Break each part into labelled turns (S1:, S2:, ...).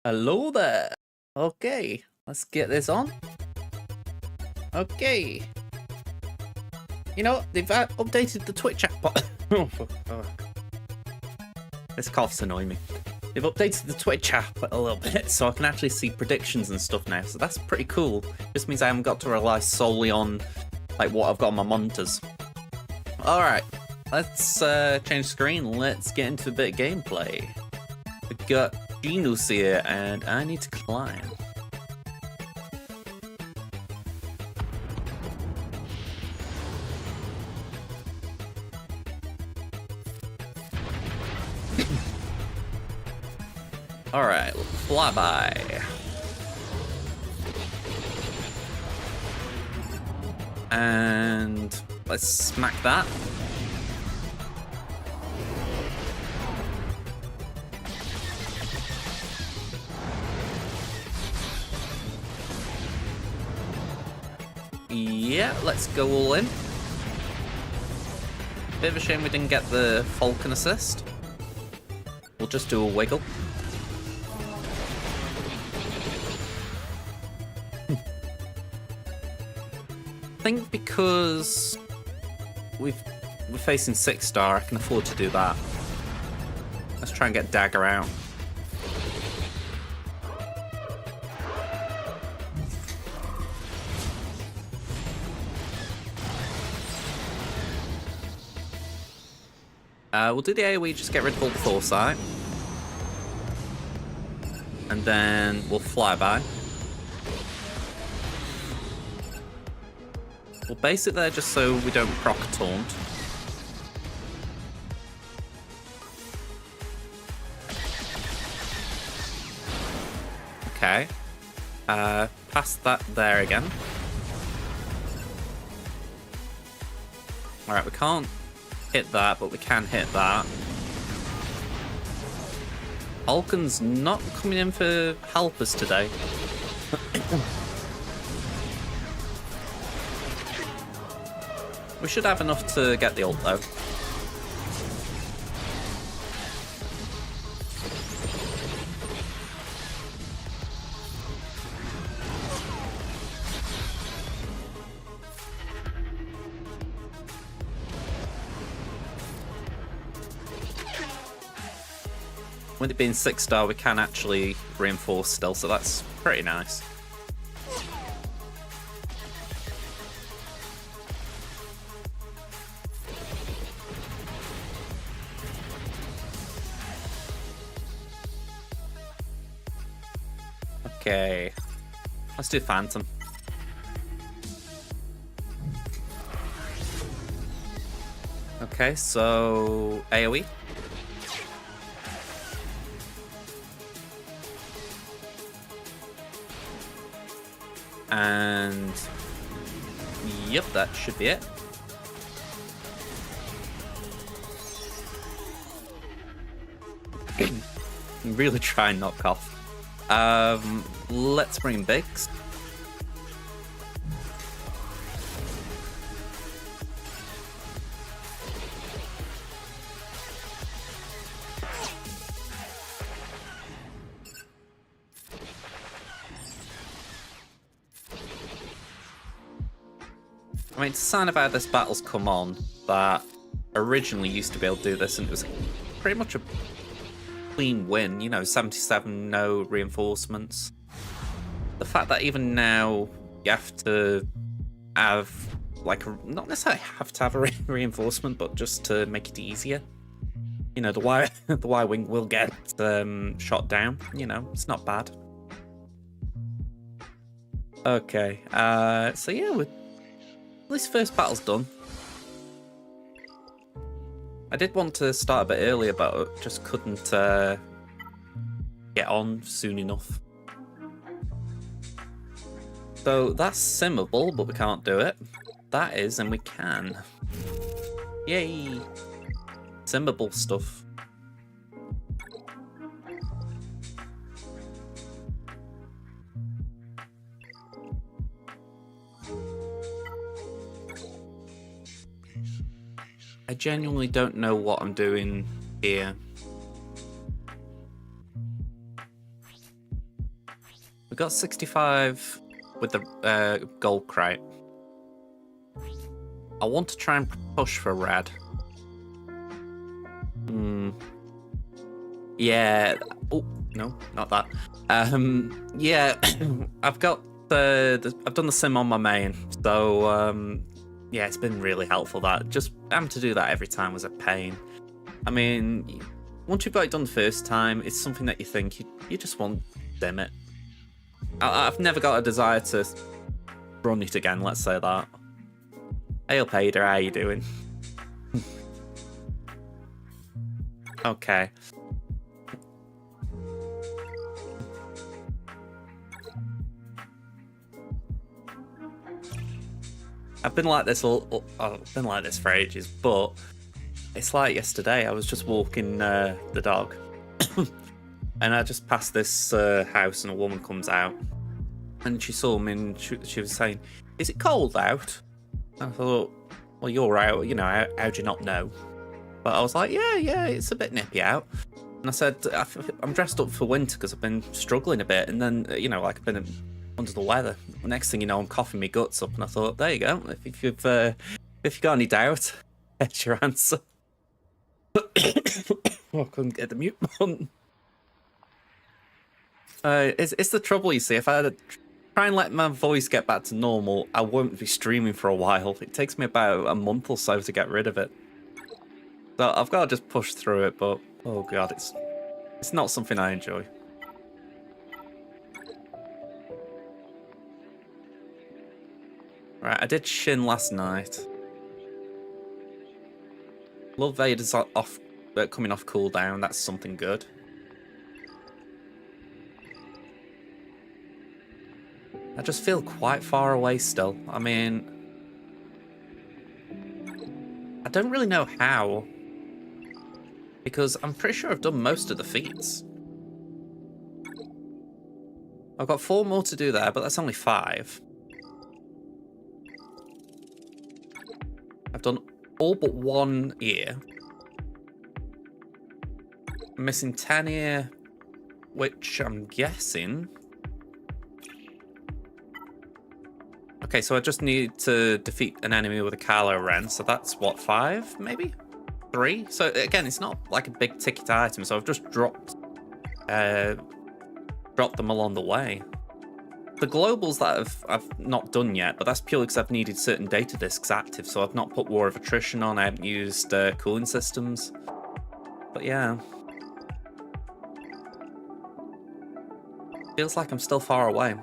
S1: Hello there. Okay, let's get this on. Okay. You know, they've updated the Twitch app. Oh, fuck. Oh. This cough's annoying me. They've updated the Twitch app a little bit, so I can actually see predictions and stuff now. So that's pretty cool. Just means I haven't got to rely solely on like what I've got on my monitors. All right, let's change screen. Let's get into a bit of gameplay. We got Genos here, and I need to climb. Alright, flyby. And let's smack that. Yeah, let's go all in. Bit of a shame we didn't get the Falcon assist. We'll just do a wiggle. I think because we're facing 6-star, I can afford to do that. Let's try and get Dagger out. We'll do the AoE, just get rid of all the foresight. And then we'll fly by. We'll base it there just so we don't proc a taunt. Okay. Past that there again. Alright, we can't hit that, but we can hit that. Falcon's not coming in for helpers today. We should have enough to get the ult though. With it being 6-star, we can actually reinforce still, so that's pretty nice. Okay, let's do Phantom. Okay, so AoE. And yep, that should be it. Really try and knock off. Let's bring Biggs. I mean, it's a sign of how this battle's come on that originally used to be able to do this, and it was pretty much a clean win, you know, 77 no reinforcements. The fact that even now you have to have, like, not necessarily have to have a reinforcement, but just to make it easier. You know, the Y-Wing will get shot down, you know, it's not bad. Okay, so yeah, at least first battle's done. I did want to start a bit earlier, but just couldn't get on soon enough. So that's simmable, but we can't do it. That is, and we can. Yay! Simmable stuff. I genuinely don't know what I'm doing here. We got 65 with the gold crate. I want to try and push for red. Yeah. Oh no, not that. Yeah. I've got I've done the sim on my main, so yeah, it's been really helpful. That just having to do that every time was a pain. I mean, once you've got it done the first time, it's something that you think you just want to sim it. I've never got a desire to run it again, let's say that. Hey up, Ada, how you doing? Okay. I've been like this I've been like this for ages, but it's like yesterday. I was just walking the dog, and I just passed this house, and a woman comes out, and she saw me, and she was saying, "Is it cold out?" And I thought, "Well, you're out. You know, how'd you not know?" But I was like, "Yeah, it's a bit nippy out." And I said, "I'm dressed up for winter because I've been struggling a bit, and then you know, like I've been under the weather. The next thing you know, I'm coughing my guts up, and I thought, there you go. If you've got any doubt, that's your answer." Oh, I couldn't get the mute button. It's the trouble, you see. If I try and let my voice get back to normal, I won't be streaming for a while. It takes me about a month or so to get rid of it. So I've got to just push through it, but oh god, it's not something I enjoy. Right, I did Shin last night. Love Vader's off, coming off cooldown. That's something good. I just feel quite far away still. I mean, I don't really know how, because I'm pretty sure I've done most of the feats. I've got 4 more to do there, but that's only 5. I've done all but 1 ear. I'm missing 10 ear, which I'm guessing. Okay, so I just need to defeat an enemy with a Kylo Ren, so that's what, 5 maybe? 3? So again, it's not like a big ticket item, so I've just dropped them along the way. The globals that I've not done yet, but that's purely because I've needed certain data disks active, so I've not put War of Attrition on, I haven't used cooling systems. But yeah. Feels like I'm still far away.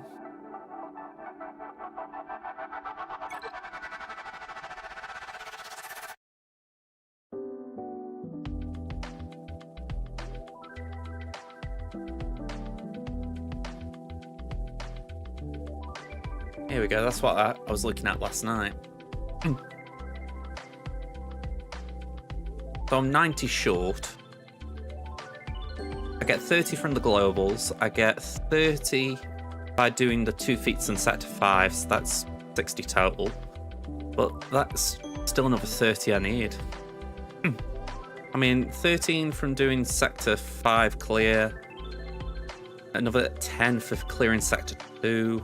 S1: Here we go, that's what I was looking at last night. So I'm 90 short. I get 30 from the globals. I get 30 by doing the 2 feats in Sector 5, so that's 60 total. But that's still another 30 I need. I mean, 13 from doing Sector 5 clear. Another 10 for clearing Sector 2.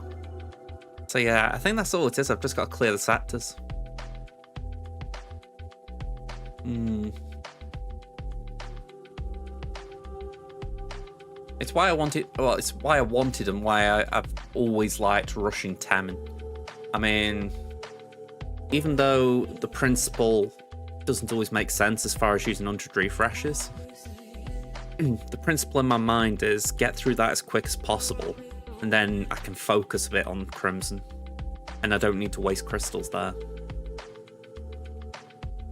S1: So yeah, I think that's all it is. I've just got to clear the sectors. It's why I wanted. Well, it's why I wanted and why I've always liked rushing Temmin. I mean, even though the principle doesn't always make sense as far as using 100 refreshes, the principle in my mind is get through that as quick as possible. And then I can focus a bit on Crimson. And I don't need to waste crystals there.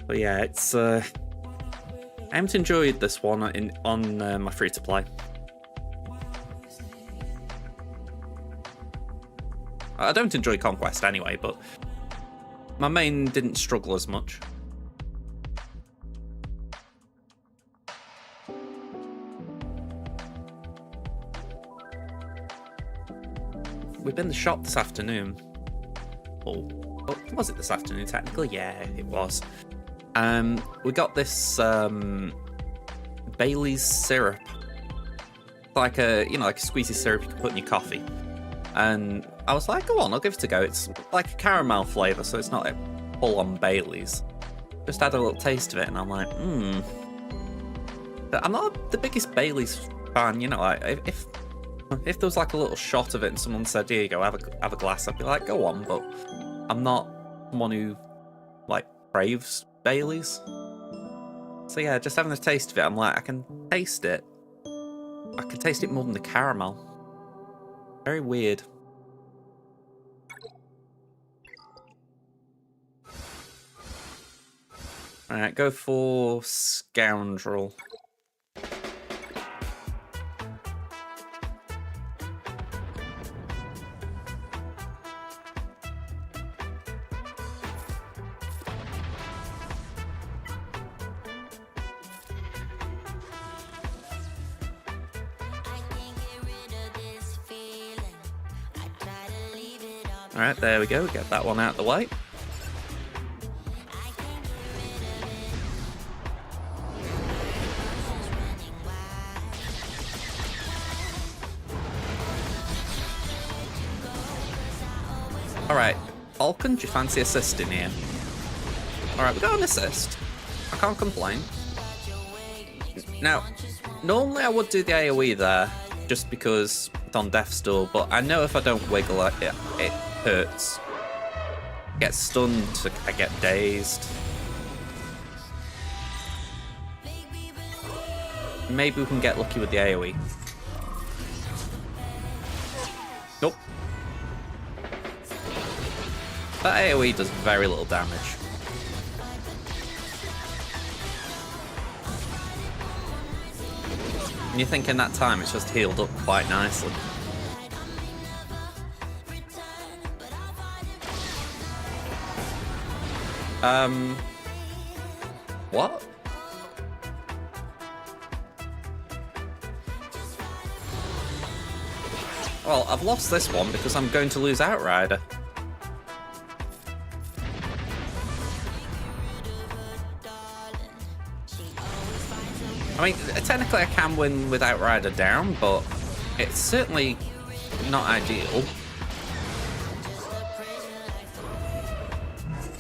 S1: But yeah, it's... I haven't enjoyed this one on my free-to-play. I don't enjoy Conquest anyway, but my main didn't struggle as much. We've been in the shop this afternoon. Oh, was it this afternoon technically? Yeah, it was. We got this Bailey's syrup. Like a, like a squeezy syrup you can put in your coffee. And I was like, go on, I'll give it a go. It's like a caramel flavour, so it's not like full-on Baileys. Just had a little taste of it, and I'm like, But I'm not the biggest Baileys fan, you know. Like if there was like a little shot of it and someone said, here you go, have a glass, I'd be like, go on. But I'm not someone who like craves Baileys. So yeah, just having a taste of it, I'm like, I can taste it. I can taste it more than the caramel. Very weird. Alright, go for Scoundrel. Alright, there we go. Get that one out of the way. Alright, Falcon, do you fancy assisting here? Alright, we got an assist. I can't complain. Now, normally I would do the AoE there, just because it's on Death's Door, but I know if I don't wiggle it, it hurts. I get stunned, I get dazed. Maybe we can get lucky with the AoE. Nope. That AoE does very little damage. And you think in that time it's just healed up quite nicely. What? Well, I've lost this one because I'm going to lose Outrider. I mean, technically I can win with Outrider down, but it's certainly not ideal.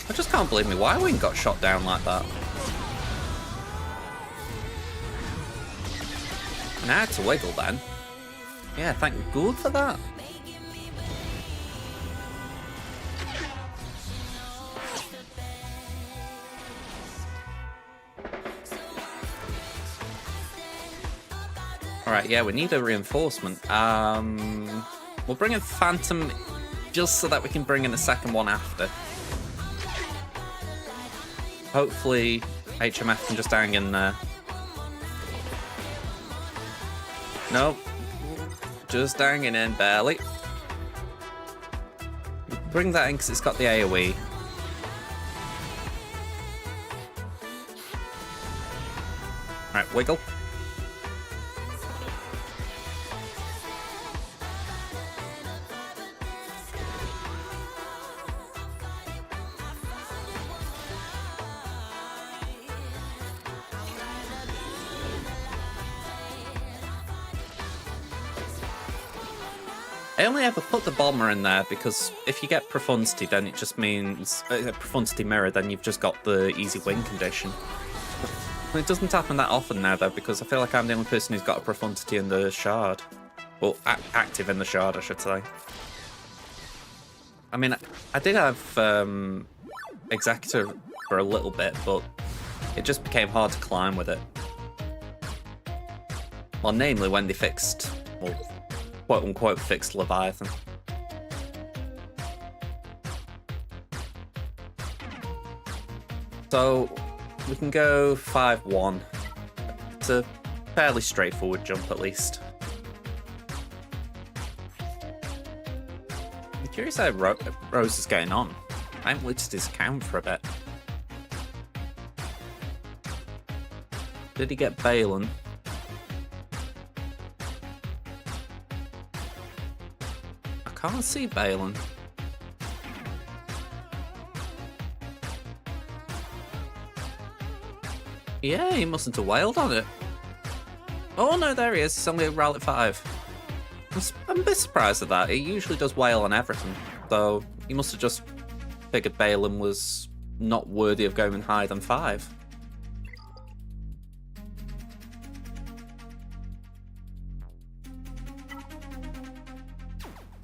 S1: I just can't believe me. Y-Wing got shot down like that. And I had to wiggle then. Yeah, thank God for that. Alright, yeah, we need a reinforcement. We'll bring in Phantom just so that we can bring in a second one after. Hopefully HMF can just hang in there. Nope. Just hanging in, barely. Bring that in because it's got the AoE. Alright, wiggle. I only ever put the bomber in there because if you get Profundity, then it just means Profundity Mirror, then you've just got the easy win condition. It doesn't happen that often now though, because I feel like I'm the only person who's got a Profundity in the Shard. Well, active in the Shard, I should say. I mean, I did have Executor for a little bit, but it just became hard to climb with it. Well, namely when they fixed, well, quote-unquote fixed Leviathan. So, we can go 5-1. It's a fairly straightforward jump, at least. I'm curious how Rose is getting on. I haven't looked at his account for a bit. Did he get Balin? I can't see Balin. Yeah, he mustn't have wailed on it. Oh no, there he is. He's only a Rally 5. I'm a bit surprised at that. It usually does whale on everything, so he must have just figured Balin was not worthy of going higher than 5.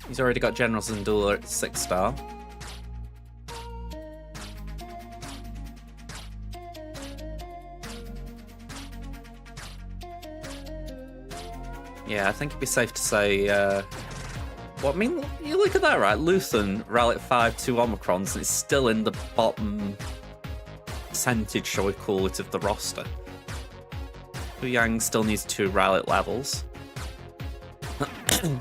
S1: He's already got General Zandula at 6-star. Yeah, I think it'd be safe to say, well, I mean, you look at that, right? Luthen, Rally 5, 2 Omicrons, and it's still in the bottom percentage, shall we call it, of the roster. Hu Yang still needs 2 Rally levels.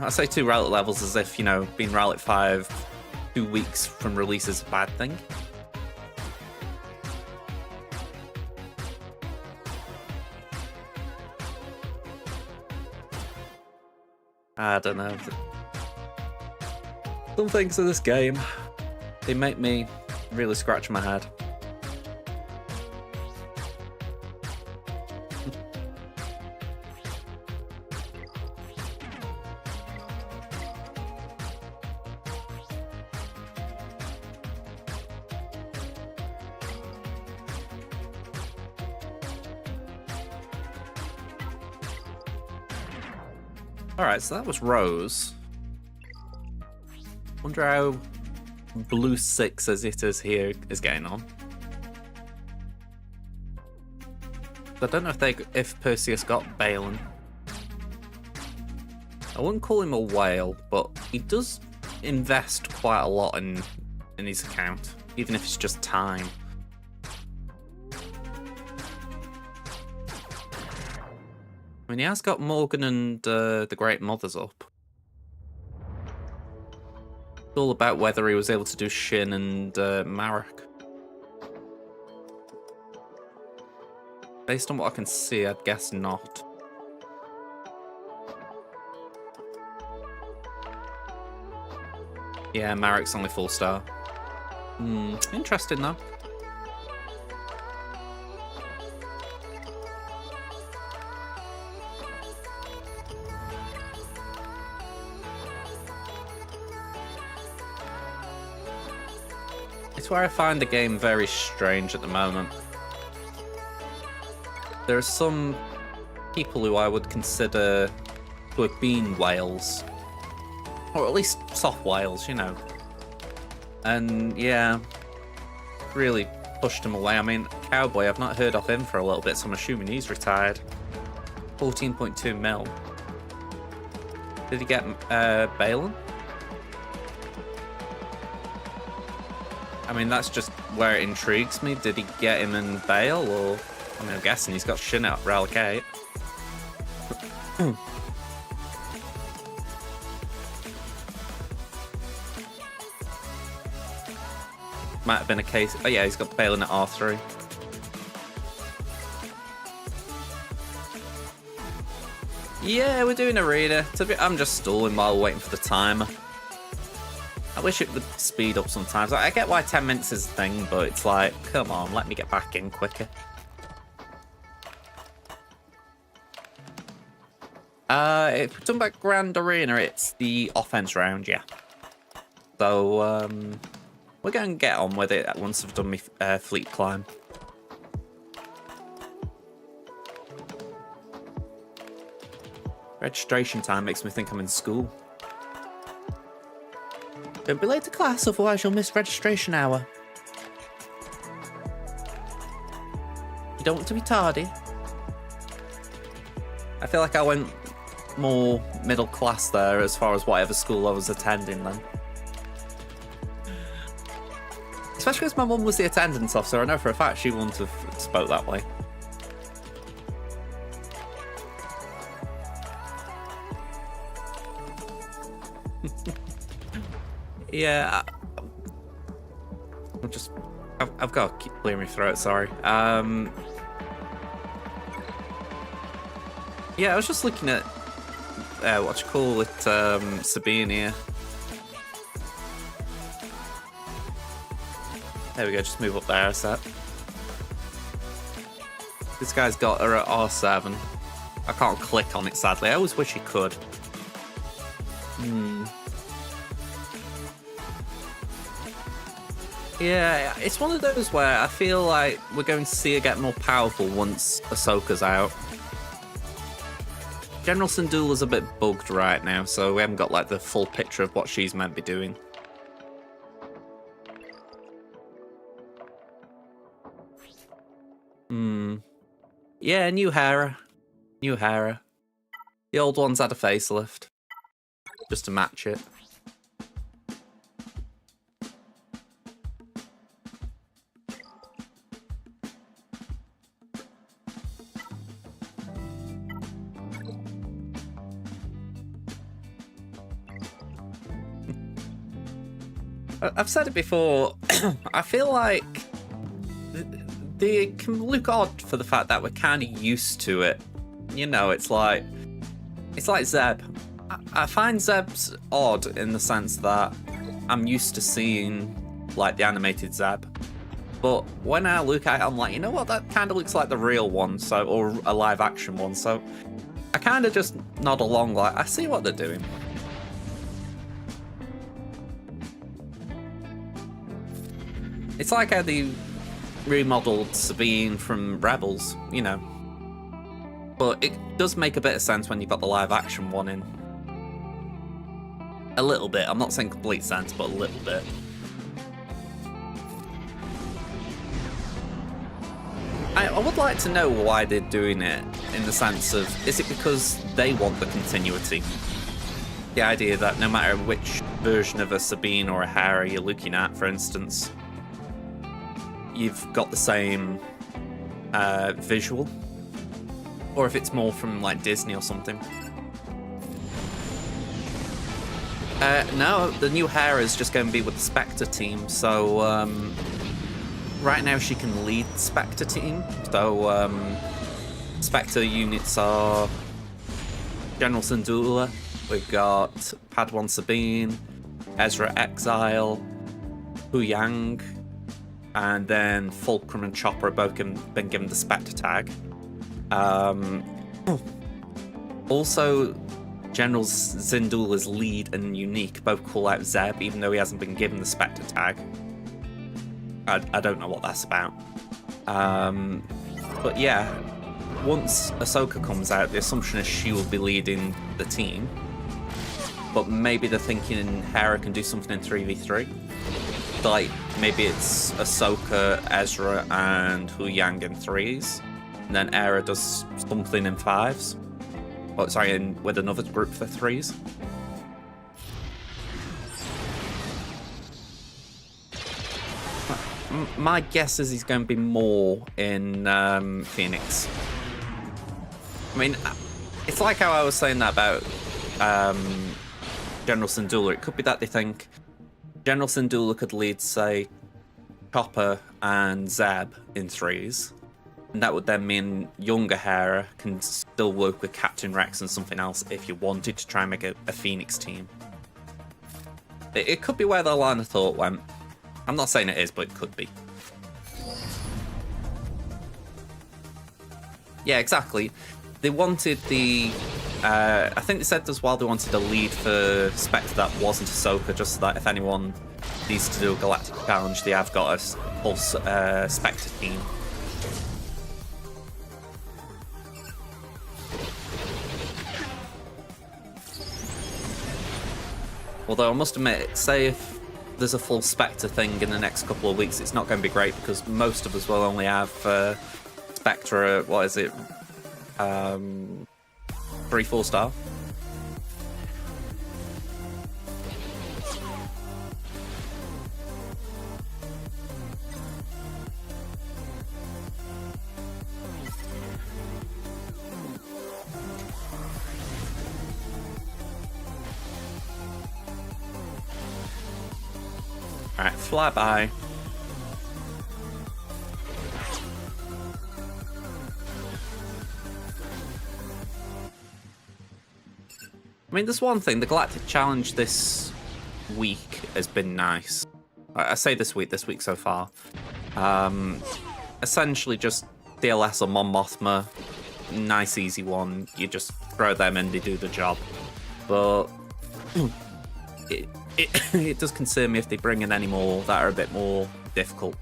S1: I say 2 Rally levels as if, you know, being Rally 5 2 weeks from release is a bad thing. I don't know. Some things in this game, they make me really scratch my head. Alright, so that was Rose. Wonder how Blue 6 as it is here is getting on. I don't know if Perseus got Balin. I wouldn't call him a whale, but he does invest quite a lot in his account, even if it's just time. I mean, he has got Morgan and the Great Mothers up. It's all about whether he was able to do Shin and Marek. Based on what I can see, I'd guess not. Yeah, Marek's only 4-star. Interesting though. It's where I find the game very strange at the moment. There are some people who I would consider to have been whales. Or at least soft whales, you know. And yeah, really pushed him away. I mean, Cowboy, I've not heard of him for a little bit, so I'm assuming he's retired. 14.2 mil. Did he get Balin? I mean, that's just where it intrigues me. Did he get him in Bale, or... I mean, I'm guessing he's got Shin out Relic 8. Might have been a case... Oh yeah, he's got Balin at R3. Yeah, we're doing arena. I'm just stalling while waiting for the timer. I wish it would speed up sometimes. I get why 10 minutes is a thing, but it's like, come on, let me get back in quicker. If we're talking about Grand Arena, it's the offense round, yeah. So, we're going to get on with it once I've done my fleet climb. Registration time makes me think I'm in school. Don't be late to class, otherwise you'll miss registration hour. You don't want to be tardy. I feel like I went more middle class there as far as whatever school I was attending then. Especially because my mum was the attendance officer. I know for a fact she wouldn't have spoke that way. Yeah, I've got to keep clearing my throat, sorry. Yeah, I was just looking at, what you call it, Sabine here. There we go, just move up there a sec. This guy's got her at R7. I can't click on it, sadly. I always wish he could. Yeah, it's one of those where I feel like we're going to see her get more powerful once Ahsoka's out. General Syndulla's a bit bugged right now, so we haven't got like the full picture of what she's meant to be doing. Yeah, new Hera. New Hera. The old one's had a facelift. Just to match it. I've said it before, I feel like they can look odd for the fact that we're kind of used to it. You know, it's like Zeb. I find Zeb's odd in the sense that I'm used to seeing like the animated Zeb. But when I look at it, I'm like, you know what, that kind of looks like the real one, so, or a live action one. So I kind of just nod along like, I see what they're doing. It's like how they remodeled Sabine from Rebels, you know. But it does make a bit of sense when you've got the live action one in. A little bit. I'm not saying complete sense, but a little bit. I would like to know why they're doing it, in the sense of, is it because they want the continuity? The idea that no matter which version of a Sabine or a Hera you're looking at, for instance, you've got the same visual, or if it's more from like Disney or something. No, the new Hera is just going to be with the Spectre team, so right now she can lead the Spectre team. So Spectre units are General Syndulla, we've got Padawan Sabine, Ezra Exile, Huyang, and then Fulcrum and Chopper have both been given the Spectre tag. Also, General Syndulla's lead and Unique both call out Zeb, even though he hasn't been given the Spectre tag. I don't know what that's about. But yeah, once Ahsoka comes out, the assumption is she will be leading the team. But maybe they're thinking Hera can do something in 3v3. Like, maybe it's Ahsoka, Ezra, and Huyang in 3s. And then Hera does something in 5s. Oh, sorry, with another group for 3s. My guess is he's going to be more in Phoenix. I mean, it's like how I was saying that about General Syndulla. It could be that they think General Syndulla could lead, say, Chopper and Zeb in 3s. And that would then mean younger Hera can still work with Captain Rex and something else if you wanted to try and make a Phoenix team. It could be where their line of thought went. I'm not saying it is, but it could be. Yeah, exactly. They wanted the... I think they said as well they wanted a lead for Spectre that wasn't Ahsoka, just so that if anyone needs to do a galactic challenge, they have got a full Spectre team. Although I must admit, say if there's a full Spectre thing in the next couple of weeks, it's not going to be great because most of us will only have Spectre, what is it, 3-4 star. Alright, fly by. I mean, there's one thing, the Galactic Challenge this week has been nice. I say this week so far. Essentially just DLS or Mon Mothma, nice easy one. You just throw them in, they do the job. But it does concern me if they bring in any more that are a bit more difficult.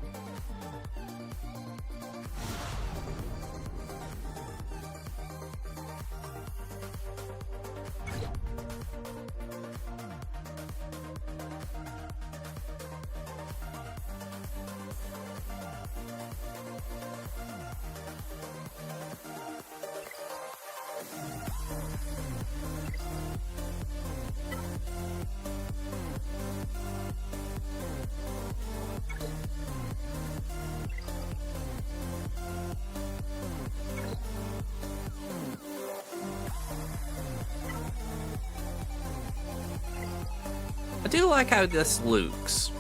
S1: I do like how this looks.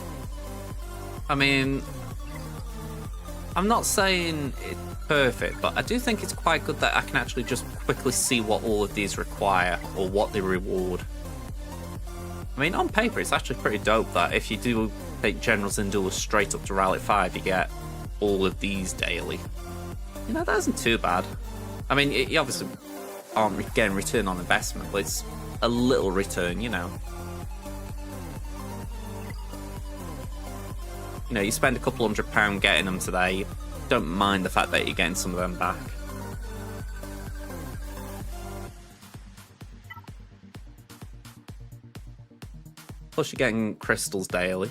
S1: I mean, I'm not saying it's perfect, but I do think it's quite good that I can actually just quickly see what all of these require or what they reward. I mean, on paper, it's actually pretty dope that if you do take Generals and Duelists straight up to Rally 5, you get all of these daily. You know, that isn't too bad. I mean, you obviously aren't getting return on investment, but it's a little return, you know. You know, you spend a couple £100 getting them today, you don't mind the fact that you're getting some of them back. Plus you're getting crystals daily.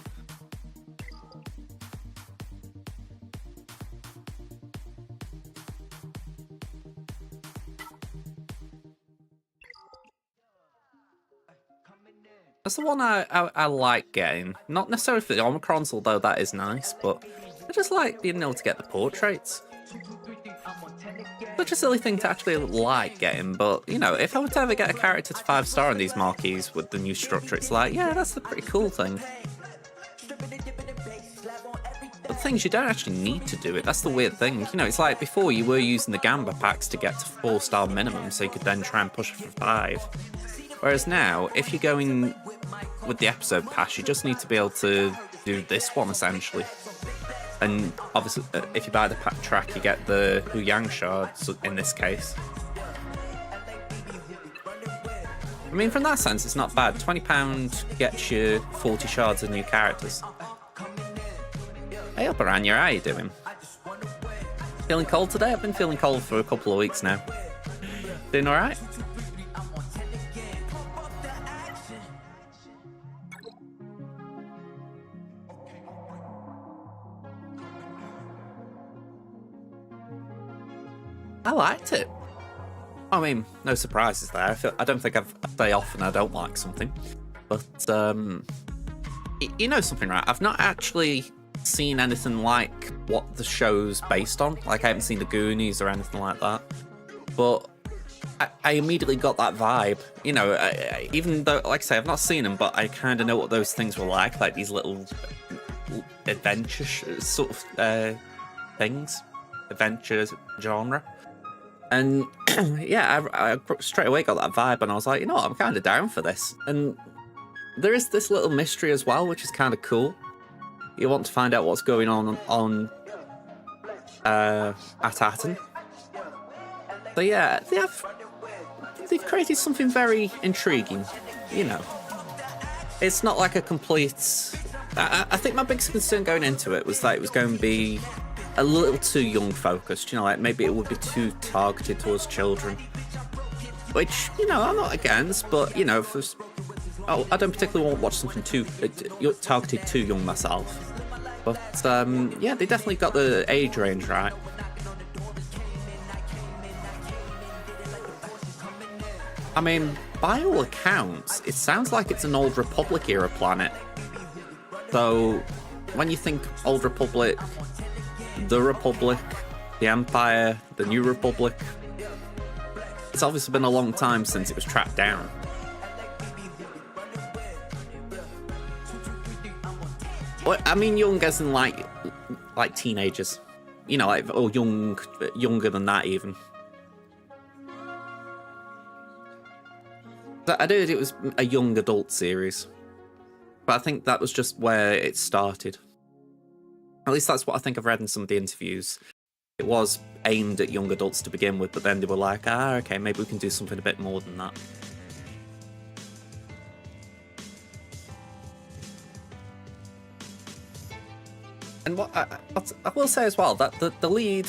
S1: That's the one I like getting. Not necessarily for the Omicrons, although that is nice, but I just like being able to get the portraits. Such a silly thing to actually like getting, but, you know, if I were to ever get a character to 5-star on these marquees with the new structure, it's like, yeah, that's a pretty cool thing. But the thing is, you don't actually need to do it. That's the weird thing. You know, it's like before you were using the Gamba packs to get to 4-star minimum, so you could then try and push it for 5. Whereas now, if you're going with the episode pass, you just need to be able to do this one, essentially. And obviously, if you buy the pack track, you get the Hu Yang shards, in this case. I mean, from that sense, it's not bad. £20 gets you 40 shards of new characters. Hey, Upperanya, how you doing? Feeling cold today? I've been feeling cold for a couple of weeks now. Doing alright? I liked it. I mean, no surprises there. I don't think I say often I don't like something. But, you know something, right? I've not actually seen anything like what the show's based on. Like, I haven't seen the Goonies or anything like that. But I immediately got that vibe. You know, even though, like I say, I've not seen them, but I kind of know what those things were like these little adventure sort of things. Adventure genre. And yeah, I straight away got that vibe, and I was like, you know what, I'm kind of down for this. And there is this little mystery as well, which is kind of cool. You want to find out what's going on at Aten. So yeah, they've created something very intriguing. You know, it's not like a complete. I think my biggest concern going into it was that it was going to be a little too young focused, you know, like maybe it would be too targeted towards children. Which, you know, I'm not against, but, you know, I don't particularly want to watch something too targeted too young myself. But, yeah, they definitely got the age range right. I mean, by all accounts, it sounds like it's an Old Republic era planet. So, when you think Old Republic, the Republic, the Empire, the New Republic, it's obviously been a long time since it was tracked down. Well, I mean, young as in like teenagers, you know, like, or younger than that even. I heard it was a young adult series, but I think that was just where it started. At least that's what I think I've read in some of the interviews. It was aimed at young adults to begin with, but then they were like, okay, maybe we can do something a bit more than that. And what I will say as well, that the lead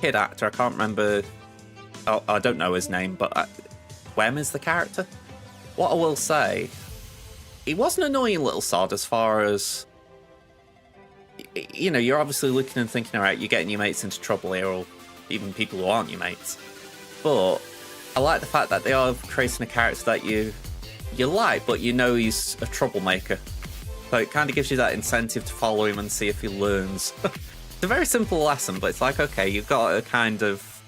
S1: kid actor, I can't remember, I don't know his name, but Wem is the character. What I will say, he was an annoying little sod as far as, you know, you're obviously looking and thinking, all right, you're getting your mates into trouble here, or even people who aren't your mates. But I like the fact that they are creating a character that you like, but you know he's a troublemaker. So it kind of gives you that incentive to follow him and see if he learns. It's a very simple lesson, but it's like, okay, you've got a kind of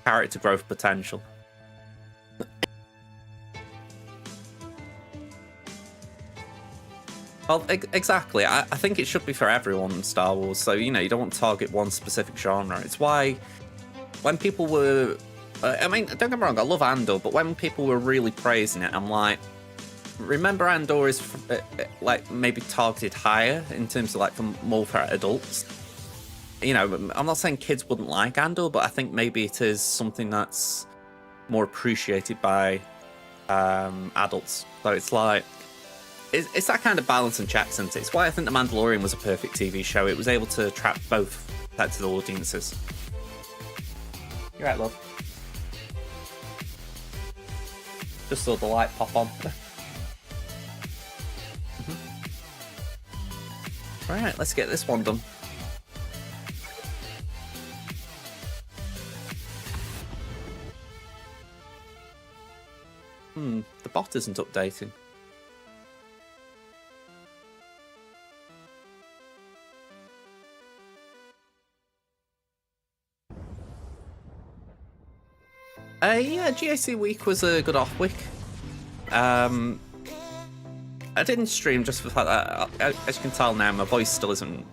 S1: character growth potential. Well, exactly. I think it should be for everyone in Star Wars. So, you know, you don't want to target one specific genre. It's why when people were... I mean, don't get me wrong, I love Andor, but when people were really praising it, I'm like, remember Andor is like maybe targeted higher in terms of like more for adults. You know, I'm not saying kids wouldn't like Andor, but I think maybe it is something that's more appreciated by adults. So it's like, it's that kind of balance and checks, isn't it? It's why I think The Mandalorian was a perfect TV show. It was able to attract both types of audiences. You're right, love. Just saw the light pop on. Right, let's get this one done. The bot isn't updating. Yeah, GAC week was a good off week. I didn't stream just for the fact that, as you can tell now, my voice still isn't...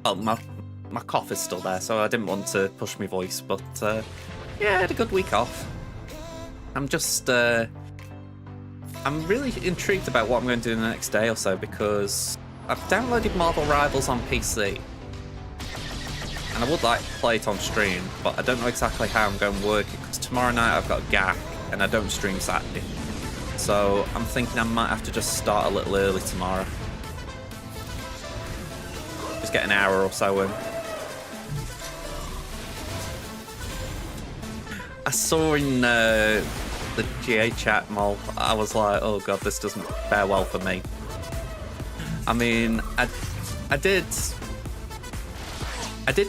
S1: Well, my cough is still there, so I didn't want to push my voice, but yeah, I had a good week off. I'm just... I'm really intrigued about what I'm going to do in the next day or so, because I've downloaded Marvel Rivals on PC. And I would like to play it on stream, but I don't know exactly how I'm going to work it, because tomorrow night I've got a gap, and I don't stream Saturday. So I'm thinking I might have to just start a little early tomorrow. Just get an hour or so in. I saw in the GA chat, Mol, I was like, oh god, this doesn't fare well for me. I mean, I did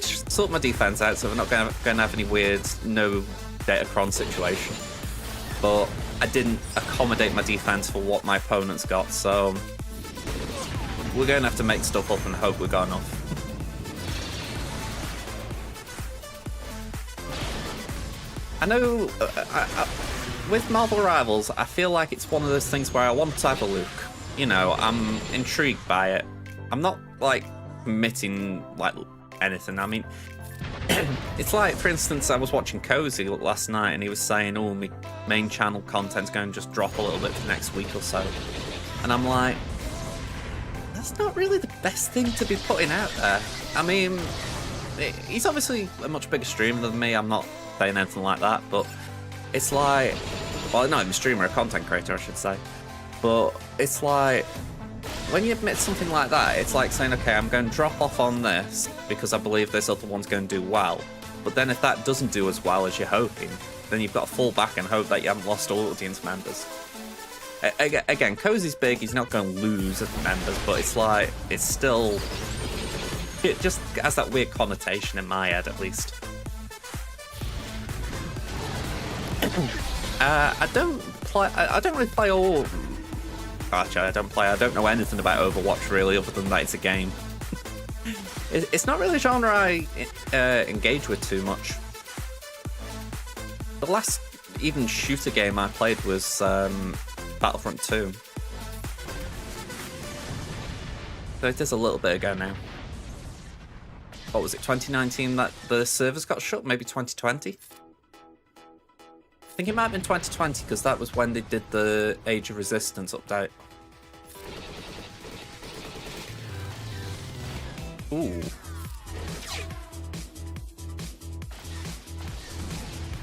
S1: sort my defense out, so we're not going to have any weird no Datacron situation. But I didn't accommodate my defense for what my opponents got, so we're going to have to make stuff up and hope we got enough. I know with Marvel Rivals, I feel like it's one of those things where I want to have a look. You know, I'm intrigued by it. I'm not like committing like anything. I mean, it's like, for instance, I was watching Cozy last night and he was saying, oh, my main channel content's going to just drop a little bit for next week or so. And I'm like, that's not really the best thing to be putting out there. I mean, he's obviously a much bigger streamer than me. I'm not saying anything like that, but it's like, well, not even a streamer, a content creator, I should say. But it's like, when you admit something like that, it's like saying, okay, I'm going to drop off on this because I believe this other one's going to do well. But then if that doesn't do as well as you're hoping, then you've got to fall back and hope that you haven't lost audience members. Again, Cozy's big, he's not going to lose members, but it's like, it's still... It just has that weird connotation in my head, at least. I don't really play all... Actually, I don't know anything about Overwatch really, other than that it's a game. It's not really a genre I engage with too much. The last even shooter game I played was Battlefront 2. So it is a little bit ago now. What was it, 2019 that the servers got shut? Maybe 2020? I think it might have been 2020 because that was when they did the Age of Resistance update. Ooh.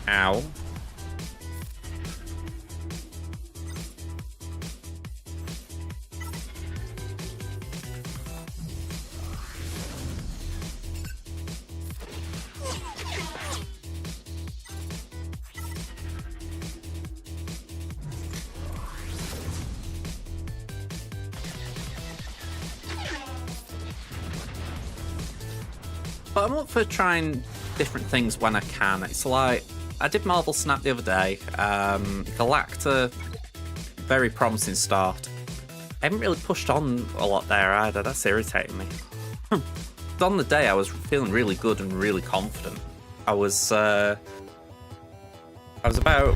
S1: Ow. But I'm up for trying different things when I can. It's like, I did Marvel Snap the other day. Galacta, very promising start. I haven't really pushed on a lot there either. That's irritating me. On the day, I was feeling really good and really confident. I was about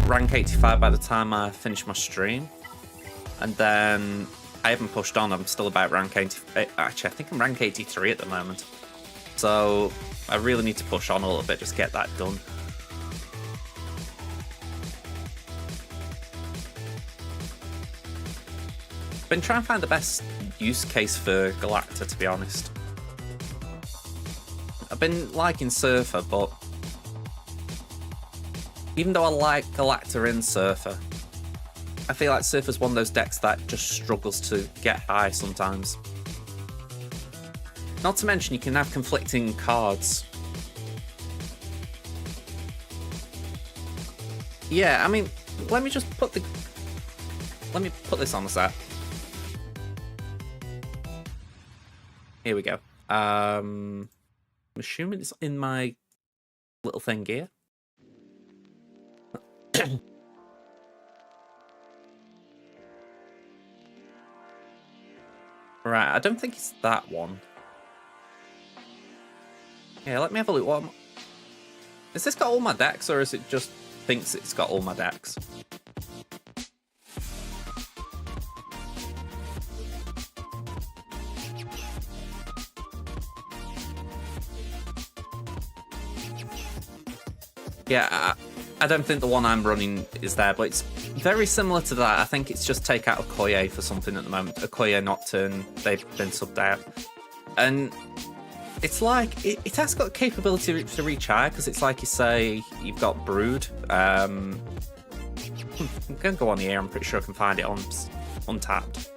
S1: rank 85 by the time I finished my stream. And then I haven't pushed on. I'm still about rank 80. Actually, I think I'm rank 83 at the moment. So I really need to push on a little bit, just get that done. Been trying to find the best use case for Galacta, to be honest. I've been liking Surfer, but even though I like Galacta in Surfer, I feel like Surfer's one of those decks that just struggles to get high sometimes. Not to mention you can have conflicting cards. Yeah, I mean, let me put this on the set. Here we go. I'm assuming it's in my little thing here. Right, I don't think it's that one. Yeah, let me have a look. Has this got all my decks, or is it just thinks it's got all my decks? Yeah, I don't think the one I'm running is there, but it's very similar to that. I think it's just take out Okoye for something at the moment. Okoye, Nocturne, they've been subbed out. And it's like, it has got the capability to reach high, because it's like you say, you've got Brood. I'm going to go on here, I'm pretty sure I can find it on Untapped.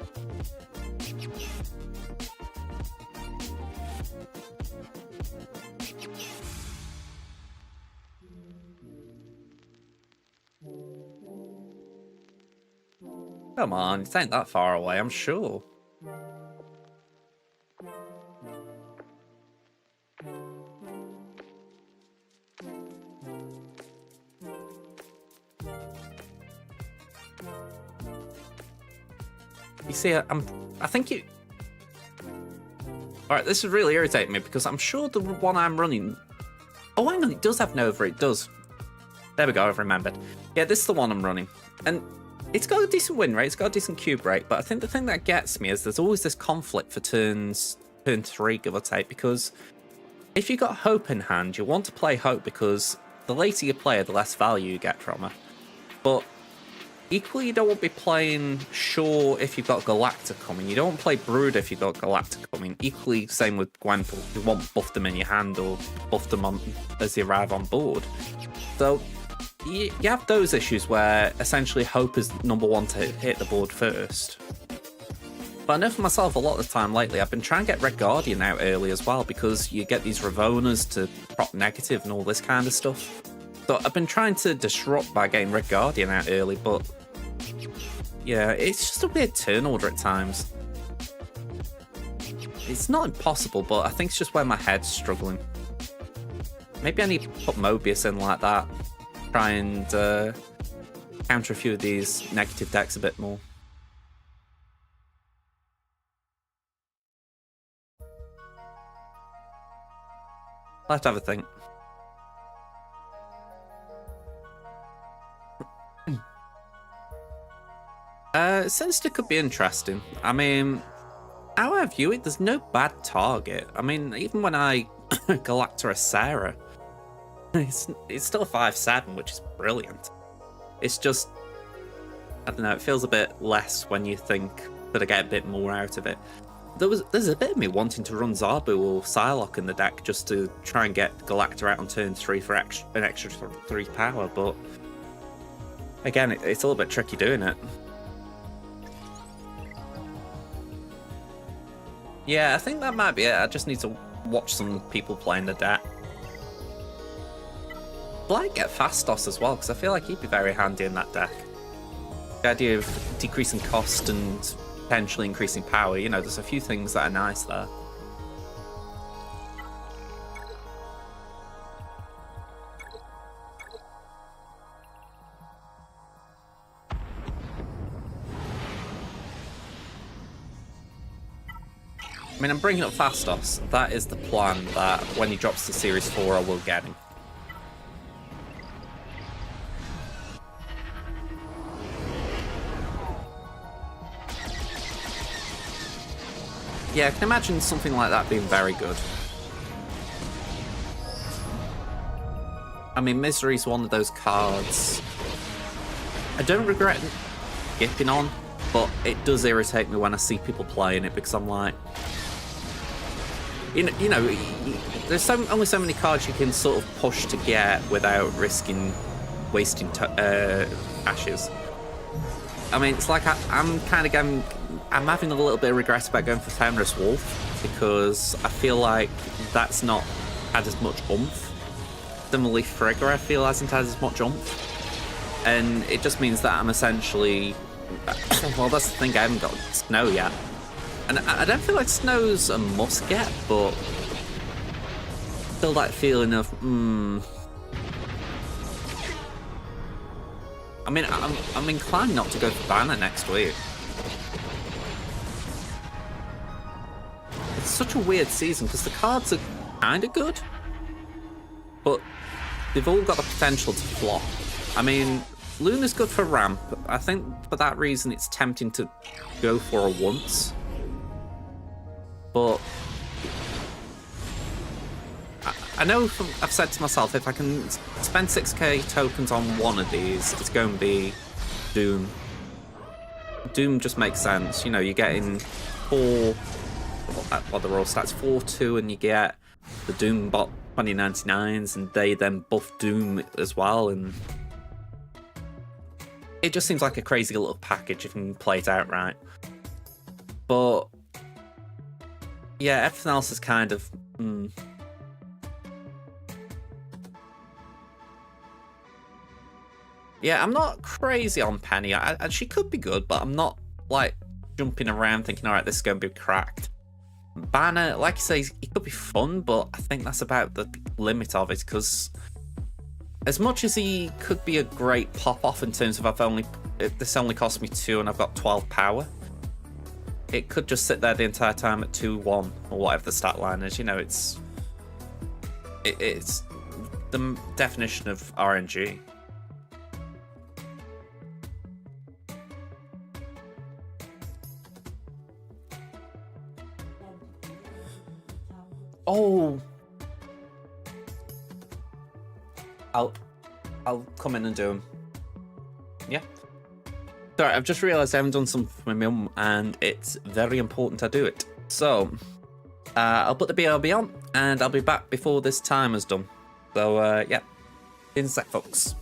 S1: Come on, it ain't that far away, I'm sure. You see, I think you... Alright, this is really irritating me, because I'm sure the one I'm running... Oh, hang on, it does have Nova, it does. There we go, I've remembered. Yeah, this is the one I'm running. And it's got a decent win rate, it's got a decent cube rate, but I think the thing that gets me is there's always this conflict for turn 3, give or take, because if you've got Hope in hand, you want to play Hope, because the later you play her, the less value you get from her. But equally, you don't want to be playing Shaw if you've got Galacta coming. You don't want to play Brood if you've got Galacta coming. Equally, same with Gwenpool. You want buff them in your hand or buff them on as they arrive on board. So you have those issues where essentially Hope is number one to hit the board first. But I know for myself, a lot of the time lately, I've been trying to get Red Guardian out early as well, because you get these Ravonas to prop negative and all this kind of stuff. So I've been trying to disrupt by getting Red Guardian out early, but yeah, it's just a weird turn order at times. It's not impossible, but I think it's just where my head's struggling. Maybe I need to put Mobius in like that. Try and counter a few of these negative decks a bit more. I'll have to have a think. Sinister could be interesting. I mean, how I view it, there's no bad target. I mean, even when I Galacta Sarah, it's still a 5/7, which is brilliant. It's just, I don't know, it feels a bit less when you think that I get a bit more out of it. There's a bit of me wanting to run Zabu or Psylocke in the deck just to try and get Galacta out on turn 3 for an extra 3 power, but again, it's a little bit tricky doing it. Yeah, I think that might be it. I just need to watch some people playing the deck. I'd like to get Fastos as well, because I feel like he'd be very handy in that deck. The idea of decreasing cost and potentially increasing power, you know, there's a few things that are nice there. I mean, I'm bringing up Fastos. That is the plan, that when he drops to Series 4, I will get him. Yeah, I can imagine something like that being very good. I mean, Misery's one of those cards I don't regret skipping on, but it does irritate me when I see people playing it, because I'm like, you know, there's only so many cards you can sort of push to get without wasting ashes. I mean, it's like I'm having a little bit of regrets about going for Fenris Wolf, because I feel like that's not had as much oomph. Similarly, Frigga, I feel, hasn't had as much oomph. And it just means that I'm essentially... well, that's the thing, I haven't got Snow yet. And I don't feel like Snow's a must-get, but... still that feeling of, I mean, I'm inclined not to go for Banner next week. It's such a weird season, because the cards are kind of good, but they've all got the potential to flop. I mean, Luna's good for ramp. I think for that reason it's tempting to go for her once. But I know I've said to myself, if I can spend 6k tokens on one of these, it's going to be Doom. Doom just makes sense. You know, you're getting 4, well, the raw stats 4-2, and you get the Doom bot 2099s, and they then buff Doom as well, and it just seems like a crazy little package if you can play it out right. But yeah, everything else is kind of yeah, I'm not crazy on Penny. She could be good, but I'm not like jumping around thinking, all right, this is going to be cracked. Banner, like you say, it could be fun, but I think that's about the limit of it, because as much as he could be a great pop-off in terms of this only cost me 2 and I've got 12 power, it could just sit there the entire time at 2-1 or whatever the stat line is. You know, it's the definition of RNG. Oh, I'll come in and do them. Yeah. Sorry, I've just realised I haven't done something for my mum, and it's very important I do it. So, I'll put the BRB on, and I'll be back before this timer's done. So, yeah. In a sec, folks.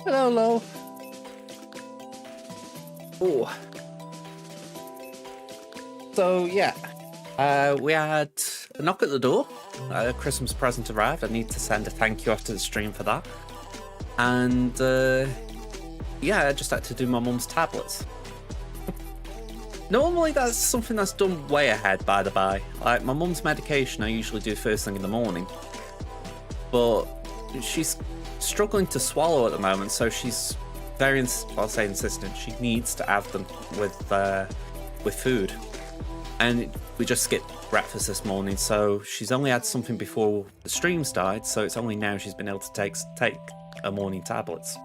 S1: Hello, Lo. Oh. So, yeah. We had a knock at the door. A Christmas present arrived. I need to send a thank you after the stream for that. And, yeah, I just had to do my mum's tablets. Normally that's something that's done way ahead, by the by. Like, my mum's medication I usually do first thing in the morning. But she's struggling to swallow at the moment, so she's very, I'll say insistent. She needs to have them with food. And we just skipped breakfast this morning, so she's only had something before the stream started, so it's only now she's been able to take her morning tablets.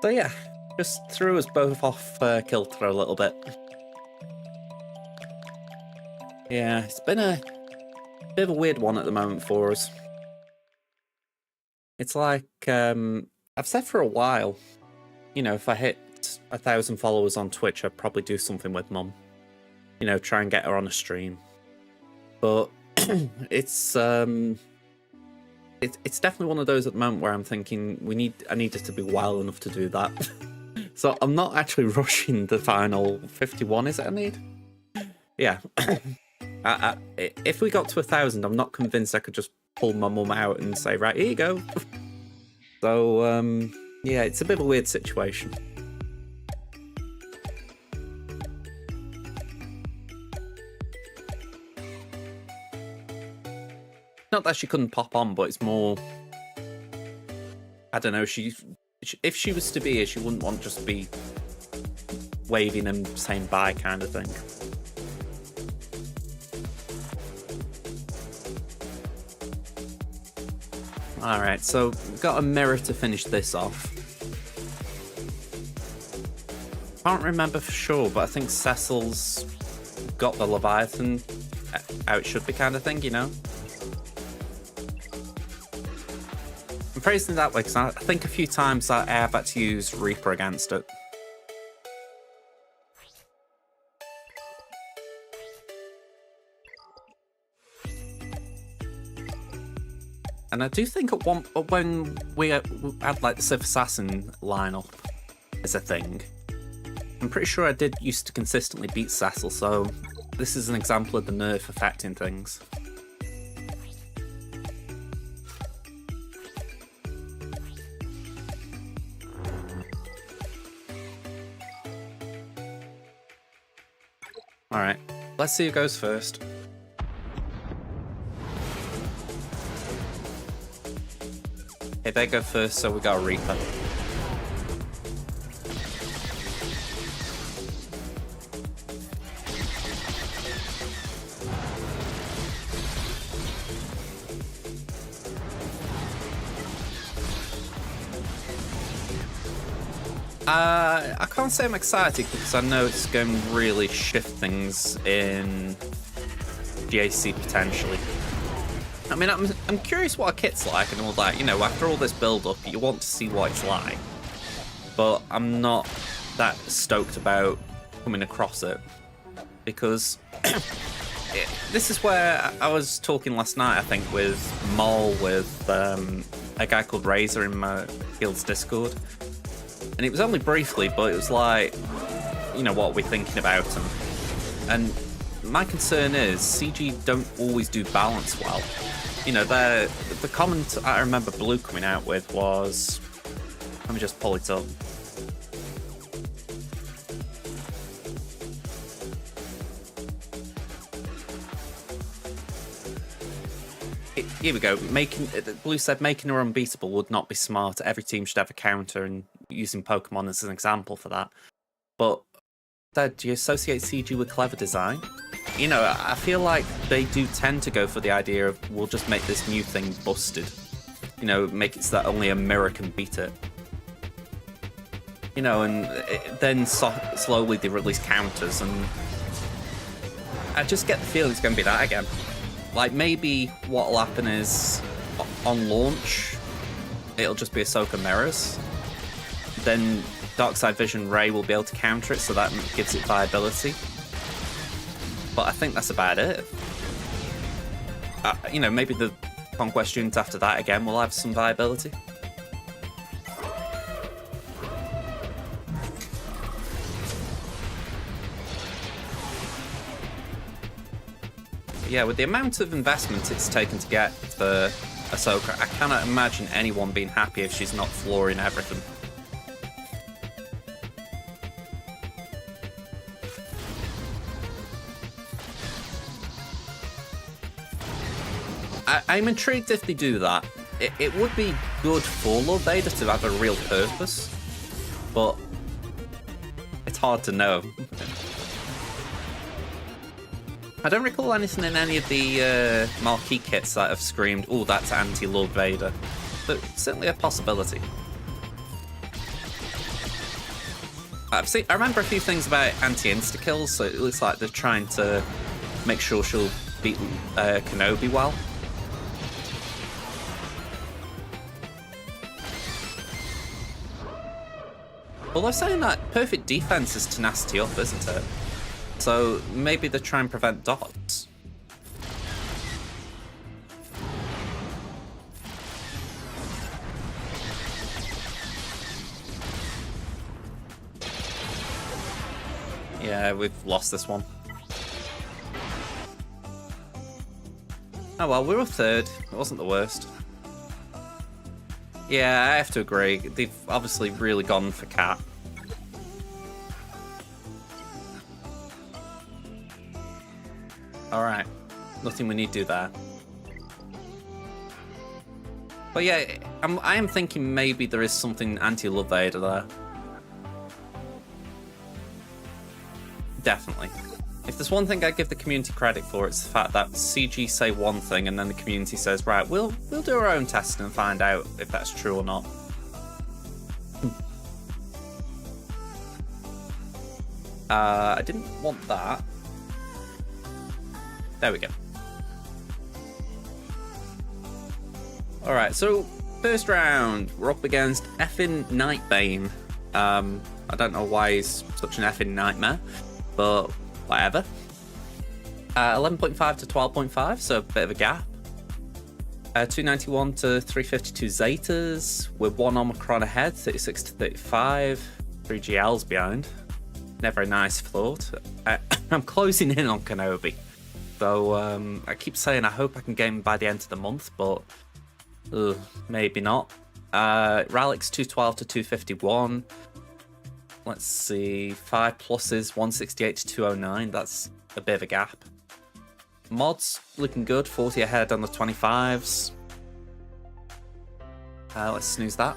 S1: So yeah, just threw us both off kilter a little bit. Yeah, it's been a bit of a weird one at the moment for us. It's like, I've said for a while, you know, if I hit 1,000 followers on Twitch, I'd probably do something with Mum. You know, try and get her on a stream. But it's definitely one of those at the moment where I'm thinking I need it to be well enough to do that. So I'm not actually rushing the final 51, is it I need? Yeah. If we got to 1,000, I'm not convinced I could just pull my mum out and say, right, here you go. So, yeah, it's a bit of a weird situation. Not that she couldn't pop on, but it's more, I don't know, if she was to be here, she wouldn't want just to be waving and saying bye kind of thing. Alright, so we've got a mirror to finish this off. Can't remember for sure, but I think Cecil's got the Leviathan how it should be kind of thing, you know? I'm praising it that way because I think a few times I have had to use Reaper against it. And I do think when we had like the Sith Assassin lineup as a thing, I'm pretty sure I did used to consistently beat Cecil, so this is an example of the nerf affecting things. Alright, let's see who goes first. Okay, they go first, so we got a Reaper. I can't say I'm excited because I know it's going to really shift things in GAC potentially. I mean, I'm curious what a kit's like and all that. You know, after all this build-up, you want to see what it's like. But I'm not that stoked about coming across it. Because this is where I was talking last night, I think, with Mol, with a guy called Razor in my guild's Discord. And it was only briefly, but it was like, you know, what are we thinking about him? And my concern is CG don't always do balance well. You know, the comment I remember Blue coming out with was, let me just pull it up. Here we go. Blue said making her unbeatable would not be smart. Every team should have a counter, and using Pokemon as an example for that. But do you associate CG with clever design? You know, I feel like they do tend to go for the idea of, we'll just make this new thing busted. You know, make it so that only a mirror can beat it. You know, and then slowly they release counters, and I just get the feeling it's going to be that again. Like, maybe what'll happen is, on launch, it'll just be Ahsoka mirrors. Then Darkside Vision Ray will be able to counter it, so that gives it viability. But I think that's about it. You know, maybe the Conquest units after that again will have some viability. Yeah, with the amount of investment it's taken to get the Ahsoka, I cannot imagine anyone being happy if she's not flooring everything. I'm intrigued if they do that. It would be good for Lord Vader to have a real purpose, but it's hard to know. I don't recall anything in any of the marquee kits that have screamed, "Oh, that's anti-Lord Vader," but certainly a possibility. I remember a few things about anti-insta-kills, so it looks like they're trying to make sure she'll beat Kenobi well. Although saying that, perfect defense is tenacity up, isn't it? So maybe they try and prevent dots. Yeah, we've lost this one. Oh well, we were third. It wasn't the worst. Yeah, I have to agree. They've obviously really gone for Cat. Alright. Nothing we need to do there. But yeah, I am thinking maybe there is something anti-Lord Vader there. Definitely. If there's one thing I give the community credit for, it's the fact that CG say one thing and then the community says, right, we'll do our own testing and find out if that's true or not. I didn't want that. There we go. Alright, so first round, we're up against effing Nightbane. I don't know why he's such an effing nightmare, but whatever. 11.5 to 12.5, so a bit of a gap. 291 to 352 Zetas, with 1 Omicron ahead, 36 to 35. 3 GLs behind. Never a nice thought. I'm closing in on Kenobi. So I keep saying I hope I can get him by the end of the month, but maybe not. Ralix 212 to 251. Let's see, 5 pluses, 168 to 209. That's a bit of a gap. Mods looking good, 40 ahead on the 25s. Let's snooze that.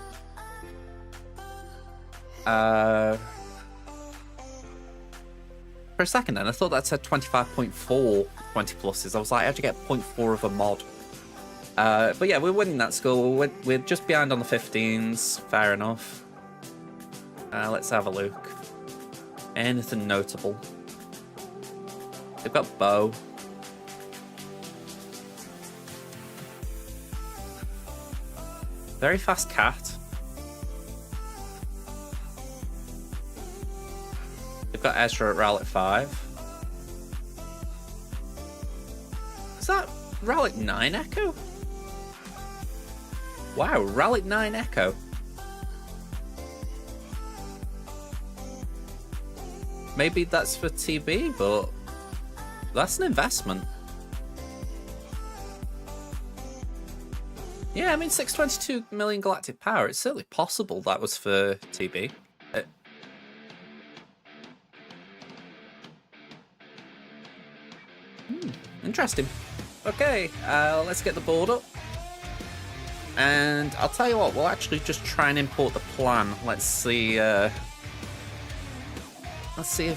S1: For a second then, I thought that said 25.4 20 pluses. I was like, how'd you get 0.4 of a mod? But yeah, we're winning that score. We're just behind on the 15s. Fair enough. Let's have a look. Anything notable? They've got Bo. Very fast Cat. They've got Ezra at Rallic 5. Is that Rallic 9 Echo? Wow, Rallic 9 Echo. Maybe that's for TV, but that's an investment. Yeah, I mean, 622 million galactic power. It's certainly possible that was for TV. Interesting. Okay, let's get the board up. And I'll tell you what, we'll actually just try and import the plan. Let's see if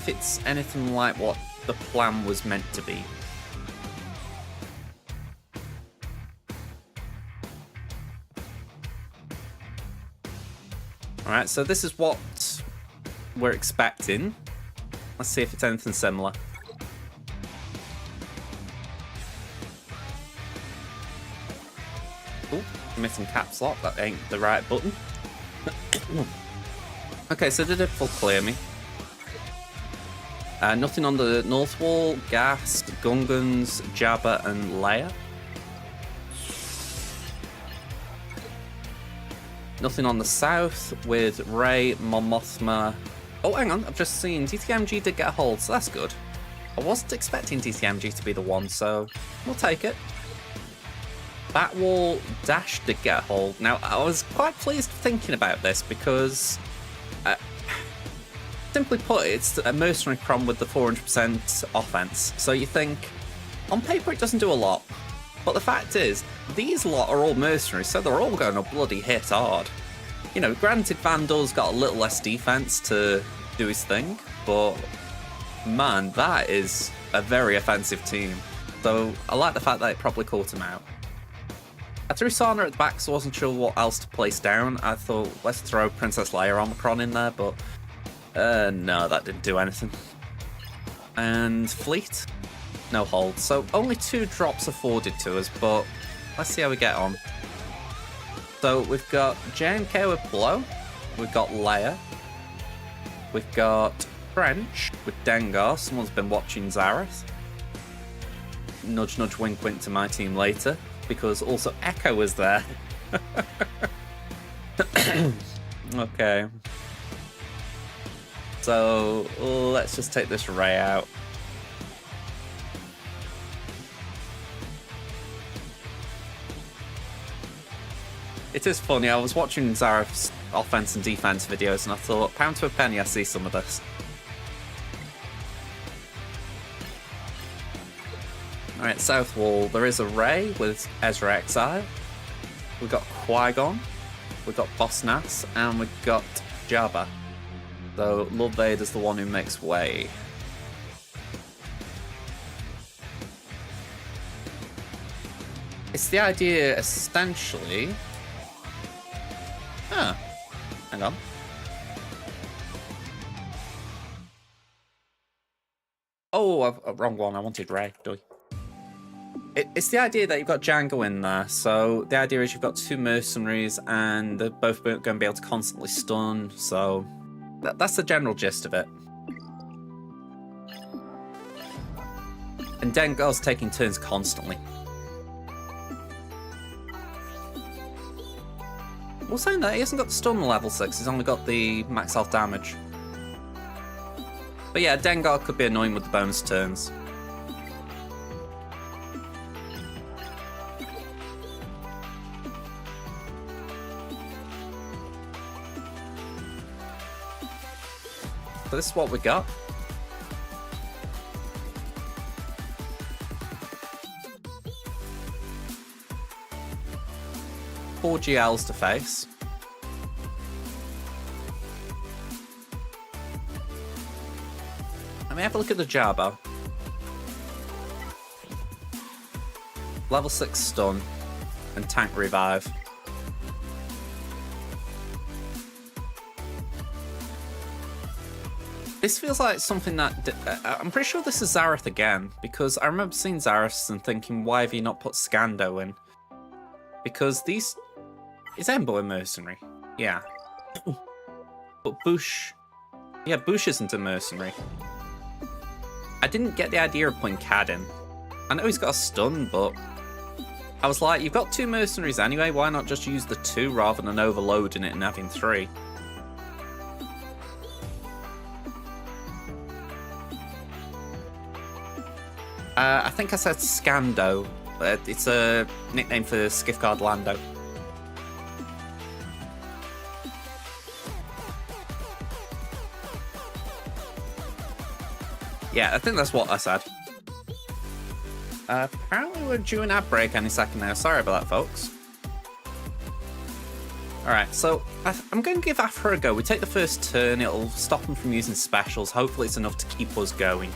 S1: it's anything like what the plan was meant to be. Alright, so this is what we're expecting. Let's see if it's anything similar. Oh, missing caps lock, that ain't the right button. Okay, so they did full clear me. Nothing on the north wall, Gast, Gungans, Jabba and Leia. Nothing on the south with Rey, Mon Mothma. Oh, hang on, I've just seen TTMG did get a hold, so that's good. I wasn't expecting DCMG to be the one, so we'll take it. Batwall Dash did get a hold. Now, I was quite pleased thinking about this because, simply put, it's a Mercenary Crom with the 400% offense. So you think, on paper it doesn't do a lot. But the fact is, these lot are all mercenaries, so they're all going to bloody hit hard. You know, granted Vandal's got a little less defense to do his thing, but man, that is a very offensive team. So I like the fact that it probably caught him out. I threw Sana at the back, so I wasn't sure what else to place down. I thought, let's throw Princess Leia Omicron in there, but no, that didn't do anything. And Fleet, no hold. So only 2 drops afforded to us, but let's see how we get on. So we've got JNK with Blow, we've got Leia, we've got French with Dengar. Someone's been watching Zareth. Nudge, nudge, wink, wink to my team later, because also Echo was there. Okay. So let's just take this Rey out. It is funny, I was watching Zareth's offense and defense videos and I thought, pound to a penny, I see some of this. Alright, South Wall, there is a Rey with Ezra Exile. We've got Qui-Gon, we've got Boss Nass, and we've got Jabba. So Lord Vader's the one who makes way. It's the idea, essentially... Huh. Hang on. Oh, wrong one. I wanted Rey. It's the idea that you've got Django in there. So the idea is you've got 2 mercenaries and they're both going to be able to constantly stun. So that's the general gist of it. And Dengar's taking turns constantly. Well, saying that, he hasn't got the stun level 6, he's only got the max health damage. But yeah, Dengar could be annoying with the bonus turns. So this is what we got. Four GLs to face. Let me have a look at the Jabba. Level 6 stun and tank revive. This feels like something that... I'm pretty sure this is Zareth again, because I remember seeing Zareth and thinking, why have you not put Scando in? Because these... Is Embo a mercenary? Yeah. But Boushh... Yeah, Boushh isn't a mercenary. I didn't get the idea of putting Cad in. I know he's got a stun, but... I was like, you've got 2 mercenaries anyway, why not just use the 2 rather than overloading it and having 3? I think I said Scando. It's a nickname for Skiffguard Lando. Yeah, I think that's what I said. Apparently we're due an ad break any second now. Sorry about that, folks. Alright, so I'm going to give Afra a go. We take the first turn, it'll stop them from using specials. Hopefully it's enough to keep us going.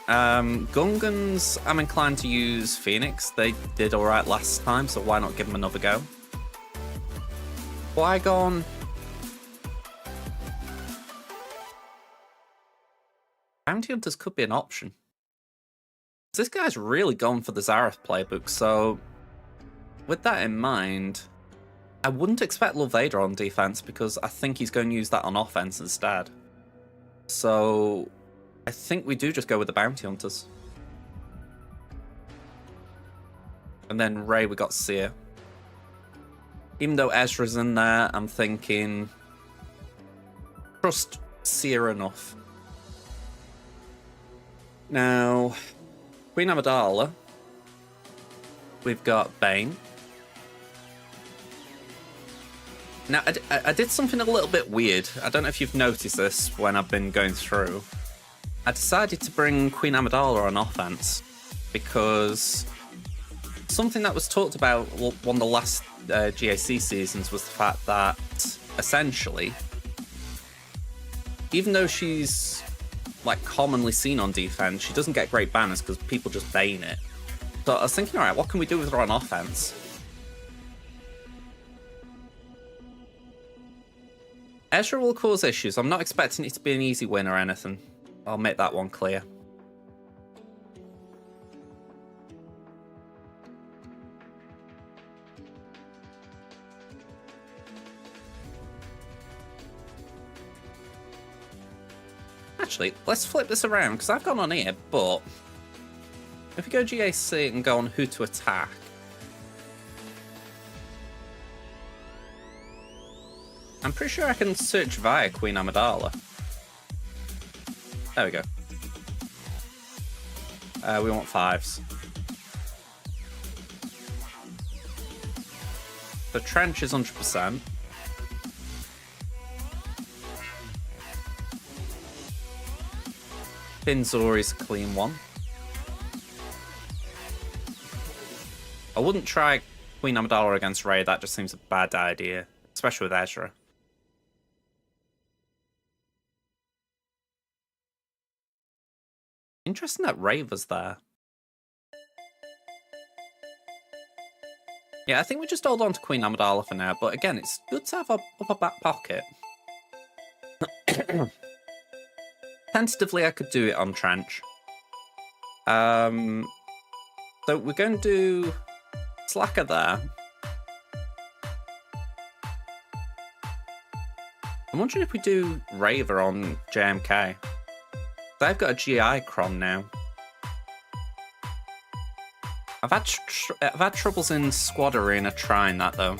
S1: Gungans, I'm inclined to use Phoenix. They did alright last time, so why not give them another go? Qui-Gon... Bounty Hunters could be an option. This guy's really gone for the Zareth playbook, so with that in mind, I wouldn't expect Lord Vader on defense because I think he's going to use that on offense instead. So I think we do just go with the Bounty Hunters. And then Rey, we got Seer. Even though Ezra's in there, I'm thinking trust Seer enough. Now, Queen Amidala. We've got Bane. Now, I did something a little bit weird. I don't know if you've noticed this when I've been going through. I decided to bring Queen Amidala on offense because something that was talked about one of the last GAC seasons was the fact that, essentially, even though she's like commonly seen on defense, she doesn't get great banners because people just bane it. So I was thinking, alright, what can we do with her on offense? Ezreal will cause issues. I'm not expecting it to be an easy win or anything. I'll make that one clear. Actually, let's flip this around, because I've gone on here, but if we go GAC and go on who to attack, I'm pretty sure I can search via Queen Amidala. There we go. We want 5s. The trench is 100%. Pinzori's a clean one. I wouldn't try Queen Amidala against Ray, that just seems a bad idea, especially with Ezra. Interesting that Rave was there. Yeah, I think we just hold on to Queen Amidala for now, but again, it's good to have up a back pocket. Tentatively, I could do it on Trench. So we're going to do Slacker there. I'm wondering if we do Raver on JMK. They've got a GI Cron now. I've had troubles in Squad Arena trying that though.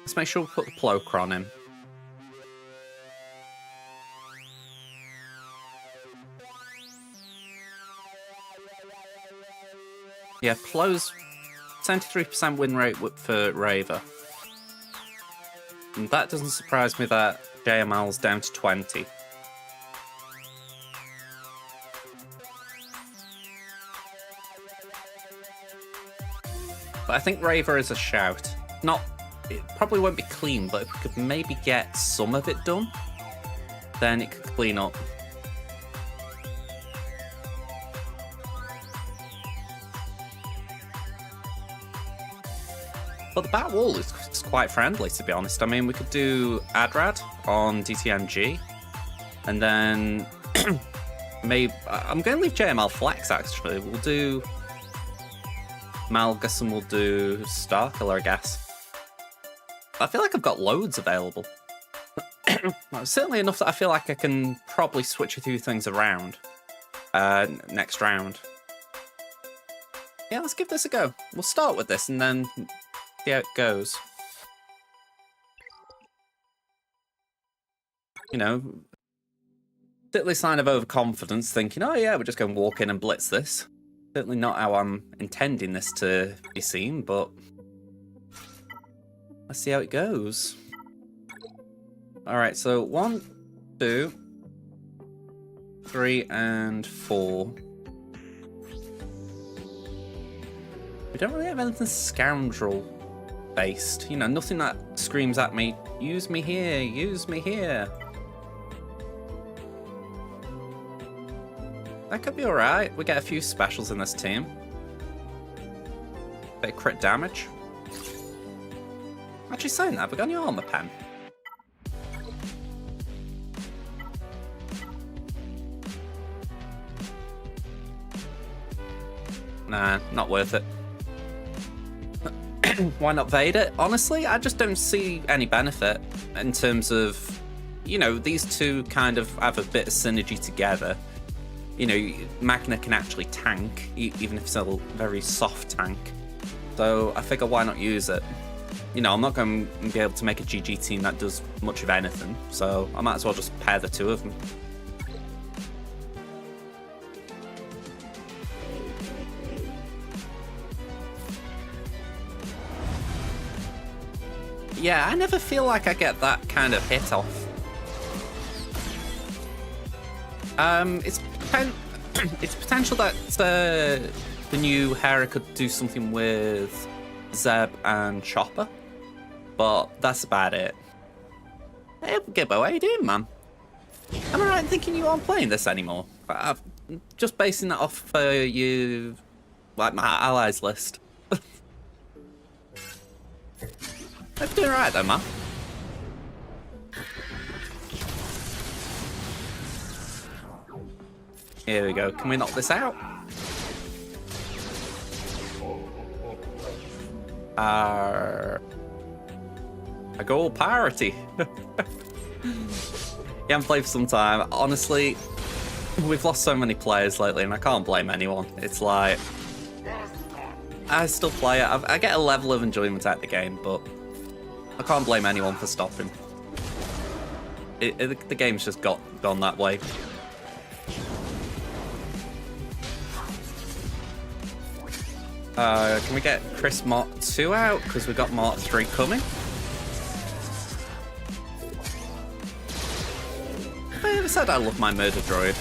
S1: Let's make sure we put the Plocron in. Yeah, Plo's 73% win rate for Raver. And that doesn't surprise me that JML's down to 20. But I think Raver is a shout. It probably won't be clean, but if we could maybe get some of it done, then it could clean up. But the back wall is quite friendly, to be honest. I mean, we could do Adrad on DTMG, and then maybe I'm going to leave JML Flex. Actually, we'll do Malgus and we'll do Starkiller, I guess. I feel like I've got loads available. Certainly enough that I feel like I can probably switch a few things around next round. Yeah, let's give this a go. We'll start with this and then see how it goes. You know, certainly sign of overconfidence, thinking, oh yeah, we're just going to walk in and blitz this. Certainly not how I'm intending this to be seen, but let's see how it goes. Alright, so 1, 2, 3, and 4. We don't really have anything scoundrel based. You know, nothing that screams at me, use me here, use me here. That could be alright. We get a few specials in this team. Bit of crit damage. Actually, saying that, have we got any armor pen? Nah, not worth it. Why not Vader? Honestly, I just don't see any benefit in terms of you know, these two kind of have a bit of synergy together. You know, Magna can actually tank, even if it's a very soft tank. So I figure why not use it? You know, I'm not going to be able to make a GG team that does much of anything, so I might as well just pair the two of them. Yeah, I never feel like I get that kind of hit off. It's potential that the new Hera could do something with Zeb and Chopper, but that's about it. Hey, Gibbo, how you doing, man? Am I right in thinking you aren't playing this anymore? I've just basing that off you, like my allies list. I'm doing alright though, man. Here we go. Can we knock this out? A gold parity. Yeah, I've played for some time. Honestly, we've lost so many players lately, and I can't blame anyone. It's like, I still play it. I get a level of enjoyment out of the game, but I can't blame anyone for stopping. The game's just gone that way. Can we get Chris Mark 2 out? Because we've got Mark 3 coming. I never said I love my murder droid.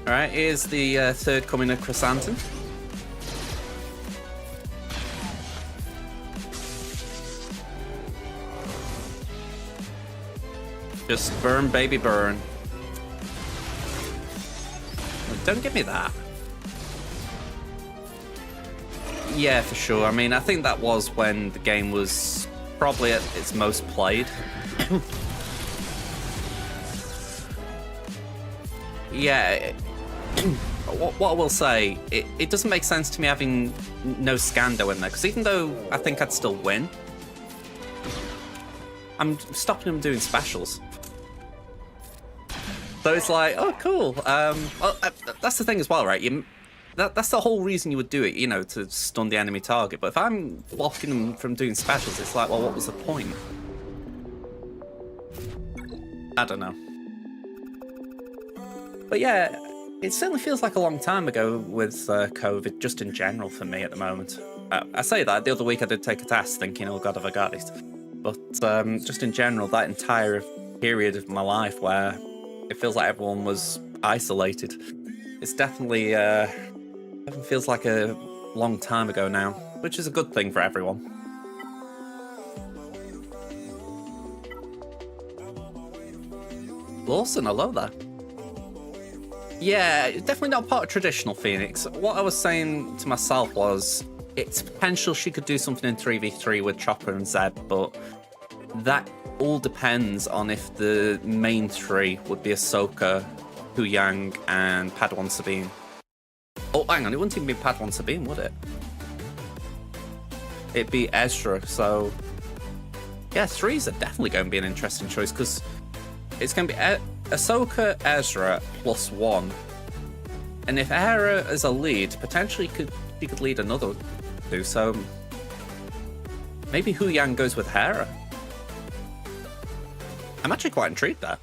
S1: Alright, here's the third coming of Chrysanthemum. Just burn, baby, burn. Don't give me that. Yeah, for sure. I mean, I think that was when the game was probably at its most played. Yeah. What I will say, it doesn't make sense to me having no Scando in there, because even though I think I'd still win, I'm stopping them doing specials. So it's like, oh, cool. That's the thing as well, right? That's the whole reason you would do it, you know, to stun the enemy target. But if I'm blocking them from doing specials, it's like, well, what was the point? I don't know. But yeah, it certainly feels like a long time ago with COVID, just in general for me at the moment. I say that, the other week I did take a test thinking, oh god, have I got it? But just in general, that entire period of my life where it feels like everyone was isolated, it's definitely feels like a long time ago now, which is a good thing for everyone. Lawson, hello there. Yeah, definitely not part of traditional Phoenix. What I was saying to myself was, it's potential she could do something in 3v3 with Chopper and Zeb, but that all depends on if the main three would be Ahsoka, Huyang, and Padawan Sabine. Oh, hang on, it wouldn't even be Padawan Sabine, would it? It'd be Ezra, so... Yeah, threes are definitely going to be an interesting choice, because it's going to be Ahsoka, Ezra, +1. And if Hera is a lead, potentially she could lead another two, so... Maybe Huyang goes with Hera. I'm actually quite intrigued there.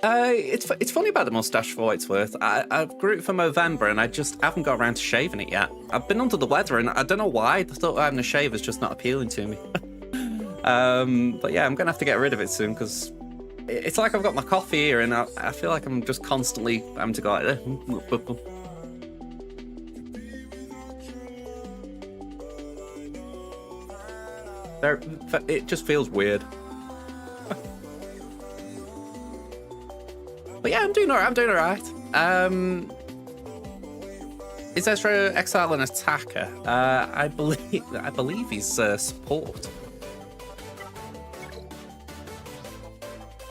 S1: It's funny about the mustache, for what it's worth. I grew it for Movember and I just haven't got around to shaving it yet. I've been under the weather and I don't know why. I thought having a shave is just not appealing to me. But yeah, I'm going to have to get rid of it soon because it's like I've got my coffee here and I feel like I'm just constantly having to go like this. It just feels weird. But yeah, I'm doing alright. Is Ezra Exile an attacker? I believe he's support.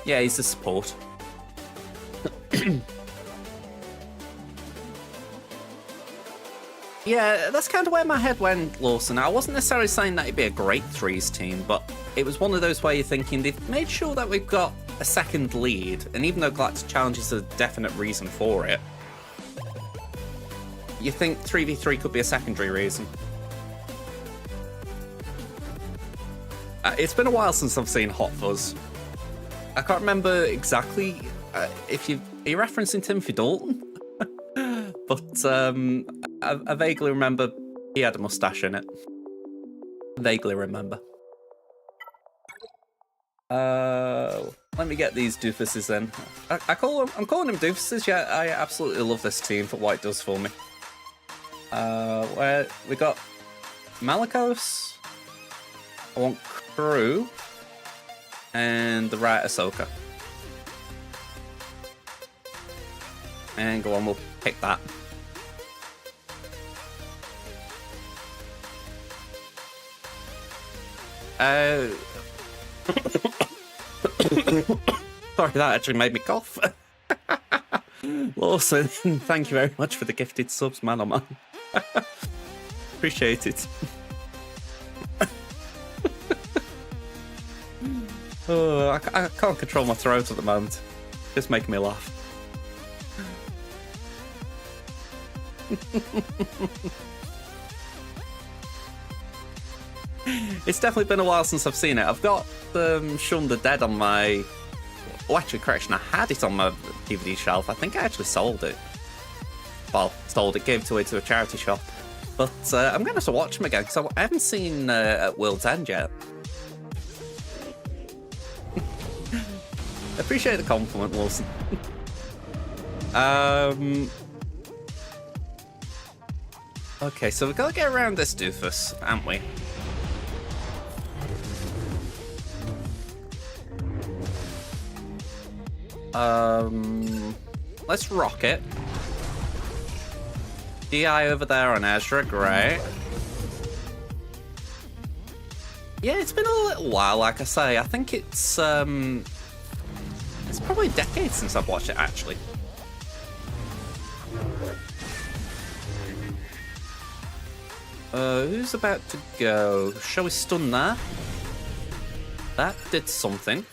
S1: Yeah, he's a support. Yeah, that's kind of where my head went, Lawson. I wasn't necessarily saying that it'd be a great threes team, but it was one of those where you're thinking they've made sure that we've got a second lead, and even though Galactic Challenge is a definite reason for it, you think 3v3 could be a secondary reason. It's been a while since I've seen Hot Fuzz. I can't remember exactly if are you referencing Timothy Dalton? But I vaguely remember he had a mustache in it. Vaguely remember. Let me get these doofuses in. I'm calling them doofuses. Yeah, I absolutely love this team for what it does for me. Where we got Malicos. I want Crew and the right Ahsoka. And go on, we'll pick that. Sorry, that actually made me cough. Lawson, thank you very much for the gifted subs, man. Oh man. Appreciate it. Oh, I can't control my throat at the moment. Just making me laugh. It's definitely been a while since I've seen it. I've got Shaun the Dead on my... Oh, actually, correction, I had it on my DVD shelf. I think I actually sold it. Well, sold it, gave it away to a charity shop. But I'm going to have to watch them again, because I haven't seen at World's End yet. Appreciate the compliment, Wilson. Okay, so we've got to get around this doofus, haven't we? Let's rock it. DI over there on Ezra, great. Yeah, it's been a little while, like I say. I think it's probably a decade since I've watched it, actually. Who's about to go? Shall we stun that? That did something.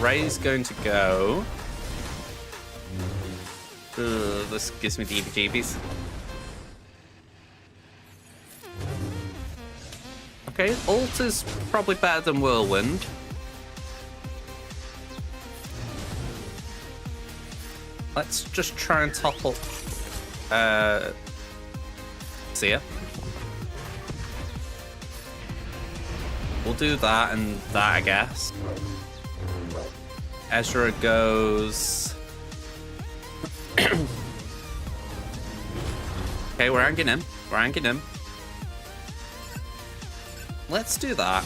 S1: Ray's going to go. This gives me the heebie-jeebies. Okay, Ult is probably better than Whirlwind. Let's just try and topple Seer. We'll do that and that, I guess. Ezra goes... Okay, we're hanging him. We're hanging him. Let's do that.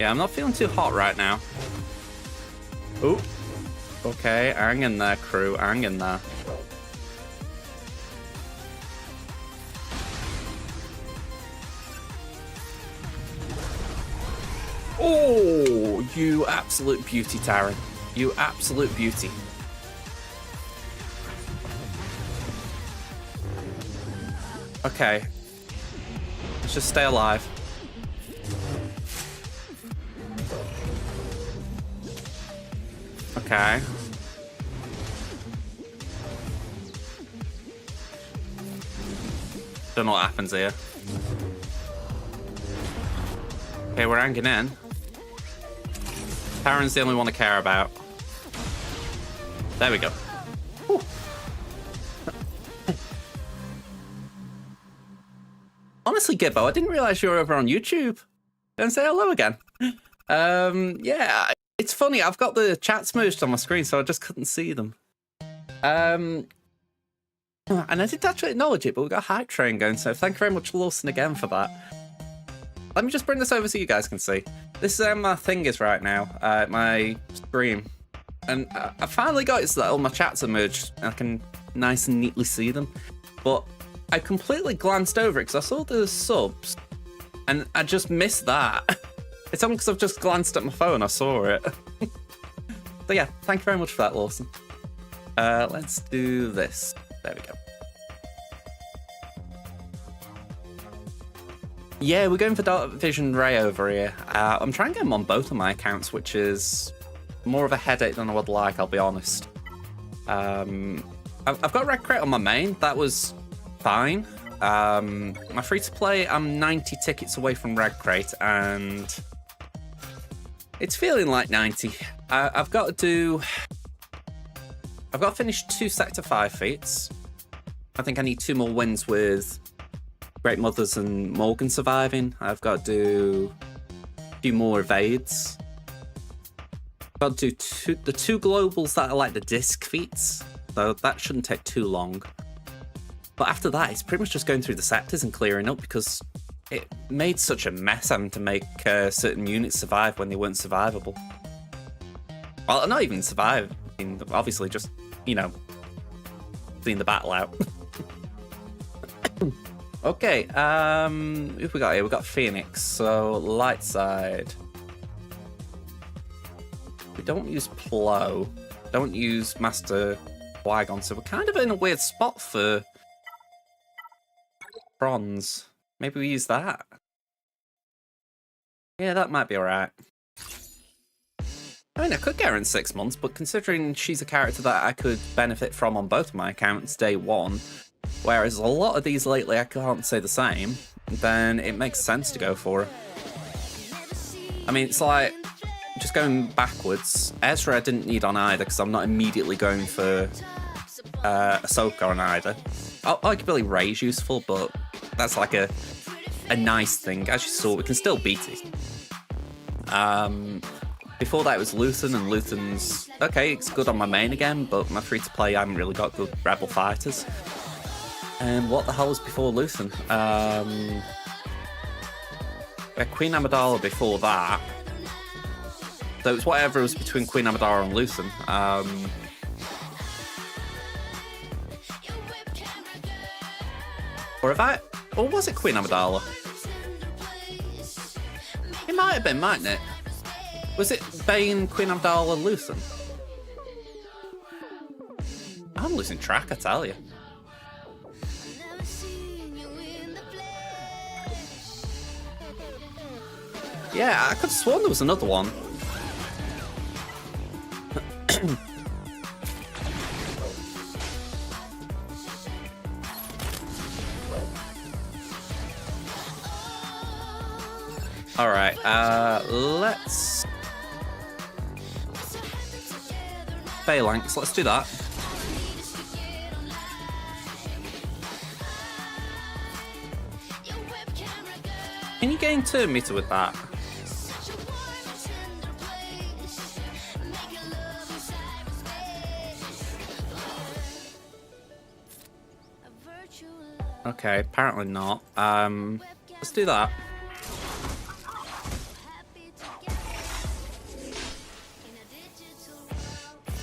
S1: Yeah, I'm not feeling too hot right now. Ooh. Okay, hang in there, crew. Hang in there. Oh, you absolute beauty, Taran. You absolute beauty. Okay. Let's just stay alive. Okay. Don't know what happens here. Okay, we're hanging in. Taran's the only one I care about. There we go. Whew. Honestly, Gibbo, I didn't realize you were over on YouTube. Don't say hello again. Yeah, it's funny. I've got the chat smooshed on my screen, so I just couldn't see them. And I didn't actually acknowledge it, but we've got a hype train going, so thank you very much, Lawson, again for that. Let me just bring this over so you guys can see. This is how my thing is right now, my stream. And I finally got it so that all my chats are merged, and I can nice and neatly see them. But I completely glanced over it because I saw the subs, and I just missed that. It's only because I've just glanced at my phone, I saw it. So yeah, thank you very much for that, Lawson. Let's do this. There we go. Yeah, we're going for Dark Vision Ray over here. I'm trying to get him on both of my accounts, which is more of a headache than I would like, I'll be honest. I've got Red Crate on my main. That was fine. My free-to-play, I'm 90 tickets away from Red Crate, and it's feeling like 90. I've got to finish 2 Sector 5 feats. I think I need 2 more wins with Great Mothers and Morgan surviving. I've got to do a few more evades. I've got to do the 2 globals that are like the disc feats, so that shouldn't take too long. But after that, it's pretty much just going through the sectors and clearing up, because it made such a mess having to make certain units survive when they weren't survivable. Well, not even survive. I mean, obviously just, you know, clean the battle out. Okay, who have we got here? We've got Phoenix, so light side. We don't use Plo, don't use Master Qui-Gon, so we're kind of in a weird spot for bronze. Maybe we use that. Yeah, that might be alright. I mean, I could get her in 6 months, but considering she's a character that I could benefit from on both of my accounts day one, whereas a lot of these lately I can't say the same, then it makes sense to go for her. I mean, it's like, just going backwards, Ezra I didn't need on either, because I'm not immediately going for Ahsoka on either. Arguably Rey's useful, but that's like a nice thing. As you saw, we can still beat it. Before that it was Luthen, and Luthen's okay, it's good on my main again, but my free-to-play I haven't really got good Rebel fighters. And what the hell was before Luthen? Queen Amidala before that. So it's whatever was between Queen Amidala and Luthen. Or was it Queen Amidala? It might have been, mightn't it? Was it Bane, Queen Amidala, Luthen? I'm losing track, I tell you. Yeah, I could have sworn there was another one. Alright, let's... Phalanx, let's do that. Can you gain turn meter with that? Okay, apparently not. Let's do that.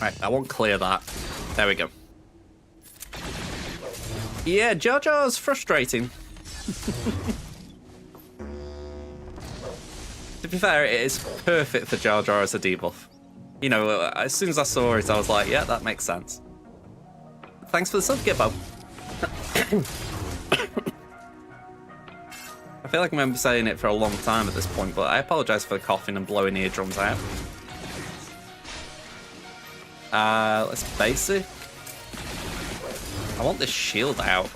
S1: Right, I won't clear that. There we go. Yeah, Jar Jar's frustrating. To be fair, it is perfect for Jar Jar as a debuff. You know, as soon as I saw it, I was like, yeah, that makes sense. Thanks for the sub, Gibbo. I feel like I remember saying it for a long time at this point, but I apologise for the coughing and blowing eardrums out. Let's basic. I want this shield out.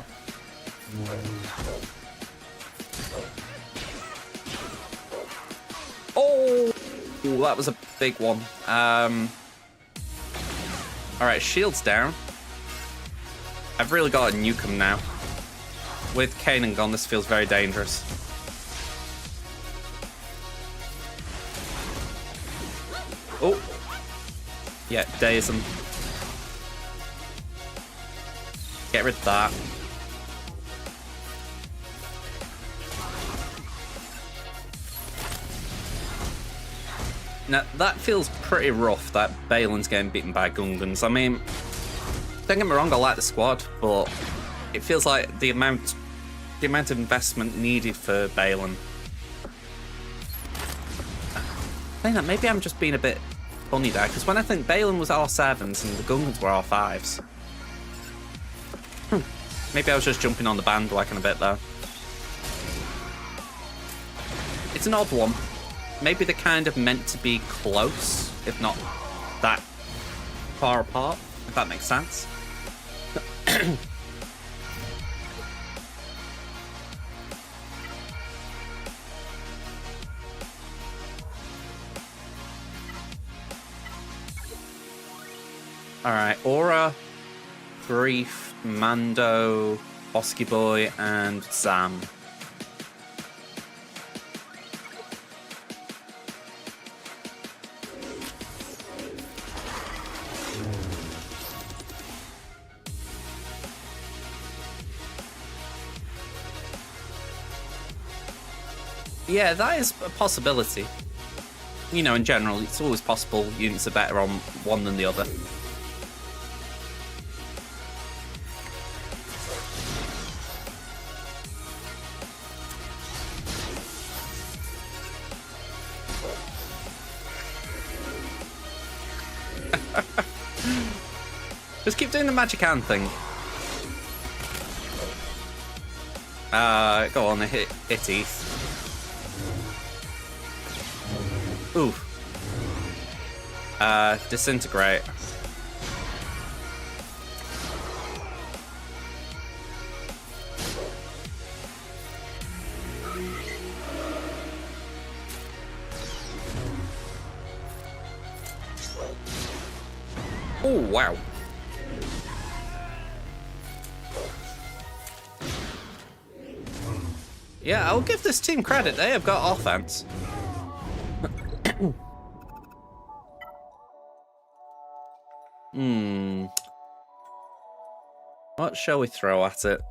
S1: Oh, that was a big one. Alright, shield's down. I've really got to nuke him now. With Kanan gone, this feels very dangerous. Oh. Yeah, daze him. Get rid of that. Now, that feels pretty rough, that Balin's getting beaten by Gungans. I mean, don't get me wrong, I like the squad, but it feels like the amount of investment needed for Balin. think that maybe I'm just being a bit funny there, because when I think Balin was R7s and the Gungans were R5s. Maybe I was just jumping on the bandwagon a bit there. It's an odd one. Maybe they're kind of meant to be close, if not that far apart, if that makes sense. Alright, Aura, Grief, Mando, Bosky Boy, and Zam. Yeah, that is a possibility. You know, in general, it's always possible units are better on one than the other. Just keep doing the magic hand thing. Go on, hit Eth. Ooh. Disintegrate. Oh, wow. Yeah, I'll give this team credit. They have got offense. What shall we throw at it?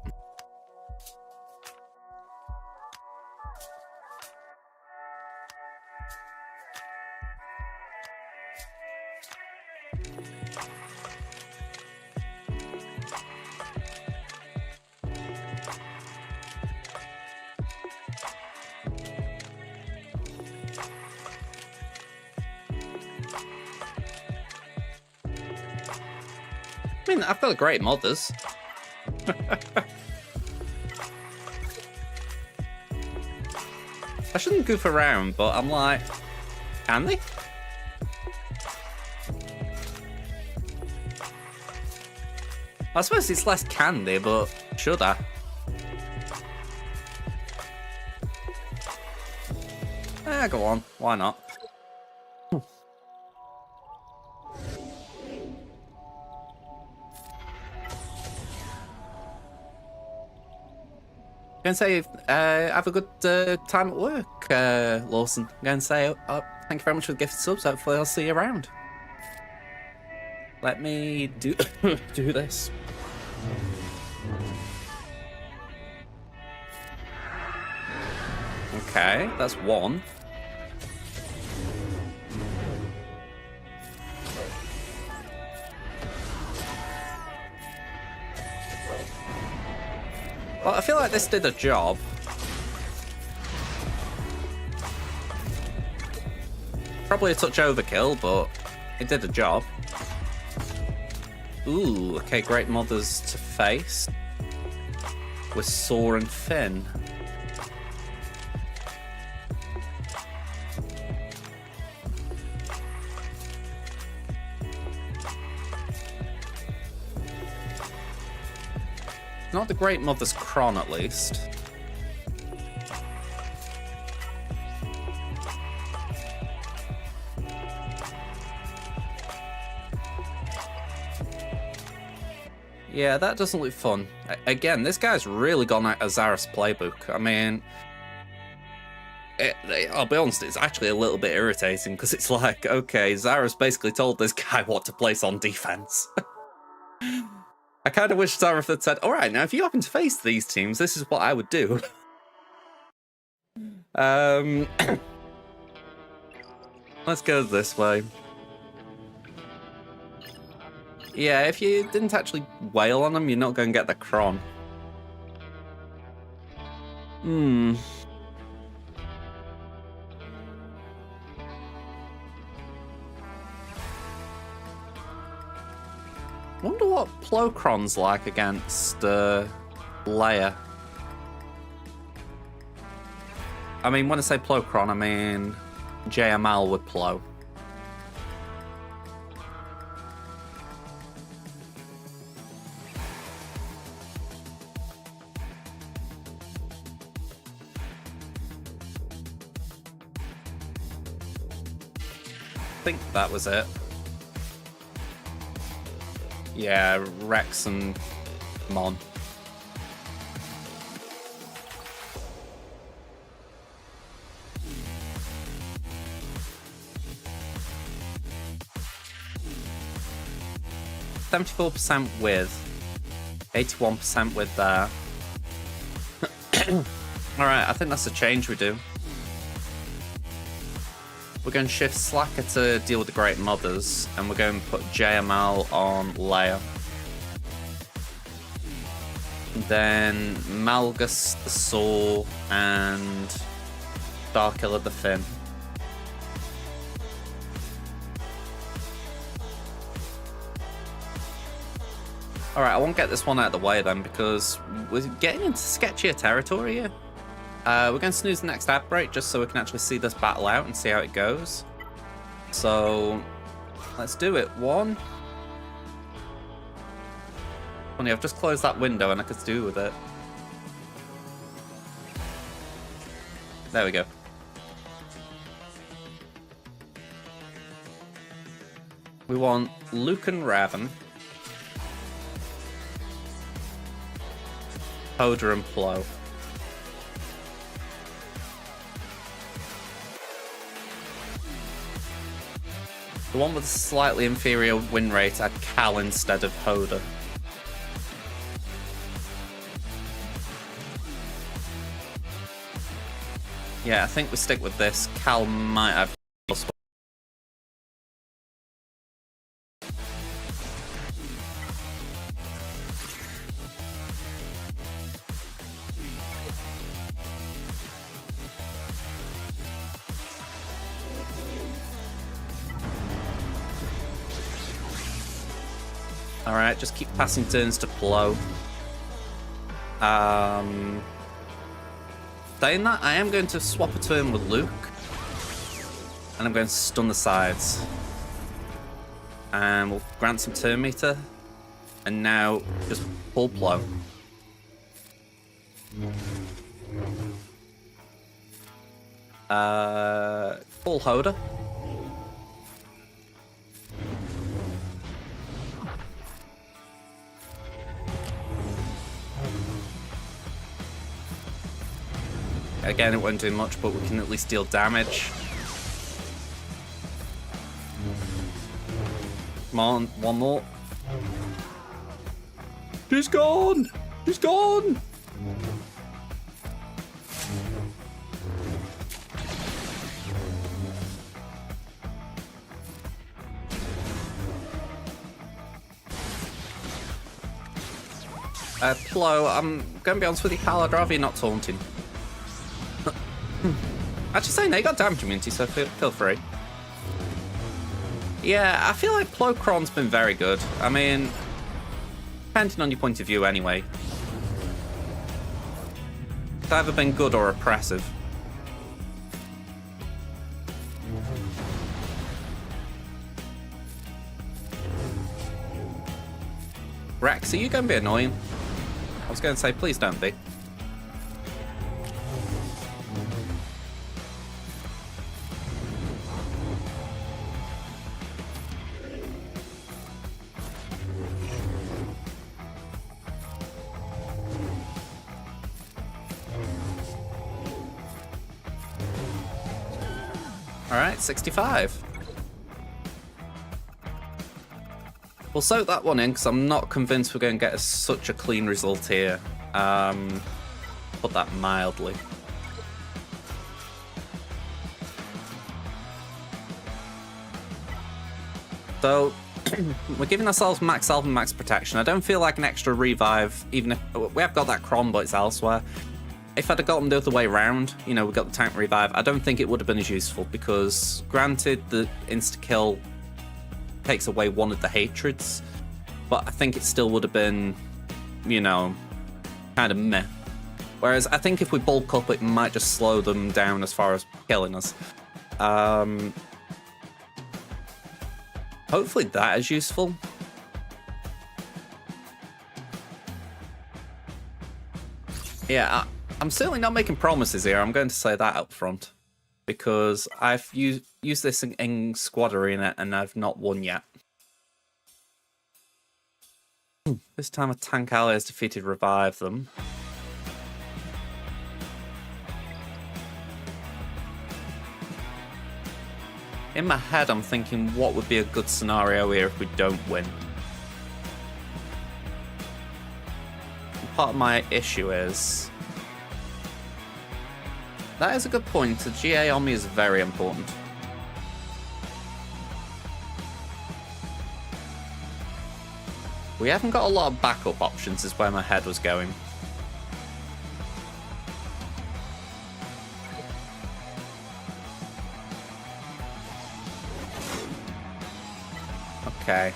S1: I mean, I've got great mothers. I shouldn't goof around, but I'm like, can they? I suppose it's less candy, but should I? Go on. Why not? I'm going to say, have a good time at work, Lawson. I'm going to say, thank you very much for the gifted subs. Hopefully I'll see you around. Let me do do this. Okay, that's one. Well, I feel like this did a job. Probably a touch overkill, but it did a job. Ooh, okay, great mothers to face. With Saw and Finn. Not the Great Mother's Kron, at least. Yeah, that doesn't look fun. Again, this guy's really gone out of Zaris playbook. I mean, I'll be honest, it's actually a little bit irritating because it's like, okay, Zaris basically told this guy what to place on defense. I kind of wish Zaris had said, all right, now if you happen to face these teams, this is what I would do. Let's go this way. Yeah, if you didn't actually wail on them, you're not going to get the Kron. Wonder what Plokron's like against Leia. I mean, when I say Plokron, I mean JML with Plo. I think that was it. Yeah, Rex and Mon. %74% with, 81% with there. Alright, I think that's a change we do. We're going to shift Slacker to deal with the Great Mothers, and we're going to put JML on Leia. Then Malgus the Saw and Starkiller the Finn. Alright, I won't get this one out of the way then, because we're getting into sketchier territory here. We're going to snooze the next ad break just so we can actually see this battle out and see how it goes. So, let's do it. One. Funny, I've just closed that window and I could do with it. There we go. We want Luke and Raven. Poder and Plo. The one with a slightly inferior win rate had Cal instead of Poder. Yeah, I think we stick with this. Cal might have... Alright, just keep passing turns to Plo. Saying that, I am going to swap a turn with Luke. And I'm going to stun the sides. And we'll grant some turn meter. And now, just pull Plo. Full Hoder. Again, it won't do much, but we can at least deal damage. Come on, one more. She's gone! She's gone! Plo, I'm going to be honest with you, Cal, I'd rather you not taunting. Actually saying that, you got damage immunity, so feel free. Yeah, I feel like Plokron's been very good. I mean, depending on your point of view anyway. It's either been good or oppressive. Rex, are you going to be annoying? I was going to say, please don't be. Alright, 65. We'll soak that one in, because I'm not convinced we're going to get such a clean result here. Put that mildly. So, we're giving ourselves max health and max protection. I don't feel like an extra revive, even if we have got that Cron, but it's elsewhere. If I'd have gotten the other way around, you know, we got the tank revive, I don't think it would have been as useful, because granted the insta-kill takes away one of the hatreds, but I think it still would have been, you know, kind of meh. Whereas I think if we bulk up, it might just slow them down as far as killing us. Hopefully that is useful. Yeah, I'm certainly not making promises here. I'm going to say that up front. Because I've used this in Squad Arena and I've not won yet. This time a tank ally has defeated Revive them. In my head, I'm thinking, what would be a good scenario here if we don't win? And part of my issue is... That is a good point. The GA on me is very important. We haven't got a lot of backup options, is where my head was going. Okay,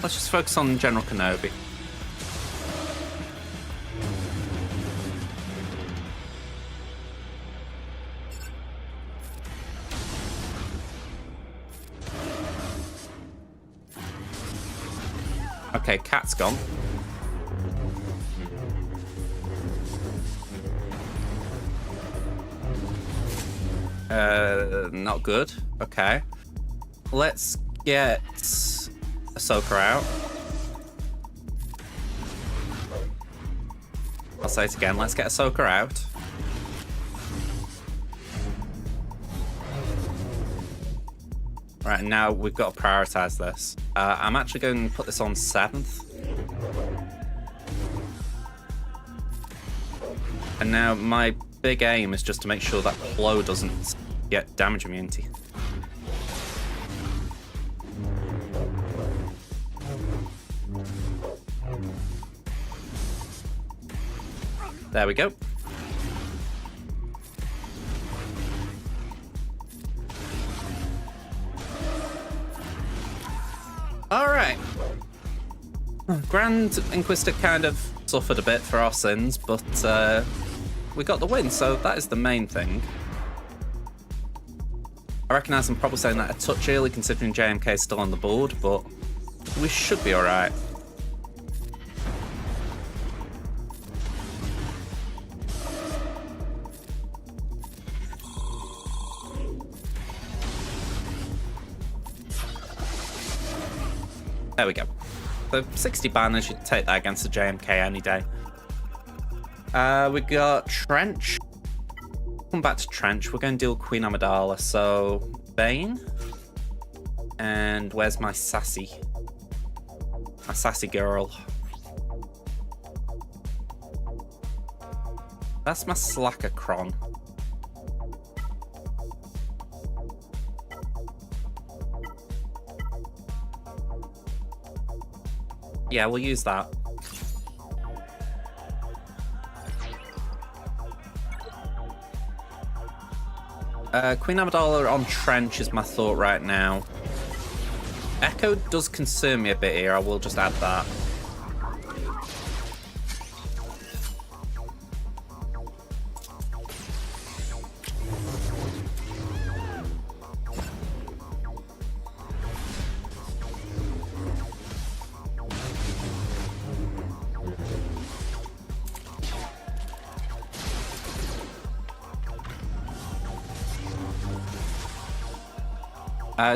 S1: let's just focus on General Kenobi. Okay, Cat's gone. Not good. Okay. Let's get Ahsoka out. I'll say it again. Let's get Ahsoka out. Right, now we've got to prioritize this. I'm actually going to put this on 7th. And now my big aim is just to make sure that Plo doesn't get damage immunity. There we go. Alright. Grand Inquisitor kind of suffered a bit for our sins, but we got the win, so that is the main thing. I recognise I'm probably saying that a touch early considering JMK is still on the board, but we should be alright. There we go. So 60 banners, you'd take that against the JMK any day. We got Trench. Come back to Trench. We're going to deal Queen Amidala. So Bane. And where's my sassy? My sassy girl. That's my slacker Kron. Yeah, we'll use that. Queen Amidala on Trench is my thought right now. Echo does concern me a bit here, I will just add that.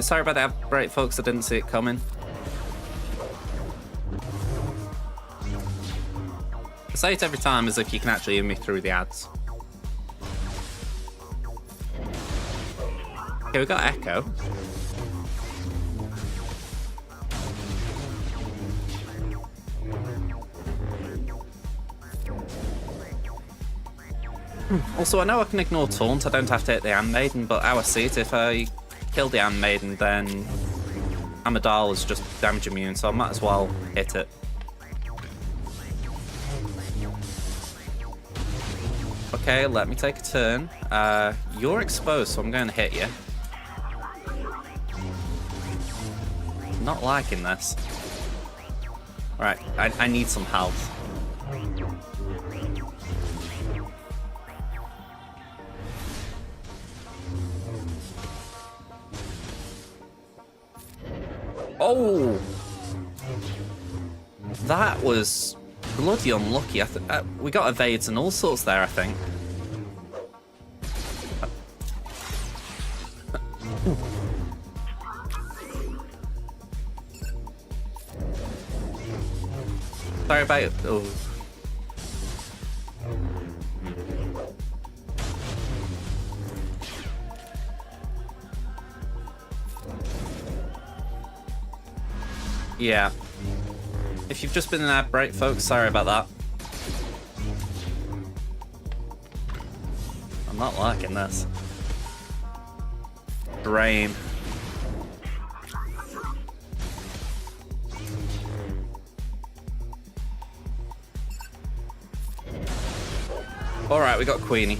S1: Sorry about that upgrade, folks. I didn't see it coming. I say it every time as if you can actually hear me through the ads. Okay, we got Echo. Also, I know I can ignore Taunt. I don't have to hit the Handmaiden, but how I see it, if I kill the Handmaiden, then Amidala is just damage immune, so I might as well hit it. Okay, let me take a turn. You're exposed, so I'm going to hit you. Not liking this. Alright, I need some health. Oh! That was bloody unlucky. We got evades and all sorts there, I think. Sorry about it. Oh. Yeah. If you've just been in an ad break, folks, sorry about that. I'm not liking this. Drain. Alright, we got Queenie.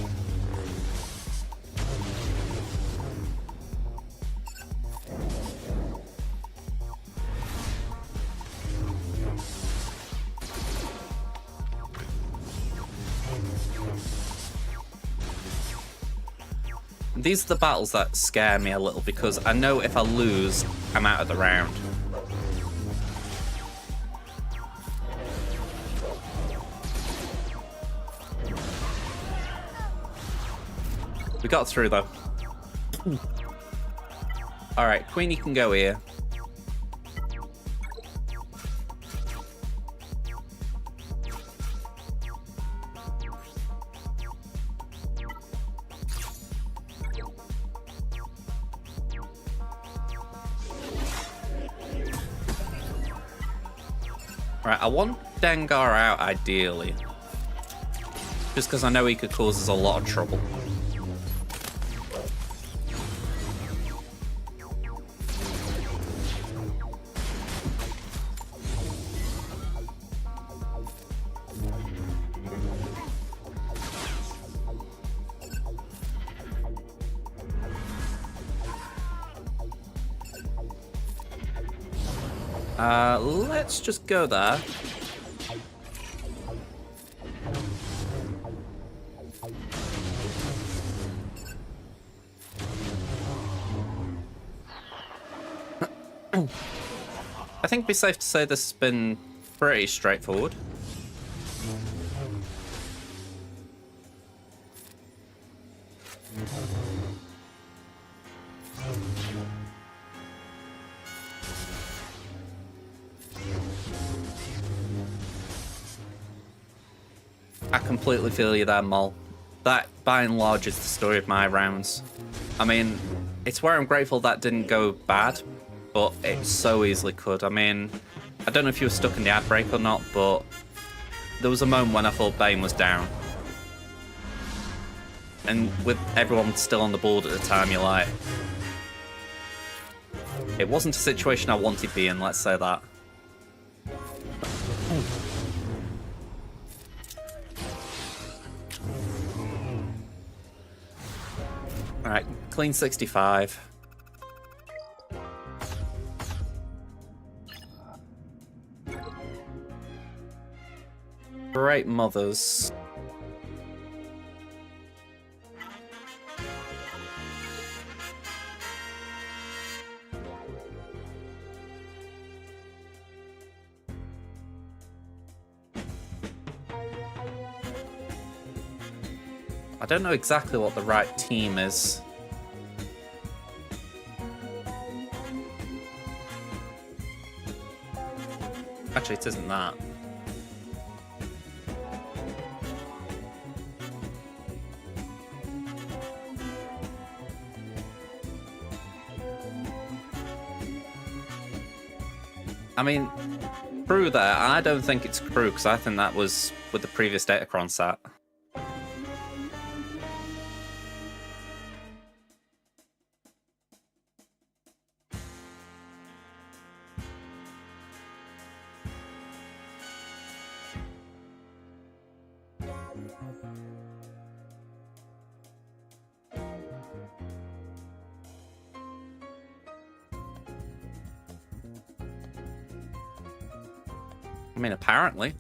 S1: These are the battles that scare me a little because I know if I lose, I'm out of the round. We got through though. Alright, Queenie can go here. Right, I want Dengar out ideally. Just because I know he could cause us a lot of trouble. Let's just go there. I think it'd be safe to say this has been pretty straightforward. I completely feel you there, Mol. That, by and large, is the story of my rounds. I mean, it's where I'm grateful that didn't go bad, but it so easily could. I mean, I don't know if you were stuck in the ad break or not, but there was a moment when I thought Bane was down. And with everyone still on the board at the time, you're like... It wasn't a situation I wanted to be in, let's say that. Alright, clean 65. Great mothers. I don't know exactly what the right team is. Actually, it isn't that. I mean, Crew there, I don't think it's Crew, because I think that was with the previous Datacron set. I mean, apparently.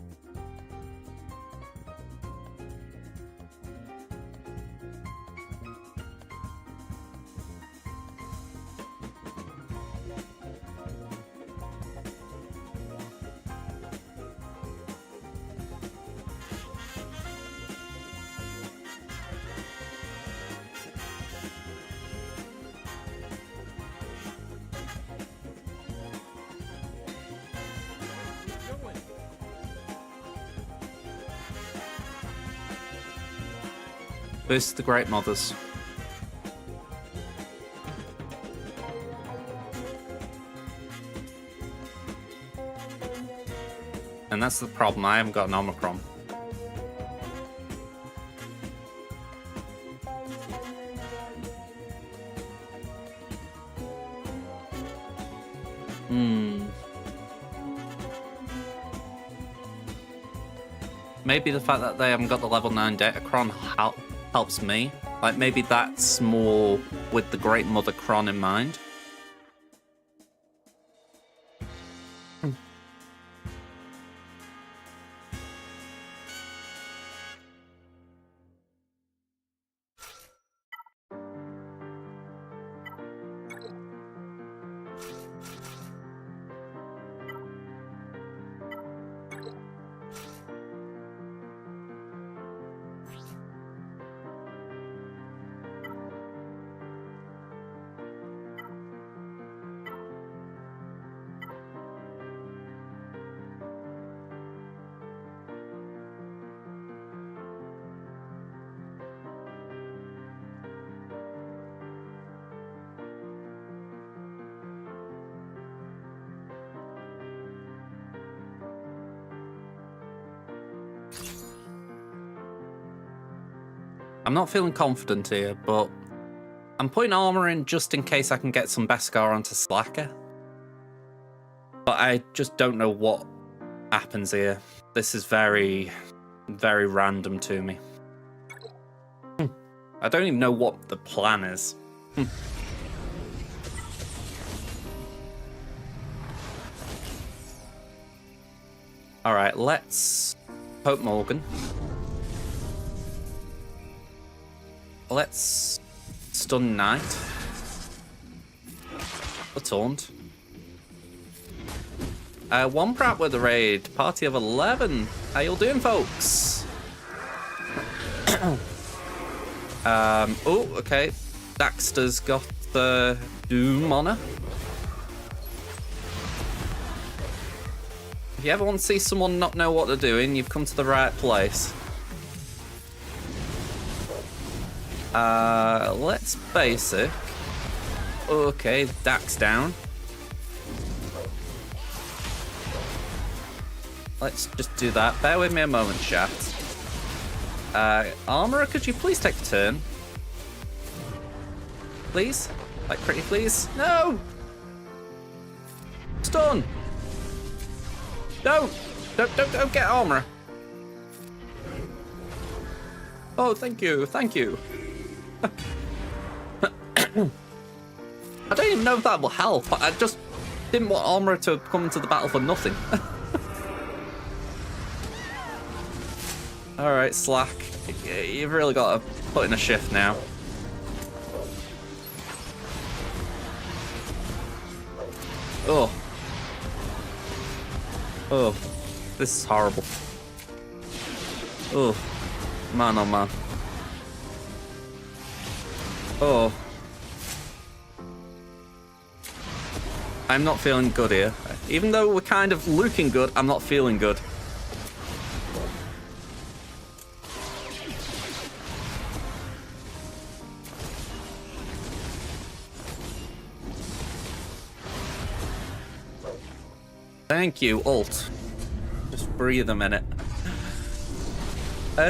S1: This is the Great Mothers. And that's the problem, I haven't got an Omicron. Maybe the fact that they haven't got the level 9 Datacron helps me. Like, maybe that's more with the Great Mother Cron in mind. I'm not feeling confident here, but I'm putting armor in just in case I can get some Beskar onto Slacker. But I just don't know what happens here. This is very, very random to me. I don't even know what the plan is. Alright, let's poke Morgan. Let's stun Knight. A taunt. One Pratt with the raid. Party of 11. How y'all doing, folks? Oh, okay. Daxter's got the Doom on her. If you ever want to see someone not know what they're doing, you've come to the right place. Let's basic. Okay, Dax down. Let's just do that. Bear with me a moment, chat. Armorer, could you please take a turn? Please? Like, pretty please? No! Stun! Don't get Armorer. Oh, thank you, thank you. I don't even know if that will help. I just didn't want Armorer to come into the battle for nothing. Alright, Slack. You've really got to put in a shift now. Oh. Oh. This is horrible. Oh. Man, oh man. Oh. I'm not feeling good here. Even though we're kind of looking good, I'm not feeling good. Thank you, ult. Just breathe a minute.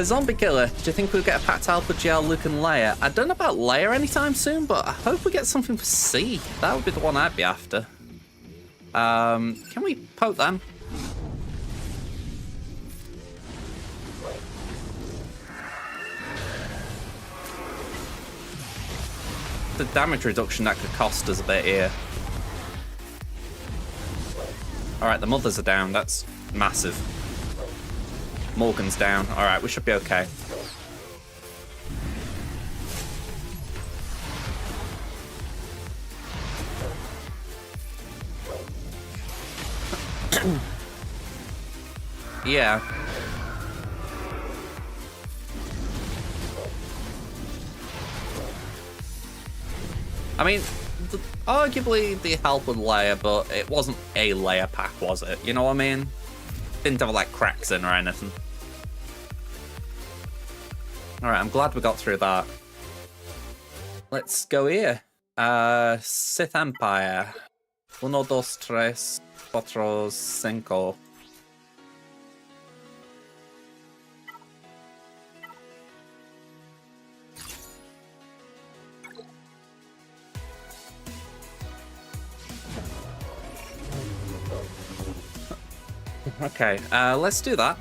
S1: Zombie Killer, do you think we'll get a Pact Alpha, GL, Luke and Leia? I don't know about Leia anytime soon, but I hope we get something for C. That would be the one I'd be after. Can we poke them? The damage reduction that could cost us a bit here. Alright, the mothers are down. That's massive. Morgan's down. Alright, we should be okay. Yeah. I mean, arguably the help with Leia, but it wasn't a Leia pack, was it? You know what I mean? Didn't have like cracks in or anything. Alright, I'm glad we got through that. Let's go here. Sith Empire. 1, 2, 3, 4, 5. Okay, let's do that.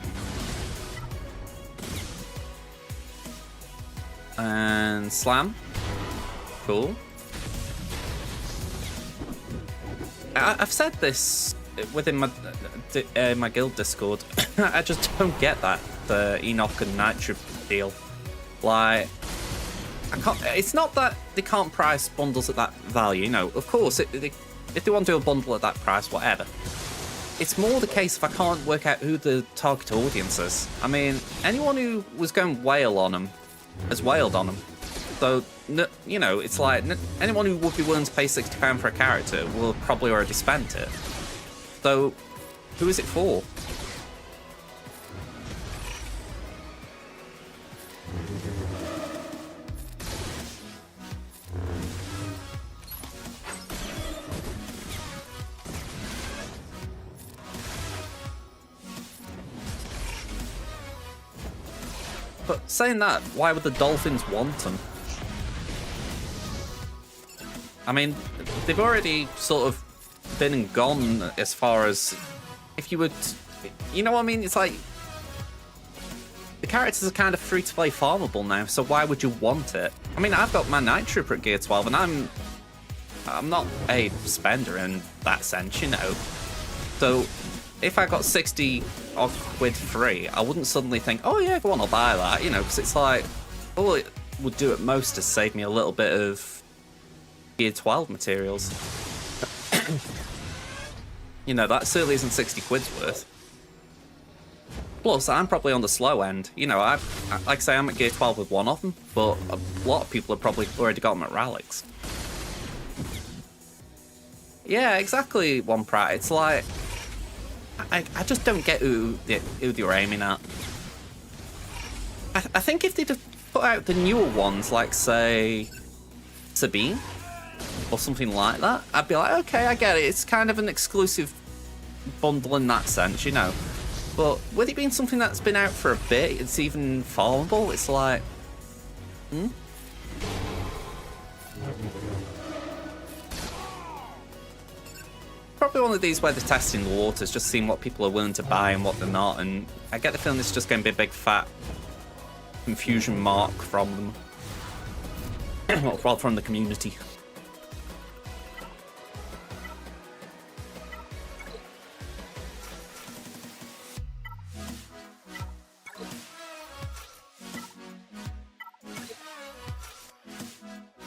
S1: And slam. Cool. I've said this within my guild Discord. I just don't get that, the Enoch and Night Trooper deal. Like, I can't. It's not that they can't price bundles at that value. No, of course, if they want to do a bundle at that price, whatever. It's more the case if I can't work out who the target audience is. I mean, anyone who was going whale on them has whaled on them. So, you know, it's like anyone who would be willing to pay £60 for a character will have probably already spent it. So, who is it for? But saying that, why would the Dolphins want them? I mean, they've already sort of been and gone as far as if you would, you know what I mean? It's like the characters are kind of free-to-play farmable now, so why would you want it? I mean, I've got my Night Trooper at Gear 12, and I'm not a spender in that sense, you know. So if I got 60 odd quid free, I wouldn't suddenly think, oh yeah, go on, I'll buy that, you know, because it's like, all it would do at most is save me a little bit of Gear 12 materials. You know, that certainly isn't 60 quid's worth. Plus, I'm probably on the slow end. You know, like I say, I'm at Gear 12 with one of them, but a lot of people have probably already got them at Rallics. Yeah, exactly, One Pratt. It's like, I just don't get who they're aiming at. I think if they'd have put out the newer ones, like, say, Sabine, or something like that, I'd be like, okay, I get it. It's kind of an exclusive bundle in that sense, you know. But with it being something that's been out for a bit, it's even farmable, it's like, Probably one of these where they're testing the waters, just seeing what people are willing to buy and what they're not, and I get the feeling this is just going to be a big fat confusion mark from them. Well, from the community.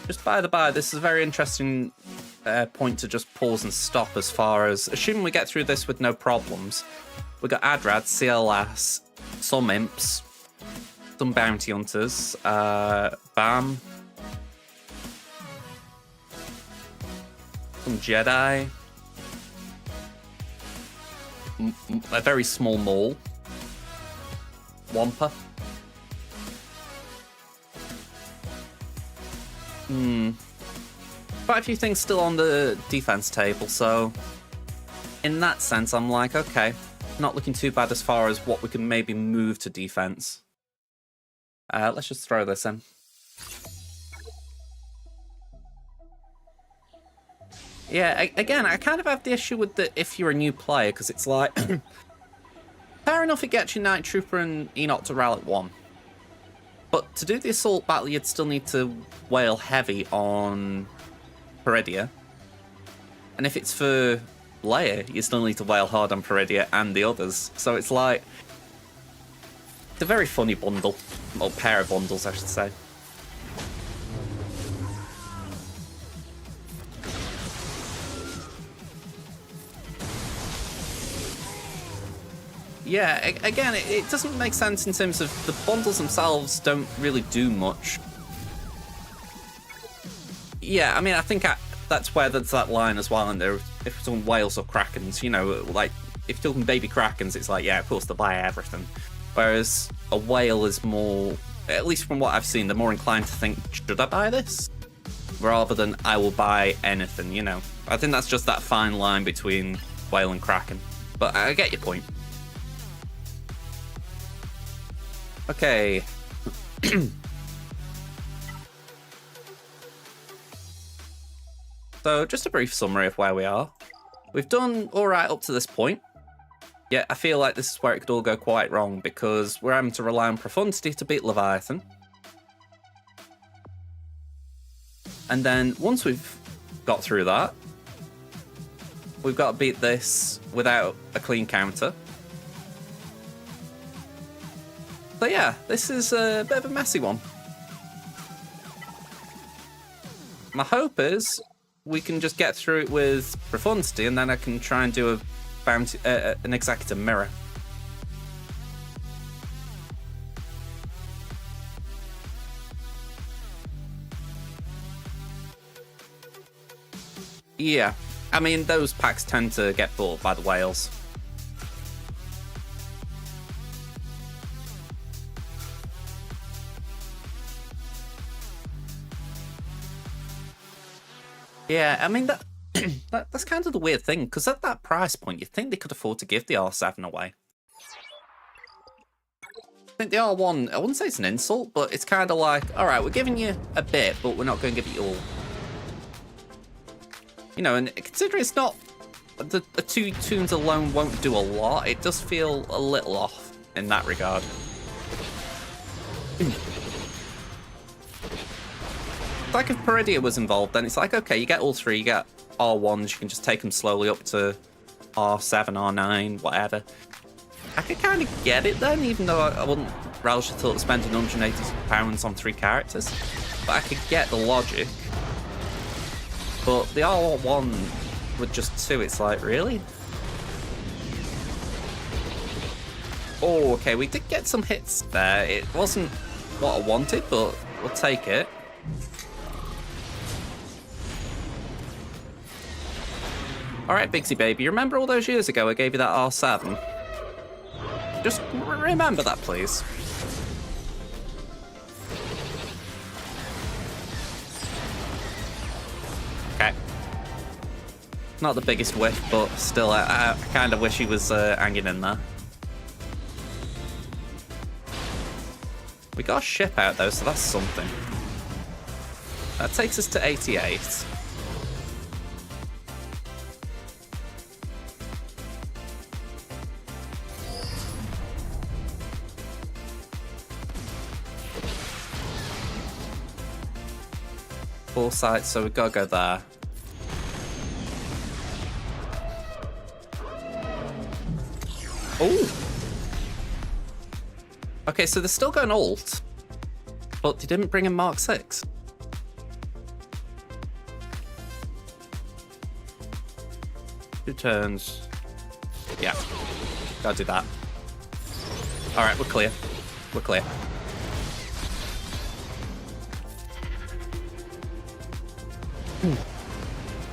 S1: Just by the by, this is a very interesting point to just pause and stop as far as, assuming we get through this with no problems, we got Adrad, CLS, some imps, some bounty hunters, BAM, some Jedi, a very small Maul, Wampa. Quite a few things still on the defense table, so in that sense, I'm like, okay, not looking too bad as far as what we can maybe move to defense. Let's just throw this in. Yeah, again, I kind of have the issue with the if you're a new player, because it's like, fair enough, it gets you Night Trooper and Enoch to Rallic 1. But to do the assault battle, you'd still need to whale heavy on Peridia. And if it's for layer, you still need to wail hard on Peridia and the others. So it's like... It's a very funny bundle. Or pair of bundles, I should say. Yeah, again, it doesn't make sense in terms of the bundles themselves don't really do much. Yeah, I mean, I think that's where there's that line as well, and there, if it's on whales or krakens, you know, like, if you're talking baby krakens, it's like, yeah, of course, they'll buy everything. Whereas a whale is more, at least from what I've seen, they're more inclined to think, should I buy this? Rather than, I will buy anything, you know. I think that's just that fine line between whale and kraken. But I get your point. Okay. So, just a brief summary of where we are. We've done alright up to this point. Yet, I feel like this is where it could all go quite wrong, because we're having to rely on Profundity to beat Leviathan. And then, once we've got through that, we've got to beat this without a clean counter. So yeah, this is a bit of a messy one. My hope is we can just get through it with Profundity, and then I can try and do a bounty, an Executor Mirror. Yeah, I mean, those packs tend to get bought by the whales. Yeah, I mean, that's kind of the weird thing, because at that price point, you'd think they could afford to give the R7 away. I think the R1, I wouldn't say it's an insult, but it's kind of like, alright, we're giving you a bit, but we're not going to give you all. You know, and considering it's not, the two tunes alone won't do a lot, it does feel a little off in that regard. Like if Peridia was involved, then it's like, okay, you get all three, you get R1s, you can just take them slowly up to R7, R9, whatever. I could kind of get it then, even though I wouldn't relish the thought of spending £180 on 3 characters. But I could get the logic. But the R1 with just 2, it's like, really? Oh, okay, we did get some hits there. It wasn't what I wanted, but we'll take it. Alright, Bigsy baby, you remember all those years ago I gave you that R7? Just remember that, please. Okay. Not the biggest whiff, but still, I kind of wish he was hanging in there. We got a ship out, though, so that's something. That takes us to 88. Foresight, so we've got to go there. Oh! Okay, so they're still going alt, but they didn't bring in Mark 6. Two turns. Yeah, gotta do that. Alright, we're clear. We're clear.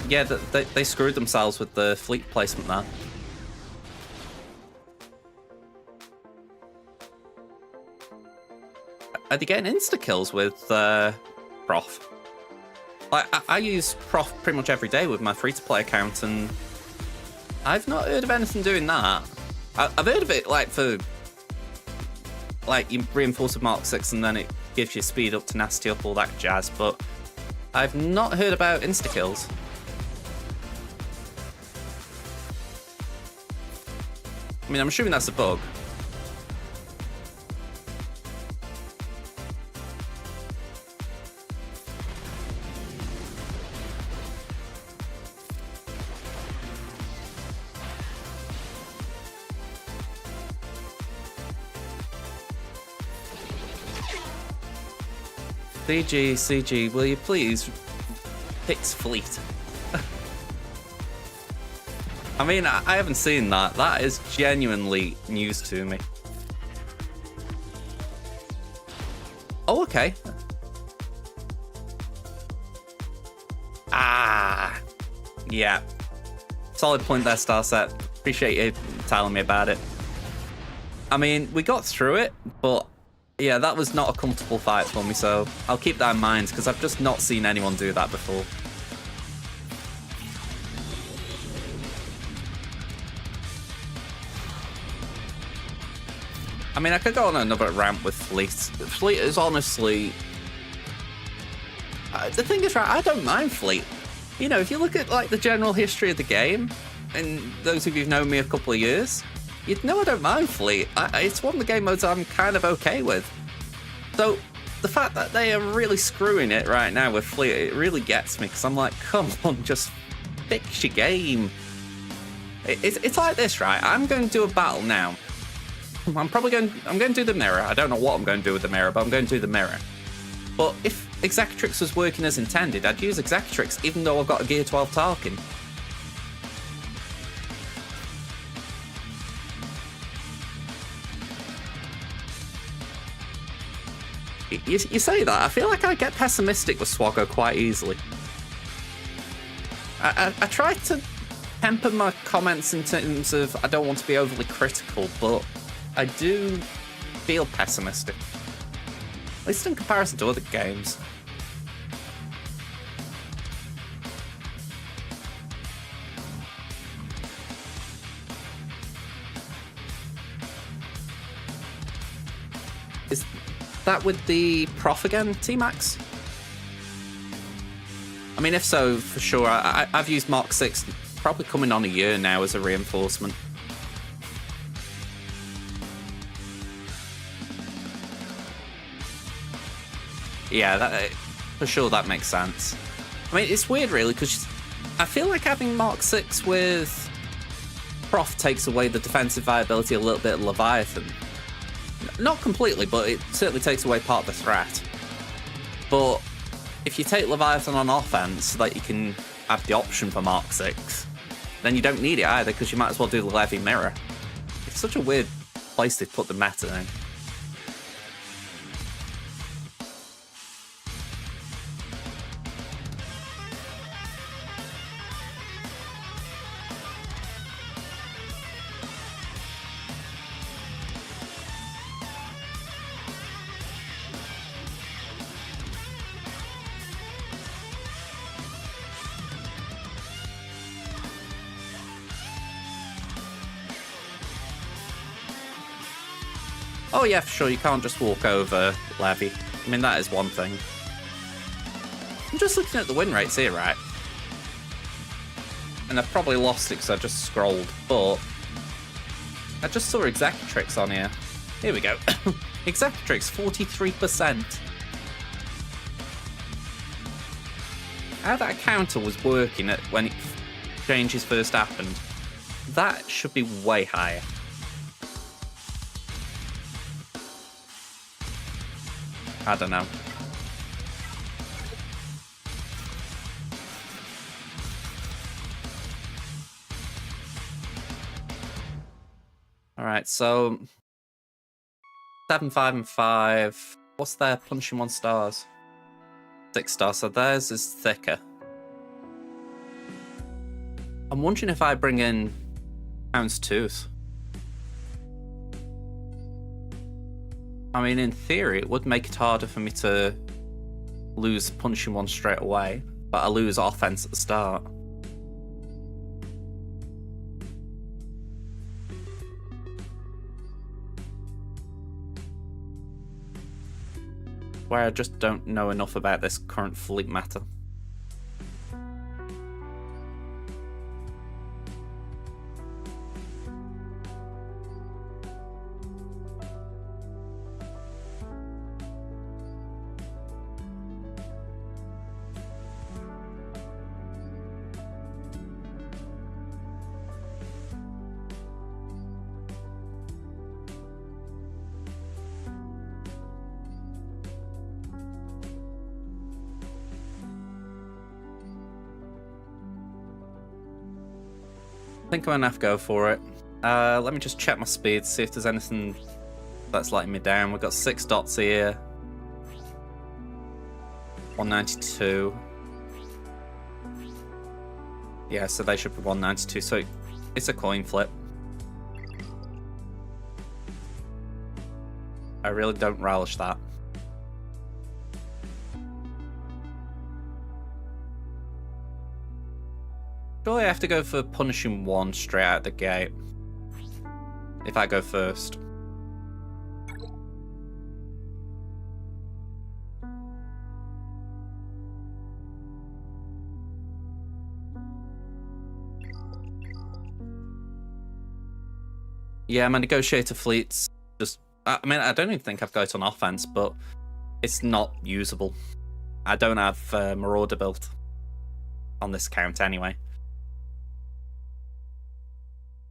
S1: Yeah, they screwed themselves with the fleet placement there. Are they getting insta-kills with Prof? I use Prof pretty much every day with my free-to-play account, and I've not heard of anything doing that. I've heard of it, like, for... Like, you reinforce with Mark 6 and then it gives you speed up, tenacity up, all that jazz, but I've not heard about insta-kills. I mean, I'm assuming that's a bug. CG, will you please fix Fleet? I mean, I haven't seen that. That is genuinely news to me. Oh, okay. Ah, yeah. Solid point there, Starset. Appreciate you telling me about it. I mean, we got through it, but yeah, that was not a comfortable fight for me, so I'll keep that in mind, because I've just not seen anyone do that before. I mean, I could go on another rant with Fleet. Fleet is honestly... the thing is, right, I don't mind Fleet. You know, if you look at, like, the general history of the game, and those of you who've known me a couple of years, you'd know I don't mind Fleet. It's one of the game modes I'm kind of okay with. So, the fact that they are really screwing it right now with Fleet, it really gets me, because I'm like, come on, just fix your game. It's like this, right? I'm going to do a battle now. I'm going to do the mirror. I don't know what I'm going to do with the mirror, but I'm going to do the mirror. But if Executrix was working as intended, I'd use Executrix even though I've got a Gear 12 Tarkin. You say that, I feel like I get pessimistic with Swaggo quite easily. I try to temper my comments in terms of I don't want to be overly critical, but I do feel pessimistic. At least in comparison to other games. Is that with the Prof again, T-Max? I mean, if so, for sure. I've used Mark 6, probably coming on a year now as a reinforcement. Yeah, for sure that makes sense. I mean, it's weird, really, because I feel like having Mark 6 with Prof takes away the defensive viability a little bit of Leviathan. Not completely, but it certainly takes away part of the threat. But if you take Leviathan on offense so that you can have the option for Mark 6, then you don't need it either, because you might as well do the Levy Mirror. It's such a weird place to put the meta in. Oh yeah, for sure, you can't just walk over Levy. I mean, that is one thing. I'm just looking at the win rates here, right? And I've probably lost it because I just scrolled, but I just saw Executrix on here. Here we go. Executrix, 43%. How that counter was working when changes first happened, that should be way higher. I don't know. Alright, so 7, 5, and 5. What's their punching 1 stars? 6 stars, so theirs is thicker. I'm wondering if I bring in Houndstooth. I mean, in theory, it would make it harder for me to lose punching 1 straight away, but I lose offense at the start. Where I just don't know enough about this current fleet matter. think I'm gonna have to go for it. Let me just check my speed, see if there's anything that's letting me down. We've got 6 dots here. 192. Yeah, so they should be 192, so it's a coin flip. I really don't relish that. Surely I have to go for punishing 1 straight out the gate. If I go first. Yeah, my negotiator fleet's just... I mean, I don't even think I've got it on offense, but it's not usable. I don't have Marauder built on this count anyway.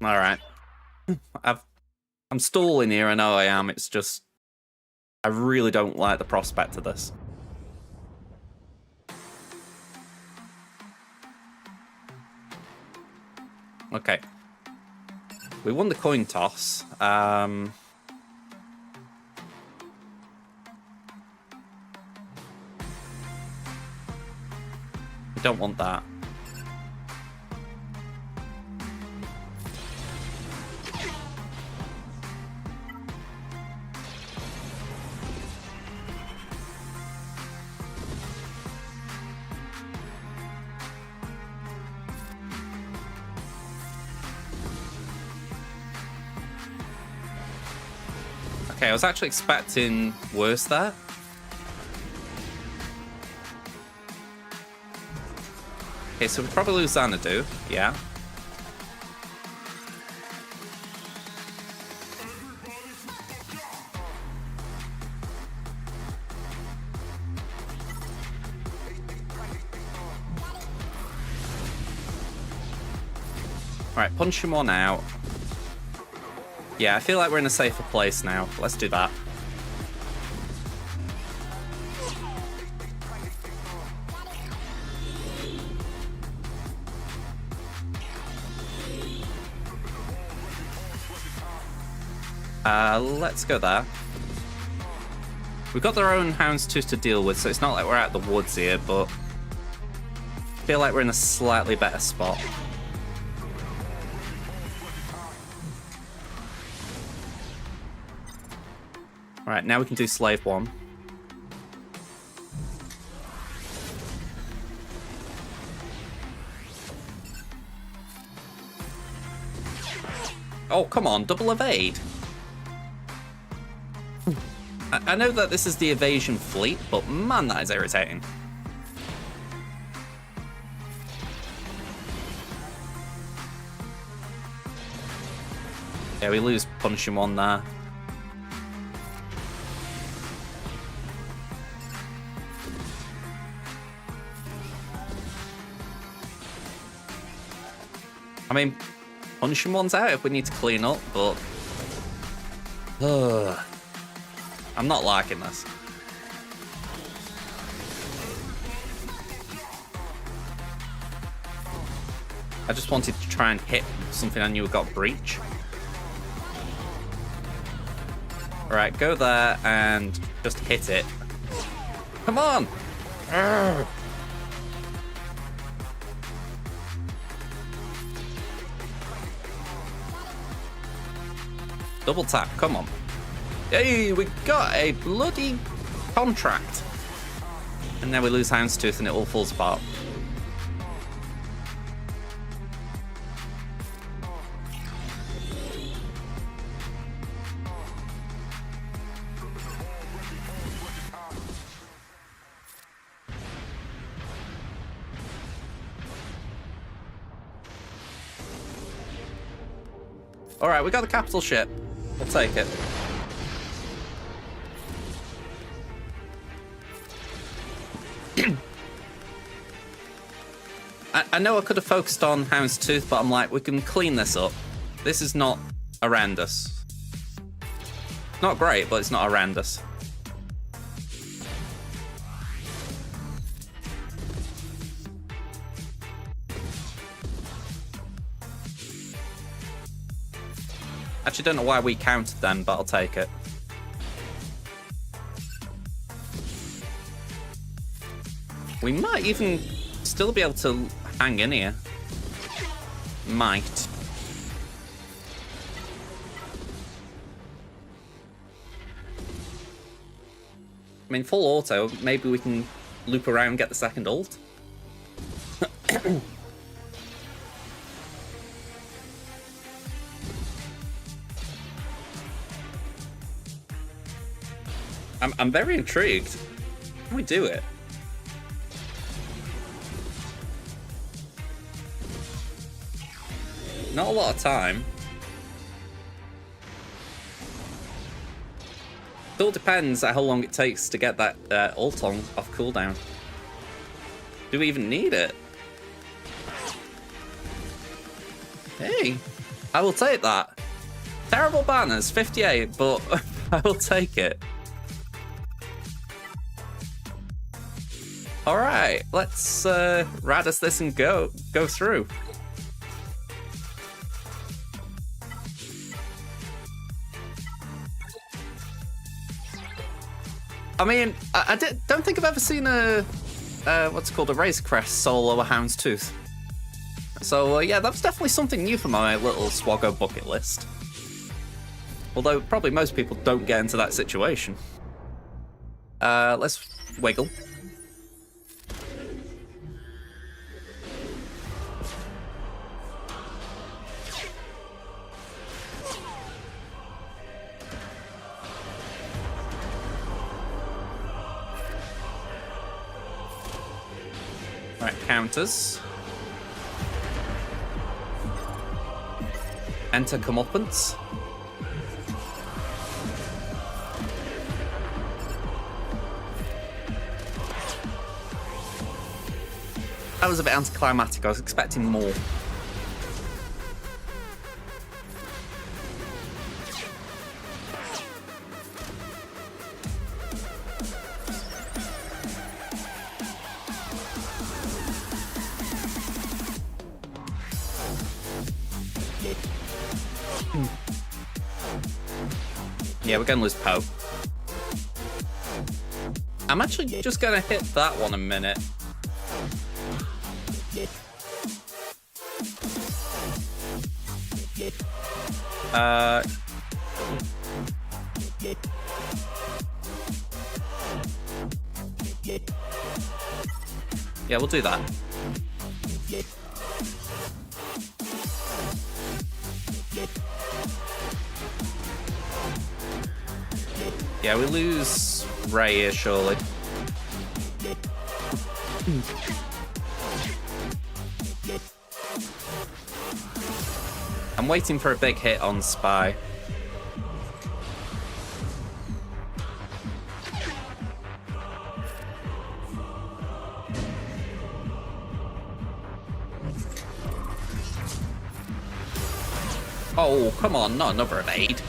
S1: Alright. I'm stalling here, I know I am. It's just... I really don't like the prospect of this. Okay. We won the coin toss. We don't want that. Okay, I was actually expecting worse there. Okay, so we probably lose Xanadu, yeah. Alright, punch him 1 out. Yeah, I feel like we're in a safer place now. Let's do that. Let's go there. We've got their own Houndstooth to deal with, so it's not like we're out the woods here, but I feel like we're in a slightly better spot. Alright, now we can do Slave 1. Oh, come on, double evade. I know that this is the evasion fleet, but man, that is irritating. Yeah, we lose punishing 1 there. I mean, punishing 1's out if we need to clean up, but... I'm not liking this. I just wanted to try and hit something I knew got breach. Alright, go there and just hit it. Come on! Urgh. Double tap, come on. Hey, we got a bloody contract. And then we lose Houndstooth and it all falls apart. Alright, we got the capital ship. We'll take it. I know I could have focused on Houndstooth, but I'm like, we can clean this up. This is not horrendous. Not great, but it's not horrendous. Actually, don't know why we counted then, but I'll take it. We might even still be able to hang in here. Might. I mean, full auto, maybe we can loop around and get the second ult. I'm very intrigued. How do we do it? Not a lot of time. It all depends on how long it takes to get that ult on off cooldown. Do we even need it? Hey, I will take that. Terrible banners, 58, but I will take it. All right, let's Radis this and go through. I mean, I don't think I've ever seen a what's it called, a Razorcrest solo a Houndstooth. So yeah, that's definitely something new for my little Swaggo bucket list. Although probably most people don't get into that situation. Let's wiggle. Right, counters. Enter comeuppance. That was a bit anticlimactic. I was expecting more. Yeah, we're gonna lose Poe. I'm actually just gonna hit that one a minute. Yeah, we'll do that. Yeah, we lose Ray here, surely. I'm waiting for a big hit on Spy. Oh, come on, not another evade.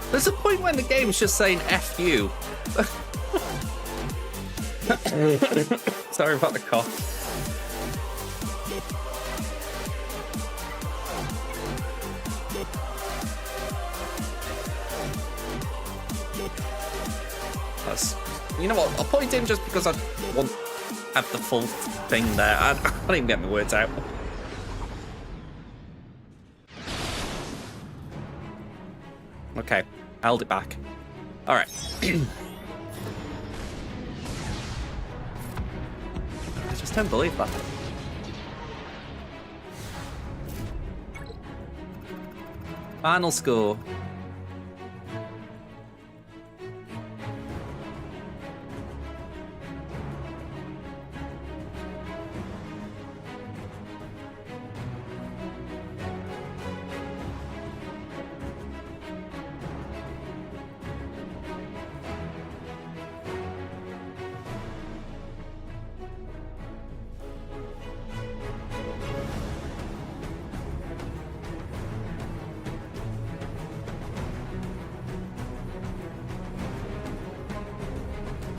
S1: There's a point when the game's just saying F you. Sorry about the cough. That's, you know what, I'll point in just because I want to have the full thing there. I can't even get my words out. Okay, I held it back. Alright. I just don't believe that. Final score.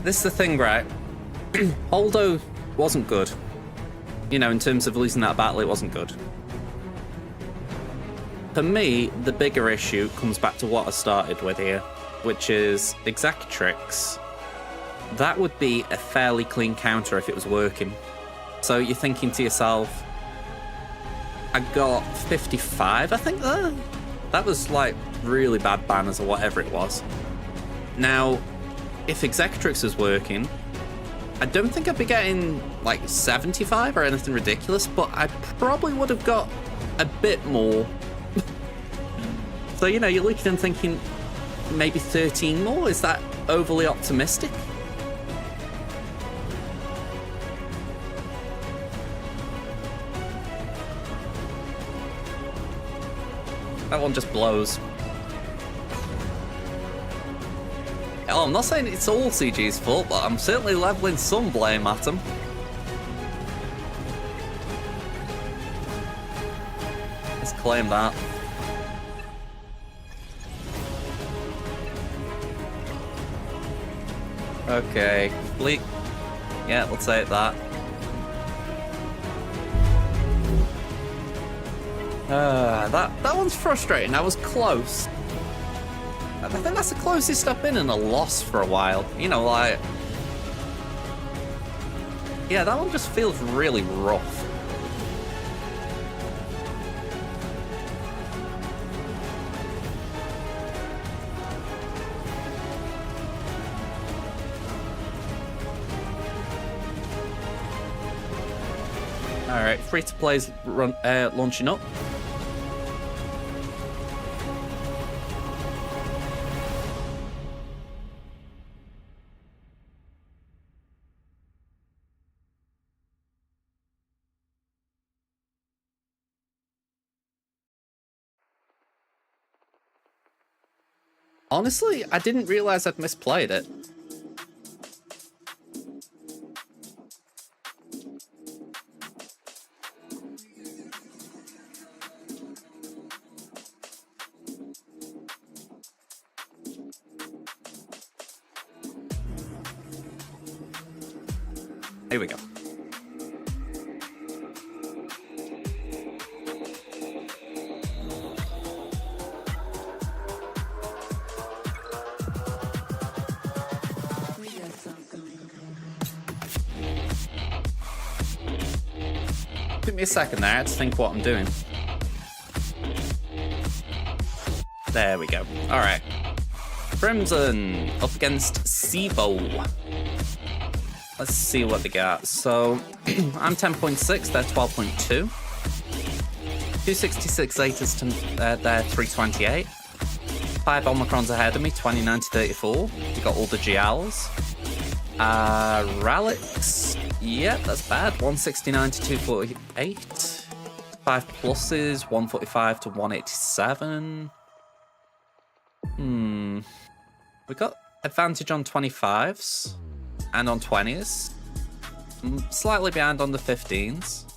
S1: this is the thing, right? Holdo wasn't good. You know, in terms of losing that battle, it wasn't good. For me, the bigger issue comes back to what I started with here, which is Executrix. That would be a fairly clean counter if it was working. So you're thinking to yourself, I got 55, I think, there. That was like really bad banners or whatever it was. Now, if Executrix was working, I don't think I'd be getting like 75 or anything ridiculous, but I probably would have got a bit more. So, you know, you're looking and thinking maybe 13 more? Is that overly optimistic? That one just blows. Oh, I'm not saying it's all CG's fault, but I'm certainly leveling some blame at him. Let's claim that. Okay, bleak. Yeah, we'll take that. That one's frustrating. I was close. I think that's the closest I've been in a loss for a while. You know, like... Yeah, that one just feels really rough. Alright, free-to-play's launching up. Honestly, I didn't realize I'd misplayed it. Here we go. Give me a second there to think what I'm doing. There we go. Alright. Crimson up against Sivo. Let's see what they got. So, I'm 10.6, they're 12.2. 266 Zetas to they're 328. 5 Omicrons ahead of me, 29 to 34. You got all the GLs. Ralix, yeah, that's bad. 169 to 248. 5 pluses, 145 to 187. We got advantage on 25s. And on 20s. Slightly behind on the 15s.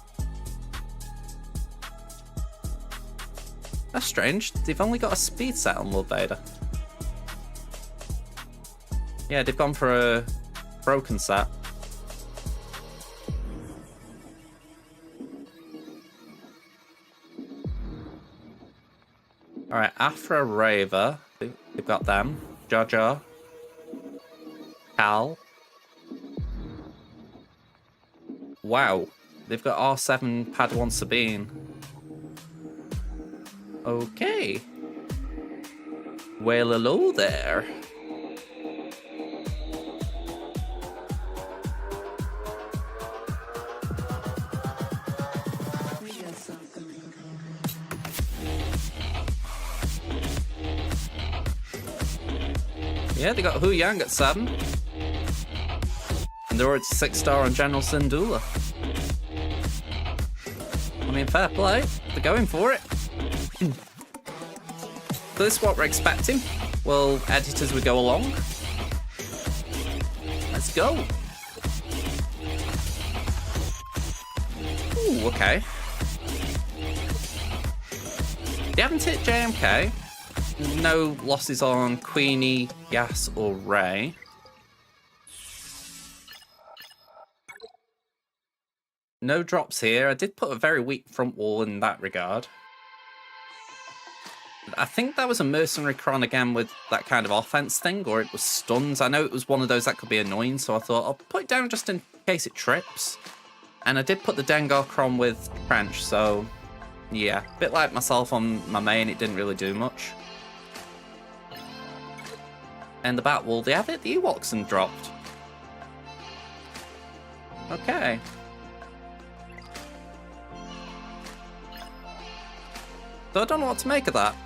S1: That's strange. They've only got a speed set on Lord Vader. Yeah, they've gone for a broken set. Alright, Afra Raver. They've got them. Jar Jar. Cal. Wow, they've got R7 Padawan Sabine. Okay. Well, hello there. Yeah, they got Hu Yang at 7. And they're already 6-star on General Syndulla. I mean, fair play. They're going for it. So this is what we're expecting. We'll edit as we go along. Let's go. Ooh, okay. They haven't hit JMK. No losses on Queenie, Yas, or Ray. No drops here. I did put a very weak front wall in that regard. I think that was a mercenary Kron again with that kind of offense thing, or it was stuns. I know it was one of those that could be annoying, so I thought I'll put it down just in case it trips. And I did put the Dengar Kron with Trench, so yeah, a bit like myself on my main, it didn't really do much. And the Bat Wall, they have it, the Ewoks and dropped. Okay. So I don't know what to make of that.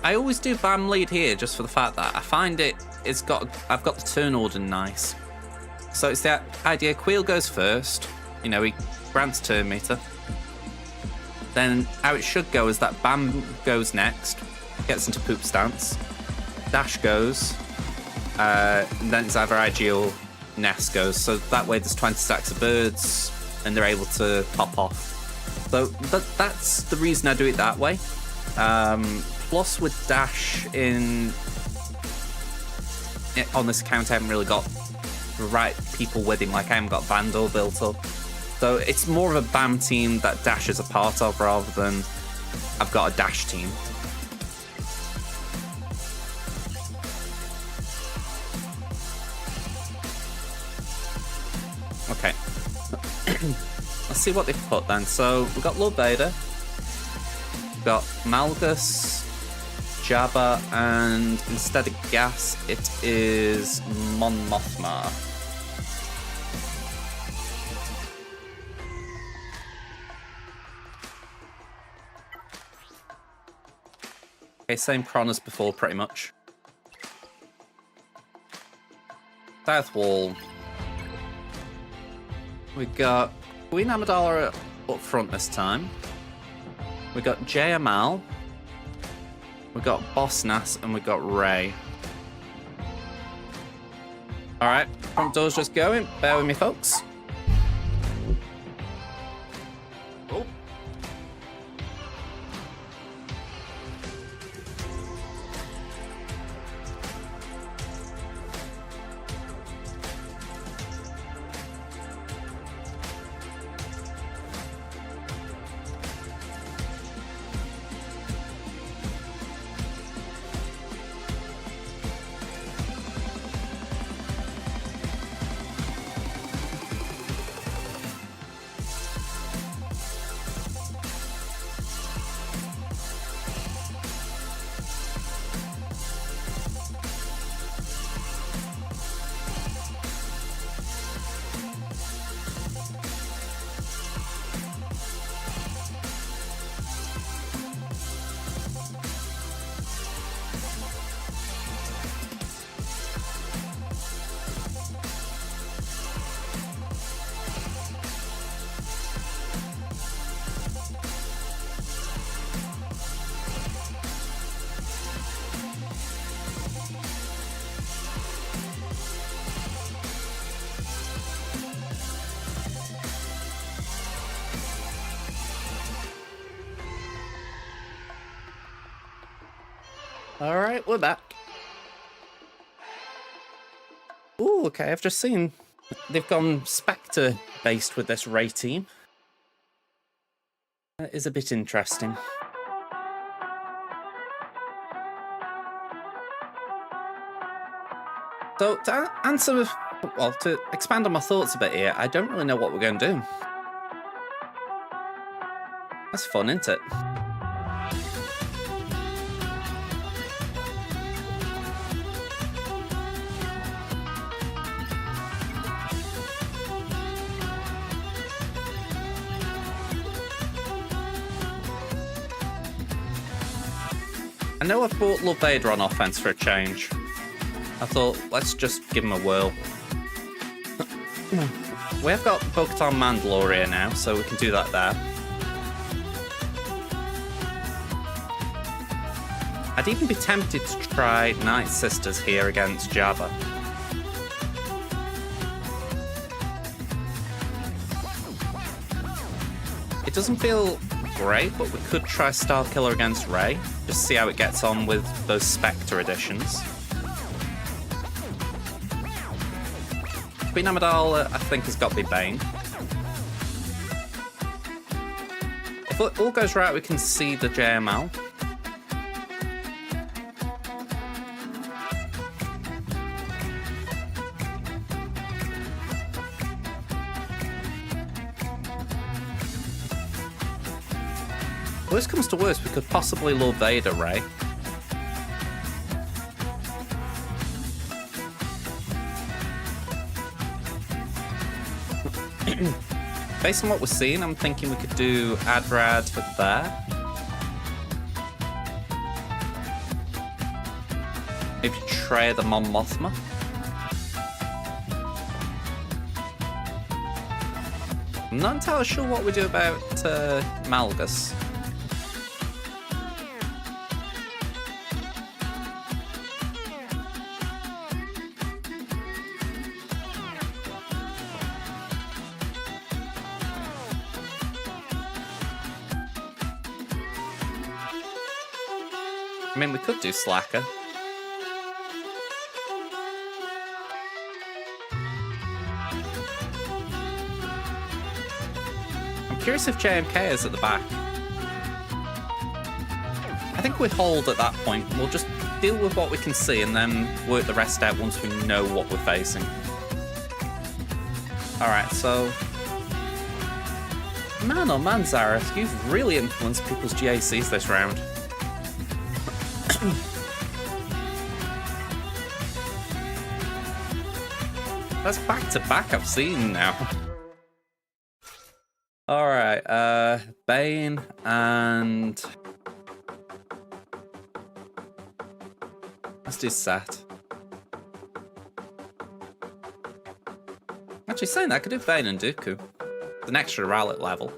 S1: I always do BAM lead here just for the fact that I find I've got the turn order nice. So it's that idea, Queel goes first, you know, he grants turn meter. Then how it should go is that BAM goes next, gets into poop stance, Dash goes, and then it's either IG or Nest goes, so that way there's 20 stacks of birds and they're able to pop off. So that's the reason I do it that way. Plus with Dash on this account I haven't really got the right people with him, like I haven't got Vandal built up. So it's more of a BAM team that Dash is a part of rather than I've got a Dash team. Okay. Let's see what they've put then. So we've got Lord Vader, we've got Malgus, Jabba, and instead of gas, it is Mon Mothma. Okay, same Kron as before, pretty much. South Wall. We got Queen Amidala up front this time. We got JML. We got Boss Nass, and we got Rey. Alright, front door's just going. Bear with me, folks. Oh. Alright, we're back. Ooh, okay, I've just seen they've gone Spectre based with this Rey team. That is a bit interesting. So to answer, well, to expand on my thoughts a bit here, I don't really know what we're going to do. That's fun, isn't it? I know I've brought Lord Vader on offense for a change. I thought, let's just give him a whirl. We have got Bo-Katan Mandalore now, so we can do that there. I'd even be tempted to try Night Sisters here against Jabba. It doesn't feel great, but we could try Starkiller against Rey, Just see how it gets on with those Spectre editions. Queen Amidala, I think, has got to be Bane. If it all goes right, we can see the JML. Worst comes to worst, we could possibly Lord Vader Rey. Based on what we're seeing, I'm thinking we could do Adrad there. Maybe Trey the Mon Mothma. I'm not entirely sure what we do about Malgus. I mean, we could do Slacker. I'm curious if JMK is at the back. I think we hold at that point. We'll just deal with what we can see and then work the rest out once we know what we're facing. Alright, so... Man, oh man, Zareth, you've really influenced people's GACs this round. That's back to back I've seen now. Alright, Bane and... Let's do Sat. Actually, saying that, I could do Bane and Dooku. It's an extra Rowlet level.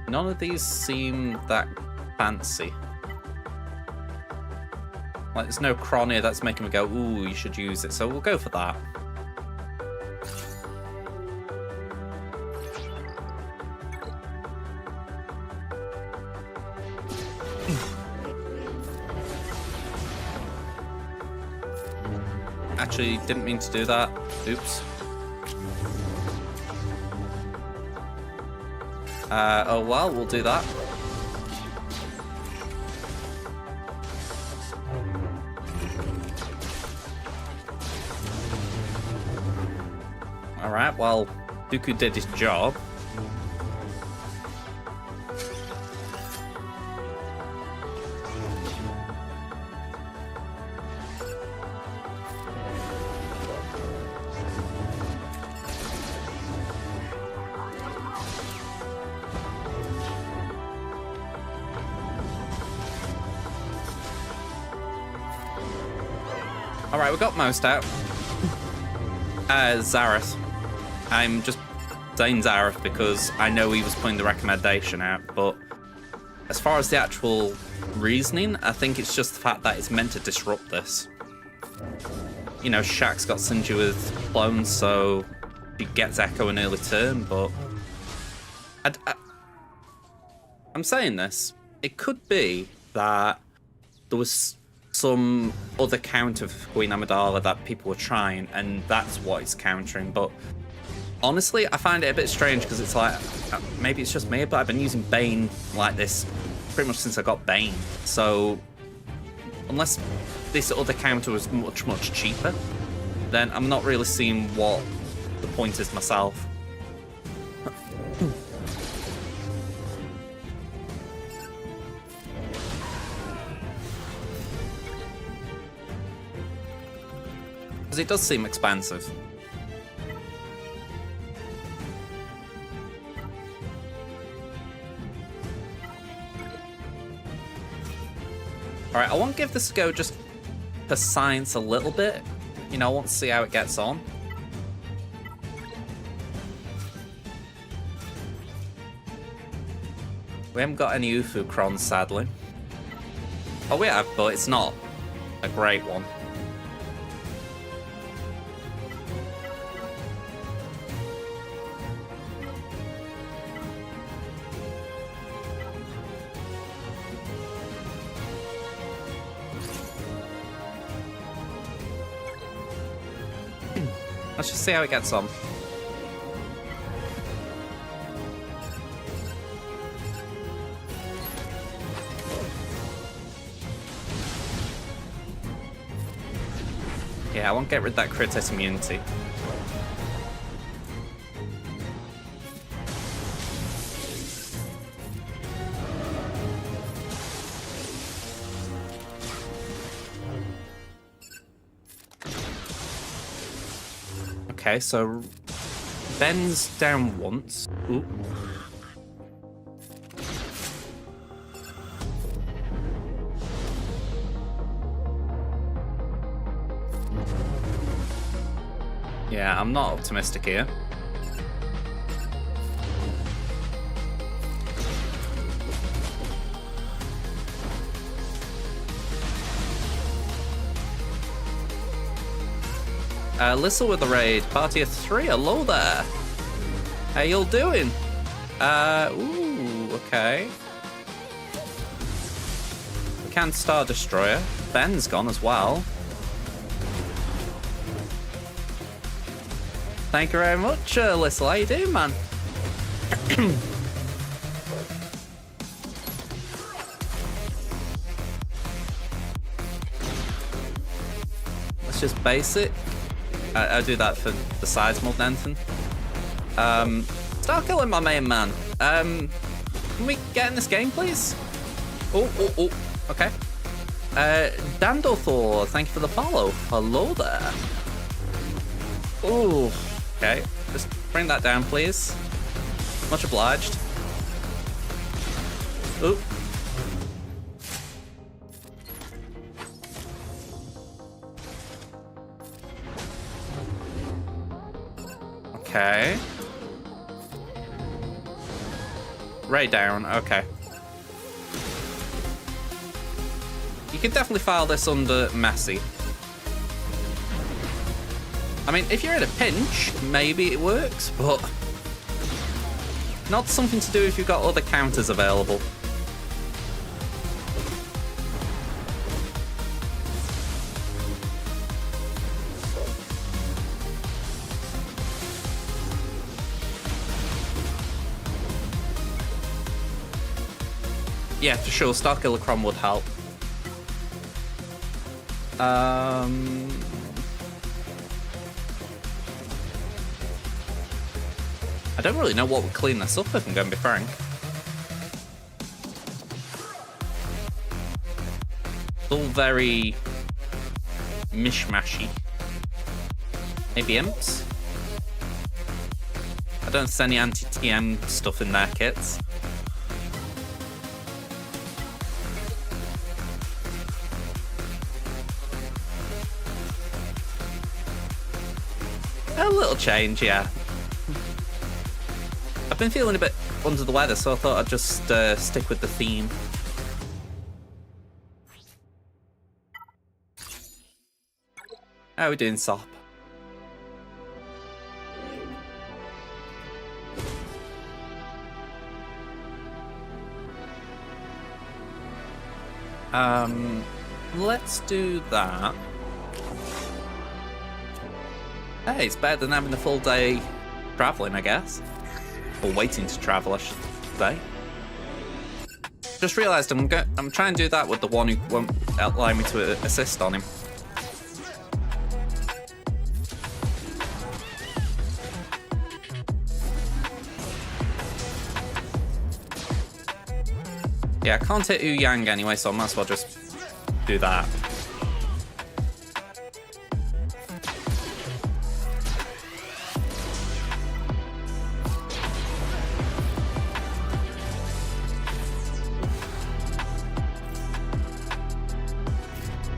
S1: None of these seem that fancy. Like, there's no Cron that's making me go, ooh, you should use it, so we'll go for that. Actually, didn't mean to do that. Oops. Oh well, we'll do that. Alright, well, Dooku did his job. Alright, we got most out. Zareth. I'm just saying Zareth because I know he was putting the recommendation out, but as far as the actual reasoning, I think it's just the fact that it's meant to disrupt this. You know, Shaq's got Sinju with clones, so he gets Echo an early turn, but... I'm saying this. It could be that there was some other count of Queen Amidala that people were trying, and that's what it's countering, but honestly, I find it a bit strange because it's like, maybe it's just me, but I've been using Bane like this pretty much since I got Bane, so unless this other counter was much, much cheaper, then I'm not really seeing what the point is myself. Because it does seem expensive. Alright, I want to give this a go just for science a little bit. You know, I want to see how it gets on. We haven't got any Ufu Crons, sadly. Oh, we have, but it's not a great one. Let's just see how it gets on. Yeah, I won't get rid of that crit test immunity. Okay, so Ben's down once. Ooh. Yeah, I'm not optimistic here. Lissa with the raid. Party of 3. Hello there. How y'all doing? Ooh, okay. We can Star Destroyer. Ben's gone as well. Thank you very much, Lissa. How you doing, man? Let's just base it. I do that for the size more than anything. Start killing my main man. Can we get in this game, please? Oh. Okay. Dandothor, thank you for the follow. Hello there. Oh. Okay. Just bring that down, please. Much obliged. Ooh. Okay. Ray down, okay. You could definitely file this under messy. I mean, if you're in a pinch, maybe it works, but not something to do if you've got other counters available. Yeah, for sure, Starkiller Crom would help. I don't really know what would clean this up, if I'm going to be frank. It's all very mishmashy. Maybe imps? I don't see any anti-TM stuff in their kits. A little change, yeah. I've been feeling a bit under the weather, so I thought I'd just stick with the theme. How are we doing, Sop? Let's do that. Hey, it's better than having a full day traveling, I guess. Or waiting to travel, I should say. Just realised I'm trying to do that with the one who won't allow me to assist on him. Yeah, I can't hit Yu Yang anyway, so I might as well just do that.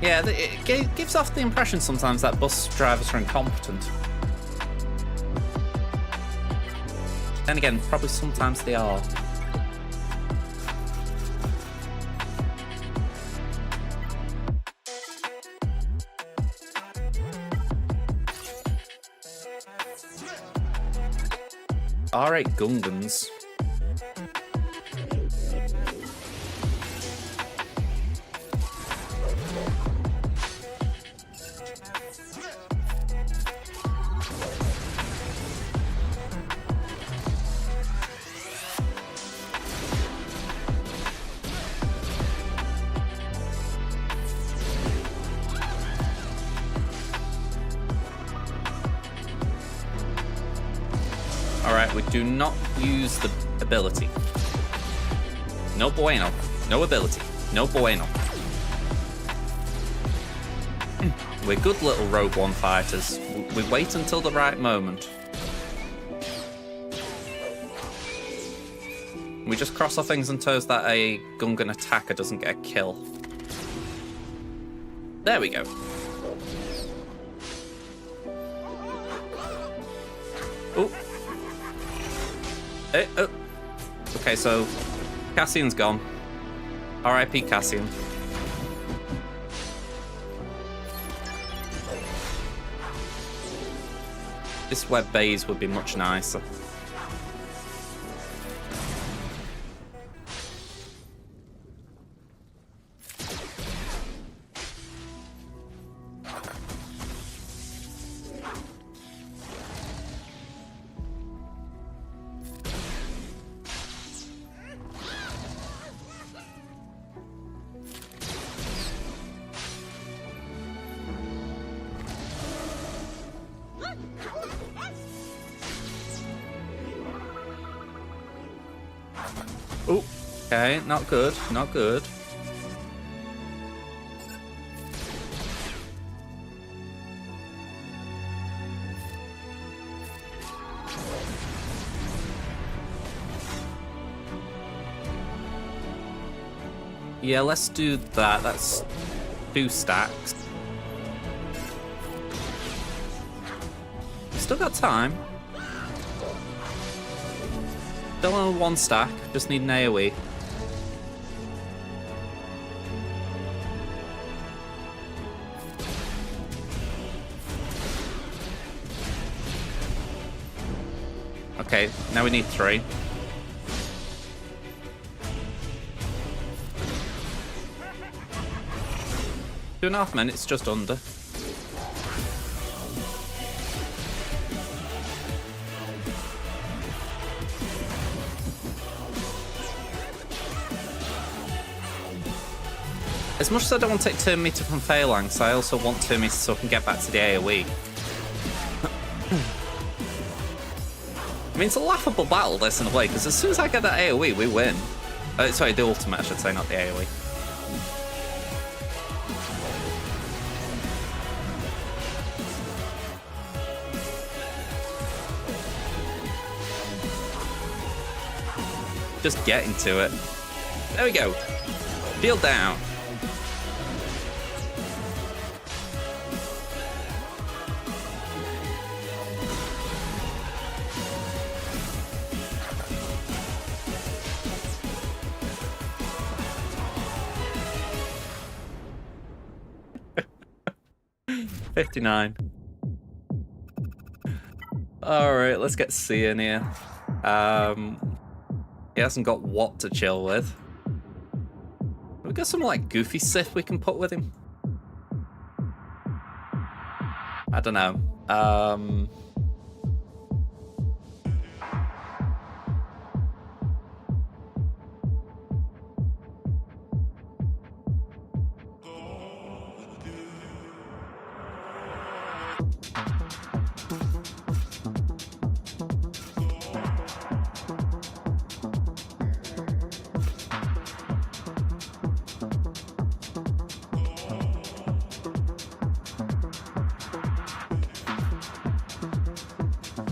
S1: Yeah, it gives off the impression sometimes that bus drivers are incompetent. Then again, probably sometimes they are. R8 Gungans. Alright, we do not use the ability. No bueno. No ability. No bueno. We're good little Rogue One fighters. We wait until the right moment. We just cross our fingers and toes that a Gungan attacker doesn't get a kill. There we go. Oh. Oh. Okay, so Cassian's gone. R.I.P. Cassian. This web base would be much nicer. Oh, okay, not good, not good. Yeah, let's do that. That's 2 stacks. Still got time. Still on 1 stack, just need an AoE. Okay, now we need 3. 2.5 minutes, just under. As much as I don't want to take turn meter from Phalanx, I also want turn meter so I can get back to the AoE. I mean, it's a laughable battle, this, in a way, because as soon as I get that AoE, we win. Sorry, the ultimate, I should say, not the AoE. Just getting to it. There we go. Shield down. $59. Alright, let's get C in here. He hasn't got what to chill with. We got some like goofy Sith we can put with him. I don't know.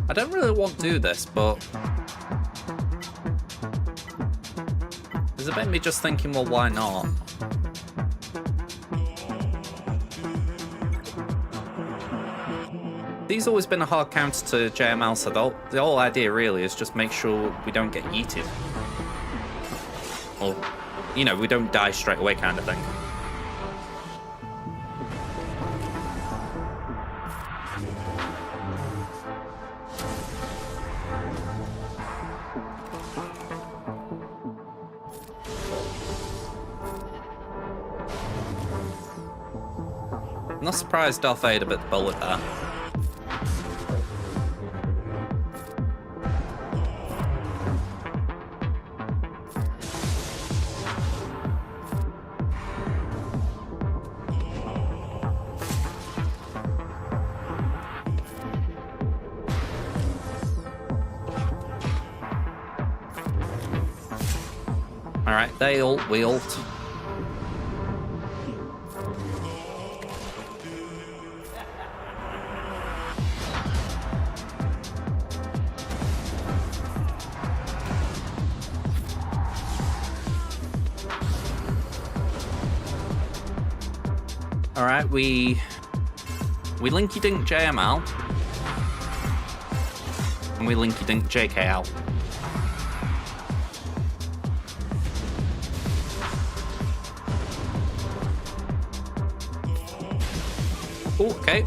S1: I don't really want to do this, but there's a bit of me just thinking, well, why not? These always been a hard counter to JML, so the whole idea really is just make sure we don't get yeeted. Or, you know, we don't die straight away kind of thing. I'm not surprised Darth Vader bit the bullet there. Alright, they ult, we ult. Alright, we Linky Dink JML. And we Linky Dink JKL. Oh, okay.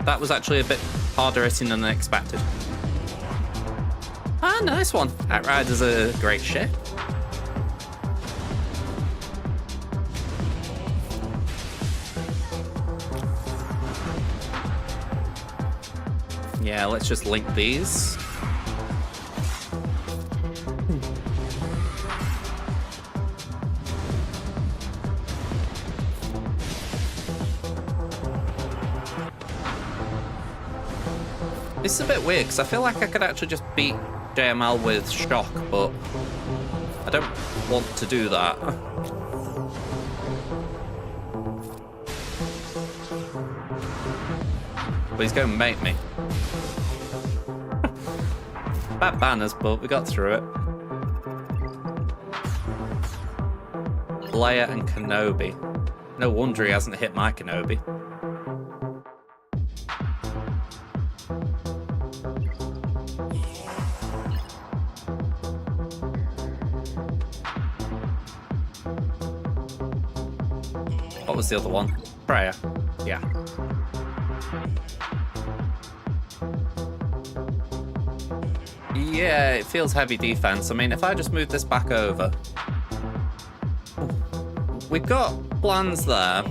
S1: That was actually a bit harder hitting than I expected. Ah, nice one. Outrider's a great ship. Yeah, let's just link these. This is a bit weird, because I feel like I could actually just beat JML with shock, but I don't want to do that. But he's going to make me. Bad banners, but we got through it. Leia and Kenobi. No wonder he hasn't hit my Kenobi. What was the other one? Freya. Yeah. Yeah, it feels heavy defense. I mean, if I just move this back over. We've got plans there.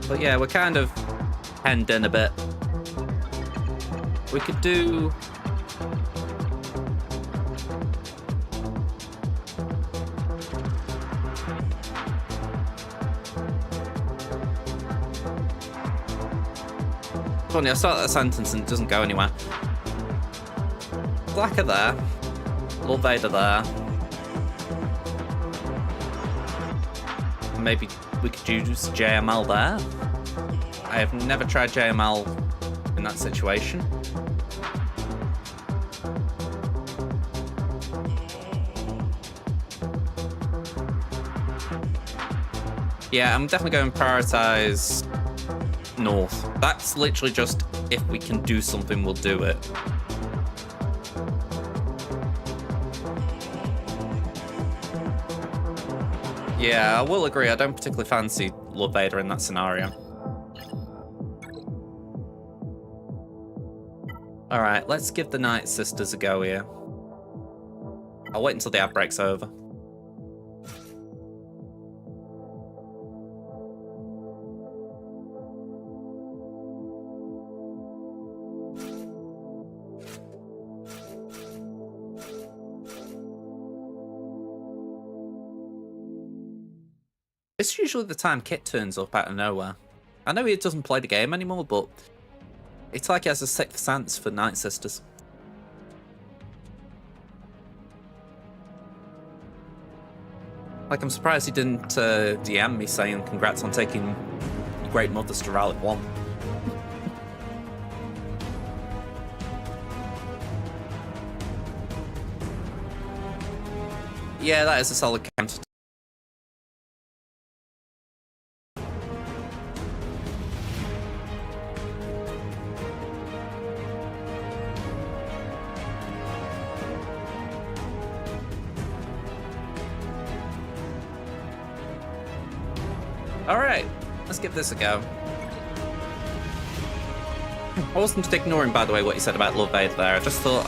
S1: But yeah, we're kind of penned in a bit. We could do... Funny, I start that sentence and it doesn't go anywhere. Blacker there. Lord Vader there. Maybe we could use JML there. I have never tried JML in that situation. Yeah, I'm definitely going to prioritize north. That's literally just if we can do something, we'll do it. Yeah, I will agree. I don't particularly fancy Lord Vader in that scenario. Alright, let's give the Night Sisters a go here. I'll wait until the ad break's over. It's usually the time Kit turns up out of nowhere. I know he doesn't play the game anymore, but it's like he has a sixth sense for Night Sisters. Like, I'm surprised he didn't DM me saying congrats on taking Great Mothers to Rally 1. Yeah, that is a solid counter. Alright, let's give this a go. I wasn't just ignoring, by the way, what you said about Lord Vader there. I just thought,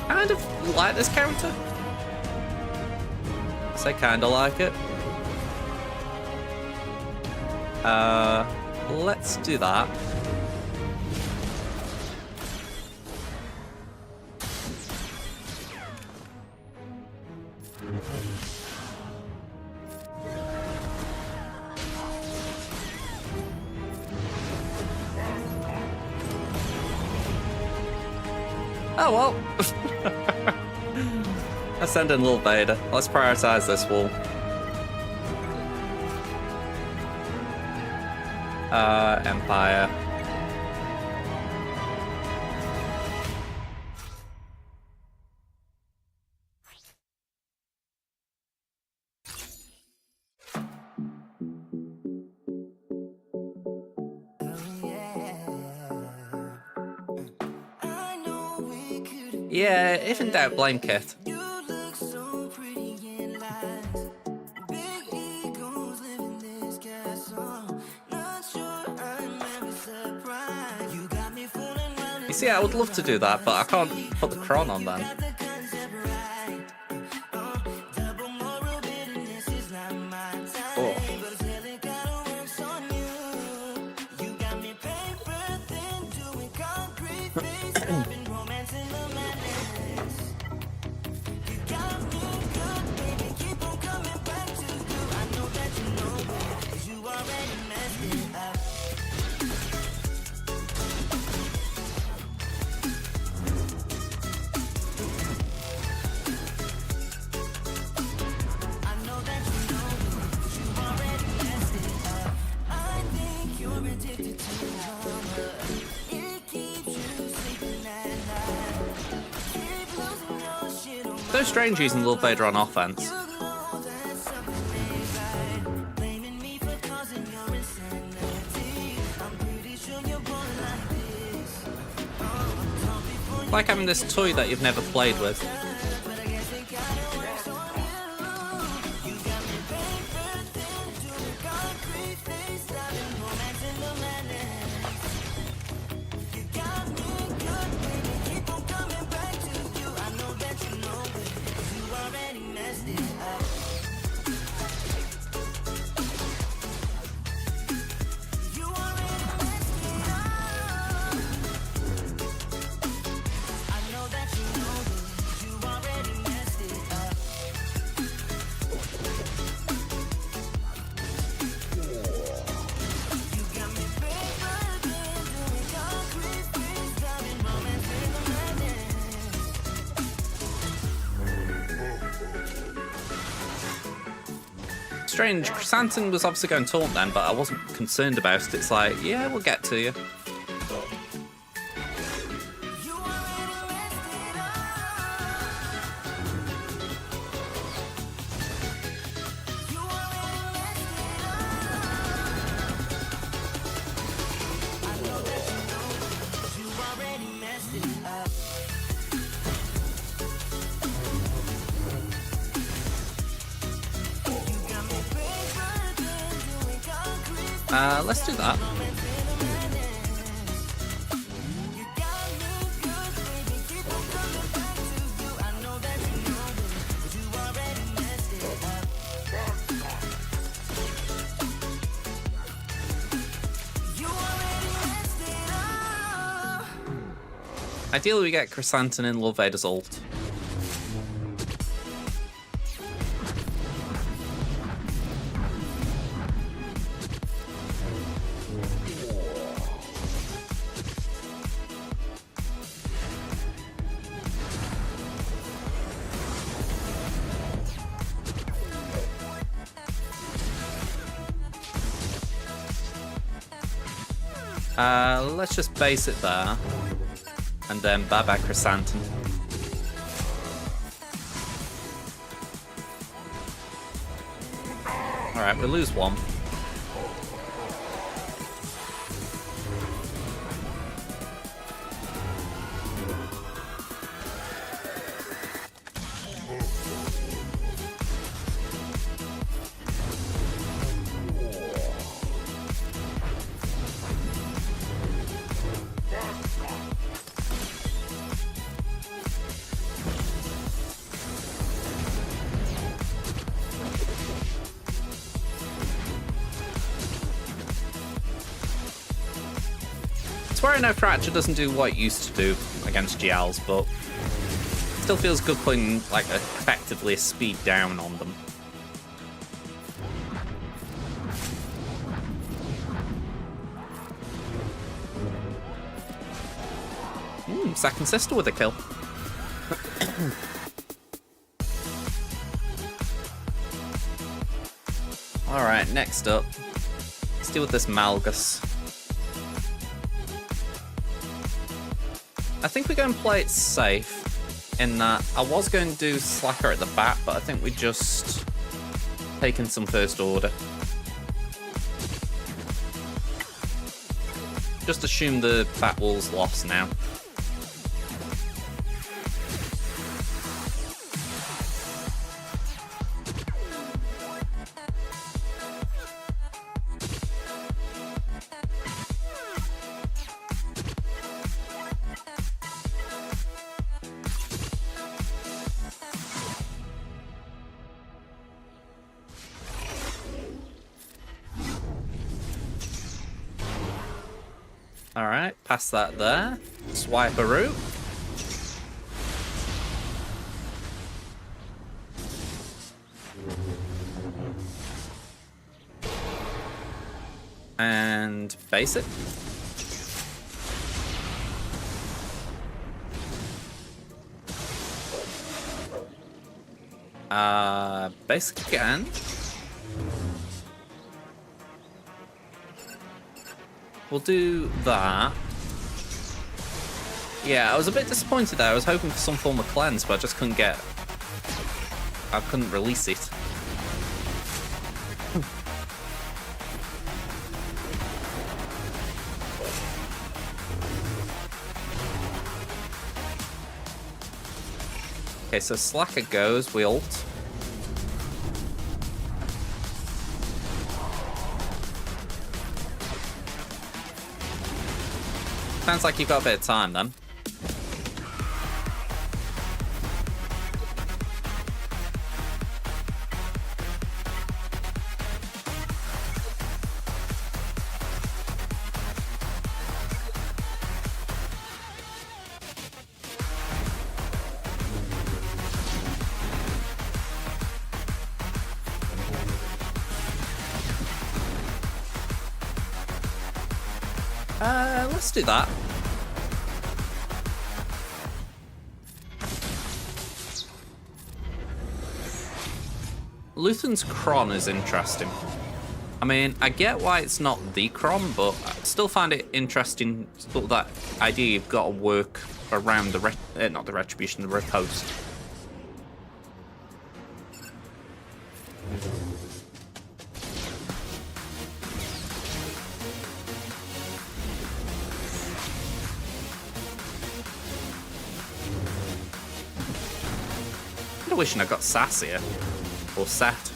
S1: kind of like this character. Say kind of like it. Let's do that. Oh well. Let's send in Lil Vader. Let's prioritize this wall. Empire. Yeah, if in doubt, blame Kit. You see, I would love to do that, but I can't put the Kron on then. Oh. So strange using Lil Vader on offense. Like having this toy that you've never played with. Strange, Chrysanthemum was obviously going taunt then, but I wasn't concerned about it. It's like, yeah, we'll get to you. Let's do that. Ideally, we get Chrysanthemum in Lil Vader's ult. Let's just base it there, and then bye-bye Chrysanthemum. Alright, we lose one. swear I know Fracture doesn't do what it used to do against GLs, but it still feels good putting, like, effectively a speed down on them. Second sister with a kill. Alright, next up. Let's deal with this Malgus. I think we're going to play it safe, in that I was going to do Slacker at the back, but I think we just taken some first order. Just assume the back wall's lost now. Alright, pass that there. Swiperoo. And basic. Basic again. We'll do that. Yeah, I was a bit disappointed there. I was hoping for some form of cleanse, but I just couldn't get... I couldn't release it. Okay, so Slacker goes, we ult. Sounds like you've got a bit of time then. Let's do that. Luthen's Kron is interesting. I mean, I get why it's not the Kron, but I still find it interesting, sort of that idea you've got to work around the not the Retribution, the Riposte. I'm wishing I got Sassier. Or Sat.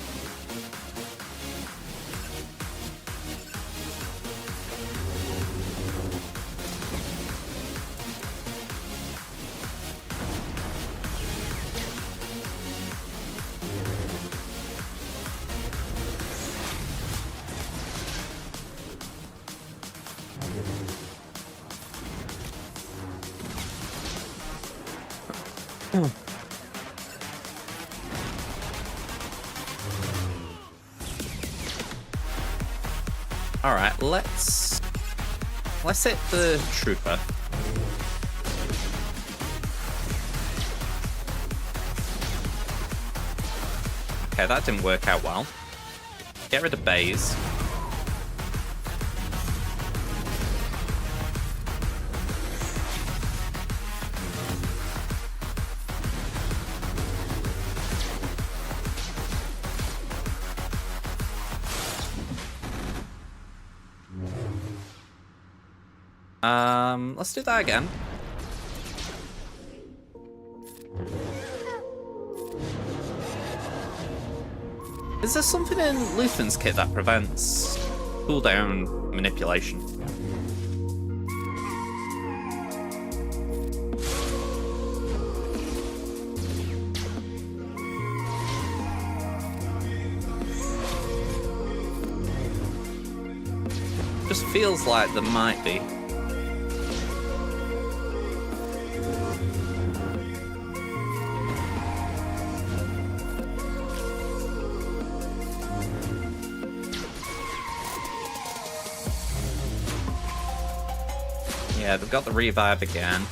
S1: Alright, let's hit the Trooper. Okay, that didn't work out well. Get rid of Baze. Let's do that again. Is there something in Luthen's kit that prevents cooldown manipulation? Just feels like there might be. Yeah, they've got the revive again.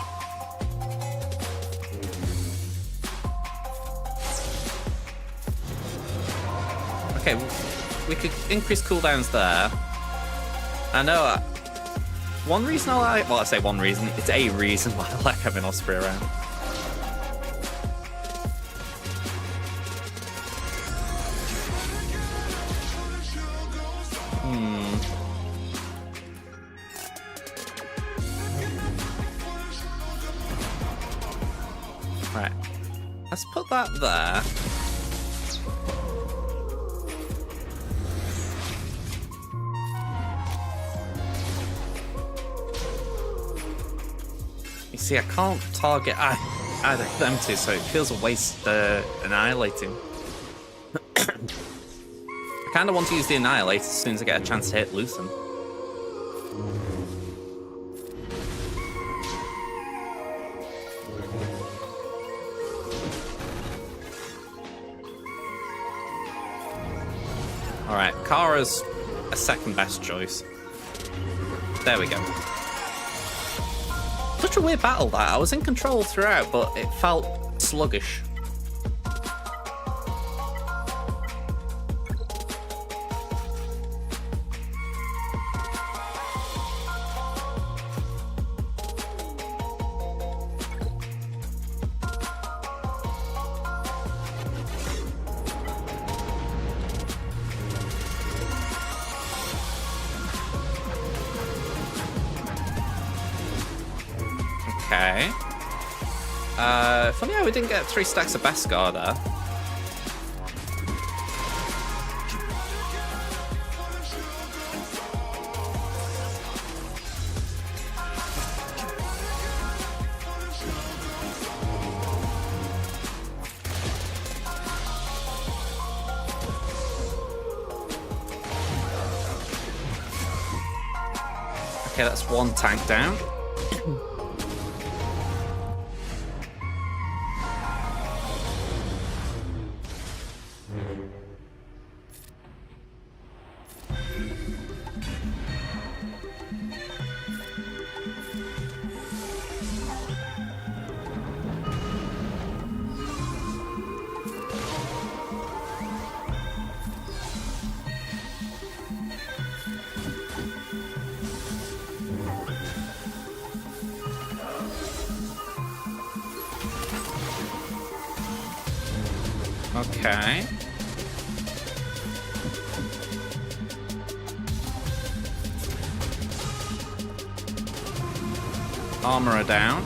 S1: Okay, we could increase cooldowns there. I know. One reason I like... Well, I say one reason. It's a reason why I like having Osprey around. Right. Let's put that there. You see, I can't target either of them two, so it feels a waste annihilating. I kind of want to use the annihilate as soon as I get a chance to hit Luthen. Alright, Kara's a second best choice. There we go. Such a weird battle that. I was in control throughout, but it felt sluggish. Okay. Funny how we didn't get 3 stacks of Beskar there. Okay, that's 1 tank down. Okay. Armorer down.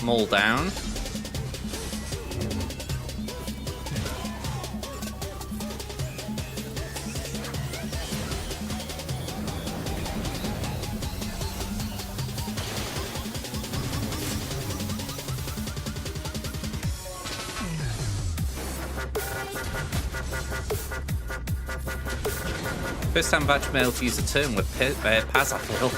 S1: Maul down. First time I've actually been able to use a turn with Paz, I feel.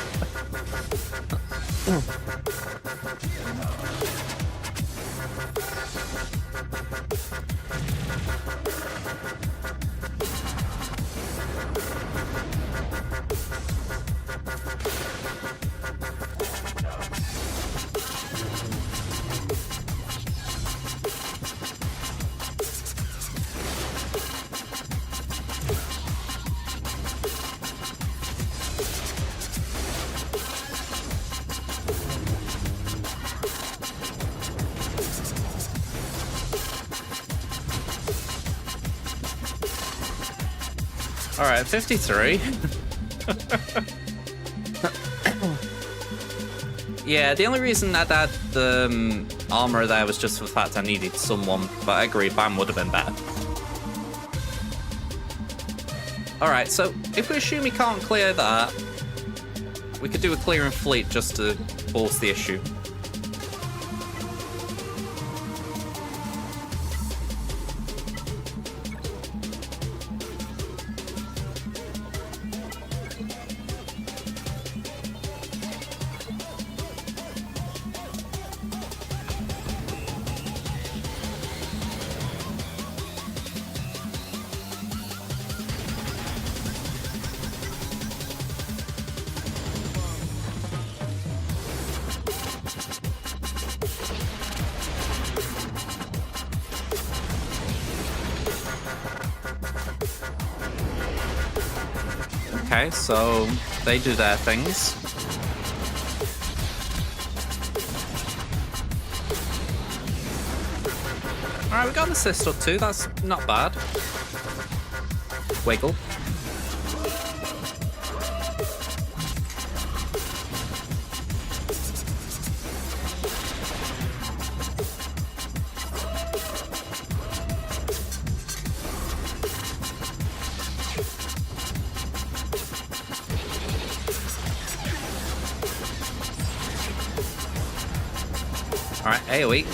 S1: Alright, 53. Yeah, the only reason I'd had the armor there was just for the fact I needed someone, but I agree, Bam would have been better. Alright, so if we assume he can't clear that, we could do a clearing fleet just to force the issue. Okay, so they do their things. Alright, we got an assist or two. That's not bad. Wiggle. Alright, AoE.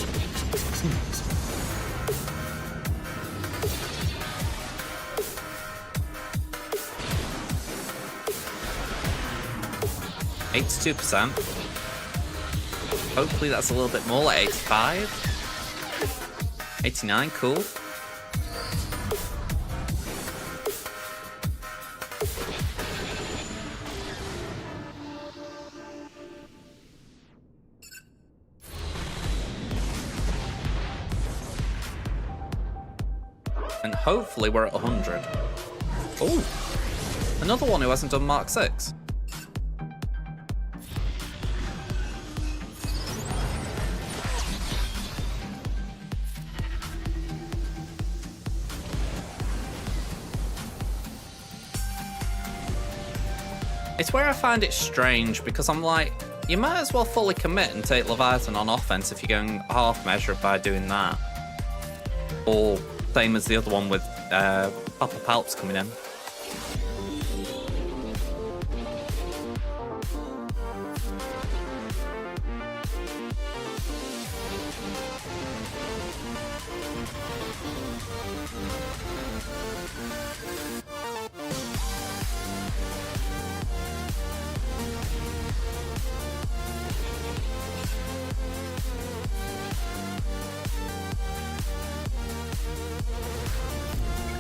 S1: 82%. Hopefully that's a little bit more, like 85. 89, cool. And hopefully we're at 100. Oh, another one who hasn't done Mark 6. It's where I find it strange, because I'm like, you might as well fully commit and take Leviathan on offense if you're going half measure by doing that. Or same as the other one with Papa Palps coming in.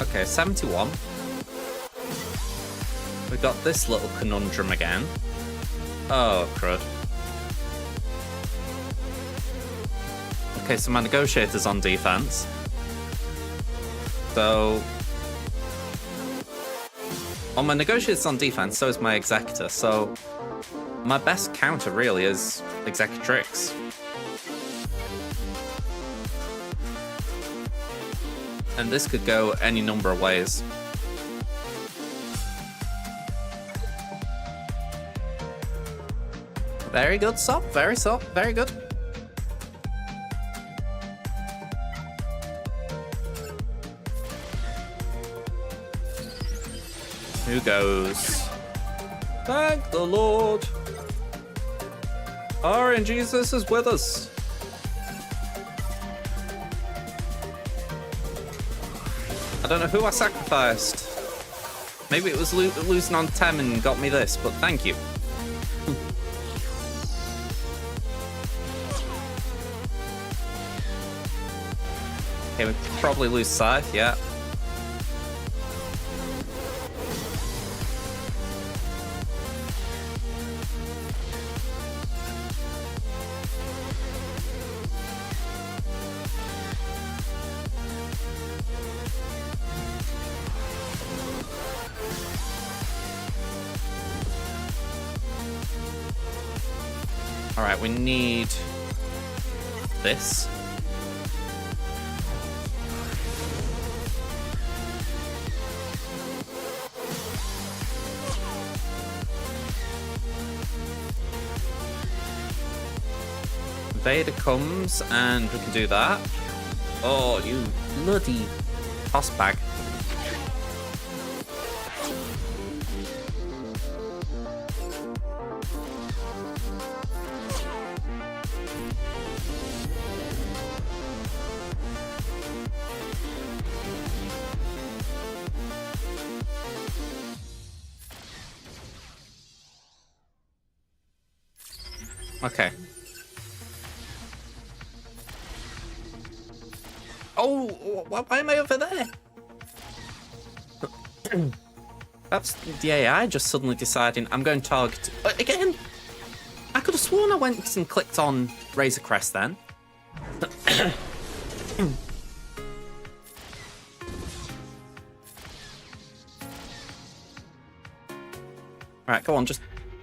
S1: Okay, 71. We've got this little conundrum again. Oh, crud. Okay, so my negotiator's on defense. So... Oh, my negotiator's on defense, so is my executor. So my best counter really is Executrix. And this could go any number of ways. Very good, Sop. Very Sop. Very good. Who goes? Thank the Lord. Our Jesus is with us. I don't know who I sacrificed. Maybe it was losing on Tem and got me this, but thank you. Okay, we probably lose Scythe, yeah. Alright, we need this. Vader comes and we can do that. Oh, you bloody toss bag. Okay. Oh, why am I over there? That's the AI just suddenly deciding I'm going to target... Again! I could have sworn I went and clicked on Razor Crest then. Right, go on, just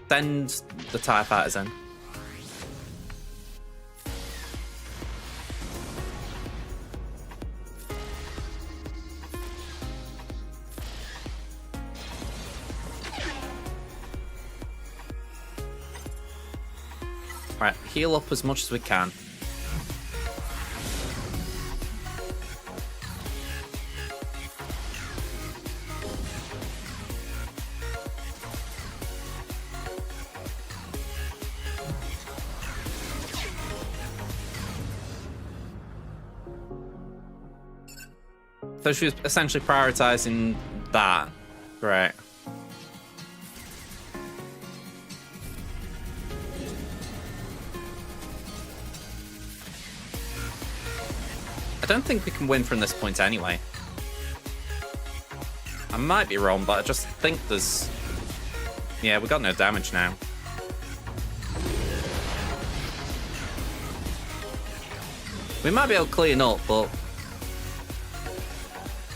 S1: send the TIE fighters in. Right, heal up as much as we can. So she was essentially prioritizing that. Great. I don't think we can win from this point anyway. I might be wrong, but I just think there's... Yeah, we got no damage now. We might be able to clean up, but...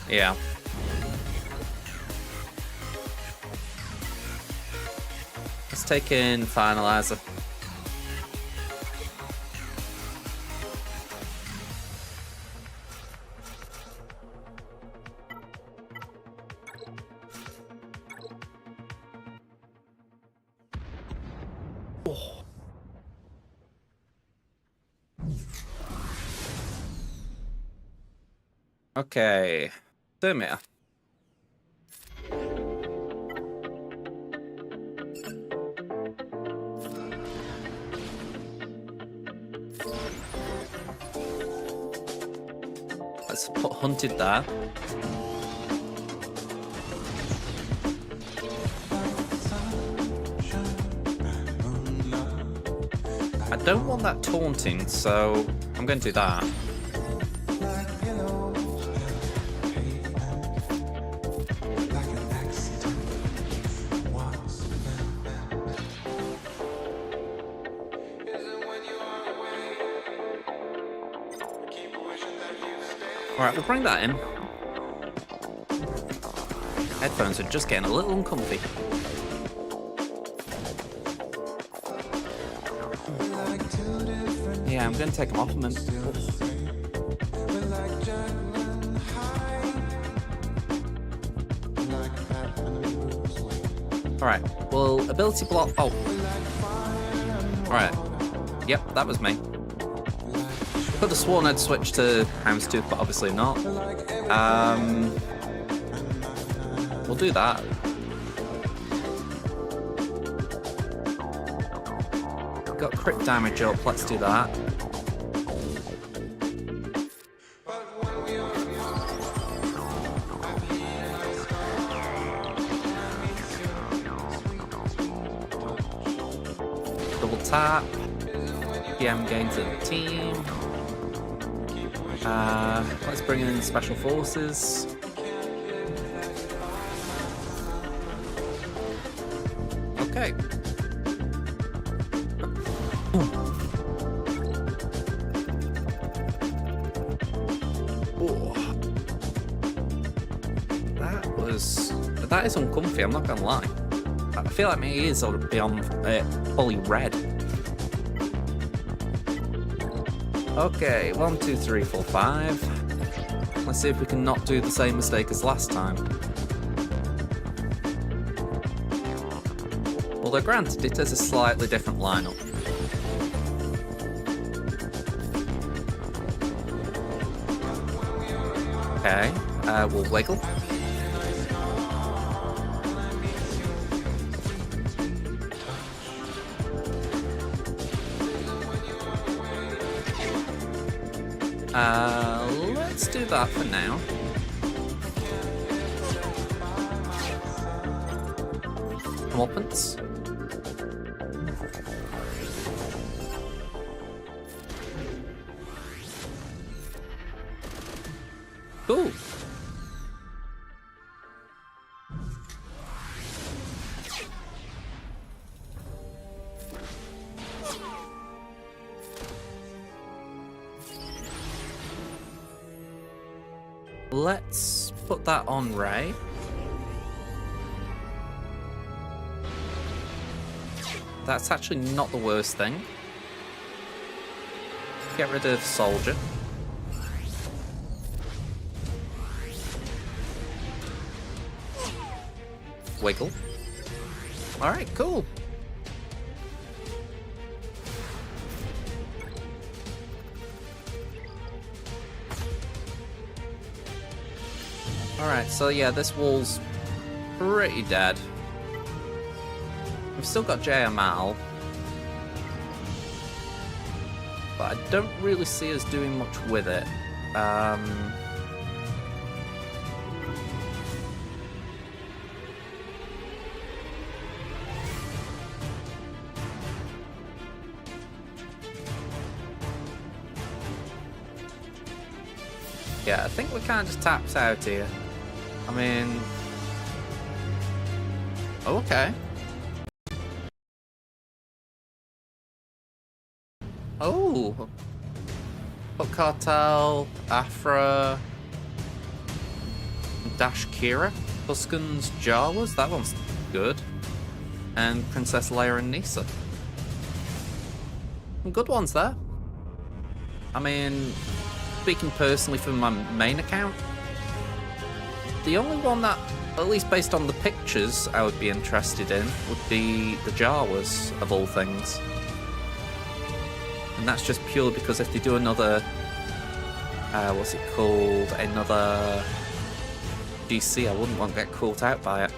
S1: Yeah. Let's take in Finalizer. Oh. Okay. Demir. Let's put Hunted there. I don't want that taunting, so I'm going to do that. Alright, we'll bring that in. Headphones are just getting a little uncomfy. Yeah, I'm going to take them off a minute. Alright, well, ability block. Oh. Alright. Yep, that was me. Could have sworn I'd switch to Houndstooth, but obviously not. We'll do that. Got crit damage up, let's do that. Double tap. PM gains to the team. Let's bring in Special Forces. Okay. Oh. That is uncomfy, I'm not gonna lie. I feel like my ears ought to be on fully red. Okay, 1, 2, 3, 4, 5. Let's see if we can not do the same mistake as last time. Although granted, it is a slightly different lineup. Okay, we'll wiggle. Let's do that for now. Comeuppance. Cool. Let's put that on Ray. That's actually not the worst thing. Get rid of Soldier. Wiggle. Alright, cool. Alright, so yeah, this wall's pretty dead. We've still got JML. But I don't really see us doing much with it. Yeah, I think we kind of just tapped out here. I mean... Okay. Oh! Put Cartel, Afra... Dash Kira, Huskins, Jawas, that one's good. And Princess Leia and Nisa. Some good ones there. I mean... Speaking personally from my main account, the only one that, at least based on the pictures, I would be interested in would be the Jawas, of all things. And that's just purely because if they do another, what's it called, another GC, I wouldn't want to get caught out by it.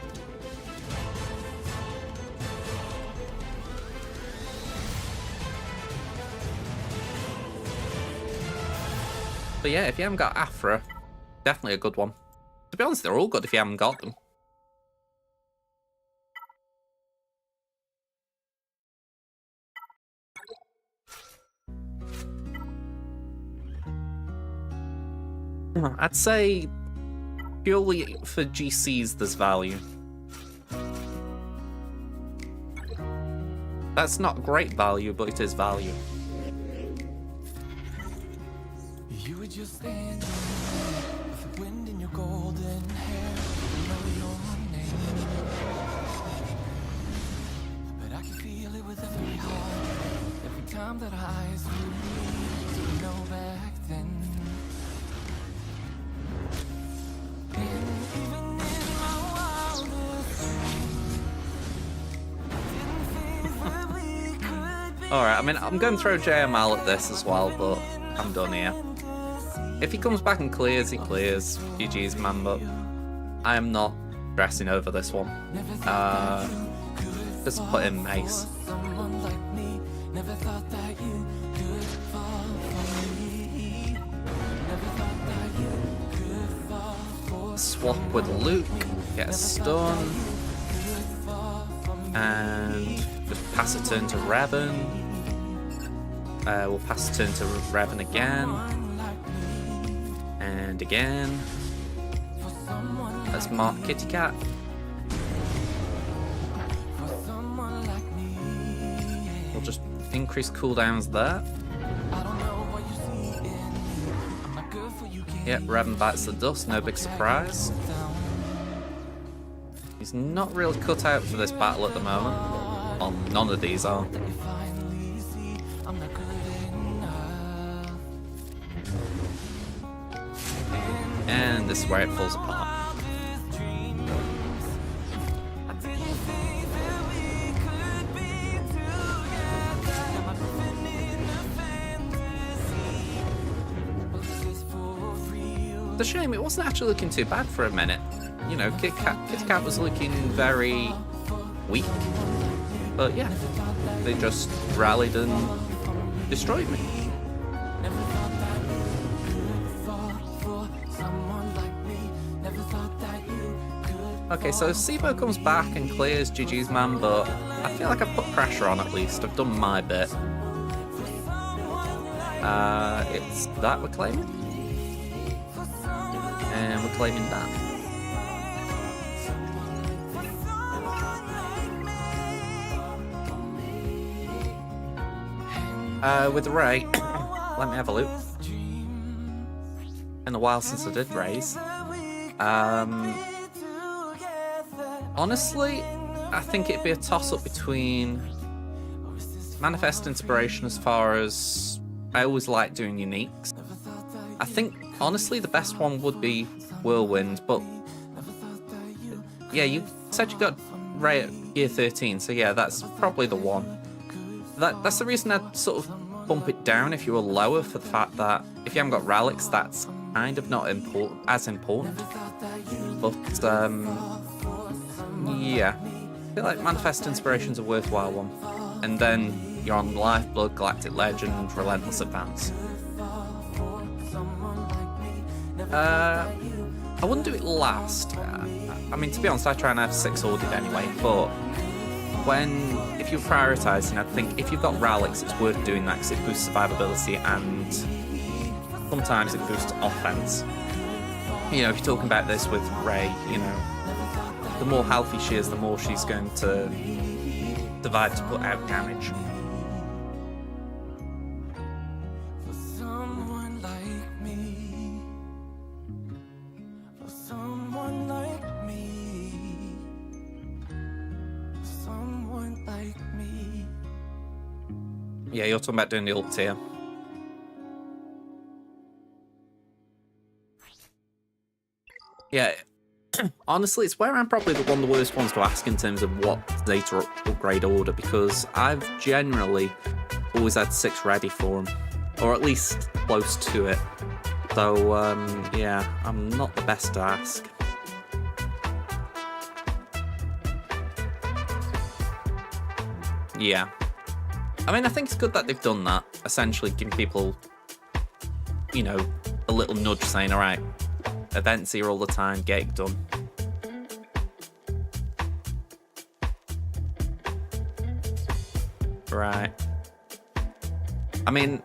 S1: But yeah, if you haven't got Afra, definitely a good one. To be honest, they're all good if you haven't got them. I'd say purely for GCs there's value. That's not great value, but it is value.
S2: Just stand with the wind in your golden hair. I know your name, but I can feel it with every heart. Every time that our eyes meet, you know back then. And even in my wildest dreams, I didn't think that we could be.
S1: Alright, I mean, I'm going to throw JML at this as well, but I'm done here. If he comes back and clears, he clears. GG's, man, but I am not stressing over this one. Just put in Mace. Swap with Luke, get a stun, and just pass a turn to Revan. We'll pass a turn to Revan again. And again. Let's mark Kitty Cat. We'll just increase cooldowns there. Yep, Revan bites the dust, no big surprise. He's not really cut out for this battle at the moment. Well, none of these are. And this is where it falls apart. It's a shame, it wasn't actually looking too bad for a minute. You know, Kit Kat was looking very weak. But yeah, they just rallied and destroyed me. Okay, so Sibo comes back and clears GG's, man, but I feel like I've put pressure on at least. I've done my bit. It's that we're claiming. And we're claiming that. With Ray, let me have a look. In a while since I did Rays. Honestly, I think it'd be a toss-up between Manifest Inspiration as far as I always like doing uniques. I think, honestly, the best one would be Whirlwind, but yeah, you said you got Ray at Gear 13, so yeah, that's probably the one. That's the reason I'd sort of bump it down if you were lower, for the fact that if you haven't got relics, that's kind of not as important. But yeah, I feel like Manifest Inspiration's a worthwhile one. And then you're on Lifeblood, Galactic Legend, Relentless Advance. I wouldn't do it last. I mean, to be honest, I try and have 6 ordered anyway, but if you're prioritising, I think if you've got relics, it's worth doing that because it boosts survivability and sometimes it boosts offense. You know, if you're talking about this with Rey, you know, the more healthy she is, the more she's going to survive to put out damage.
S2: For someone like me. For someone like me. For someone like me.
S1: Yeah, you're talking about doing the ult tier. Yeah, honestly, it's where I'm probably one of the worst ones to ask in terms of what data upgrade order, because I've generally always had 6 ready for them, or at least close to it. So, yeah, I'm not the best to ask. Yeah. I mean, I think it's good that they've done that, essentially giving people, you know, a little nudge saying, alright, events here all the time, get it done. Right. I mean,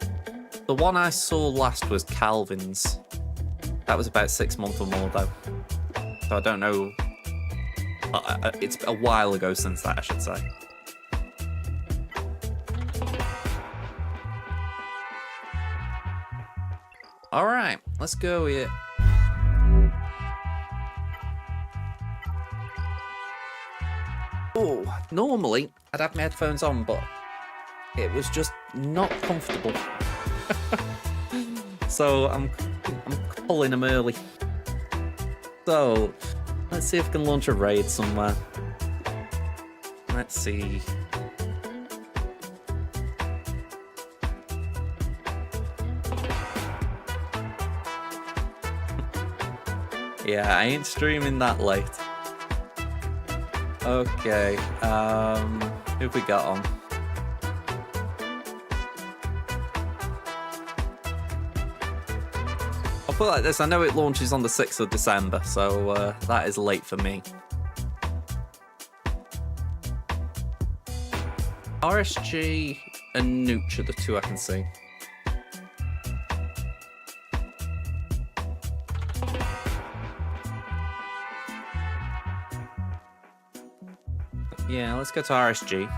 S1: the one I saw last was Calvin's. That was about 6 months or more, though. So I don't know. It's a while ago since that, I should say. Alright, let's go with it. Oh, normally I'd have my headphones on, but it was just not comfortable. So I'm pulling them early. So let's see if I can launch a raid somewhere. Let's see. Yeah, I ain't streaming that late. Okay, who have we got on? I'll put it like this, I know it launches on the 6th of December, so that is late for me. RSG and Nooch are the 2 I can see. Yeah, let's go to RSG.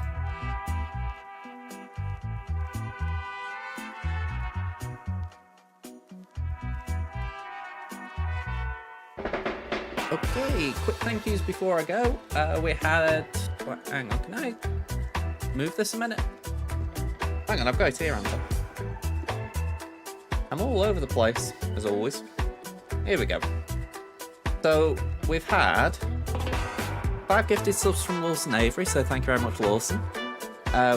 S1: Okay, quick thank yous before I go. We had... hang on, can I move this a minute? Hang on, I've got it here, Anton. I'm all over the place, as always. Here we go. So, we've had 5 gifted subs from Lawson Avery, so thank you very much, Lawson.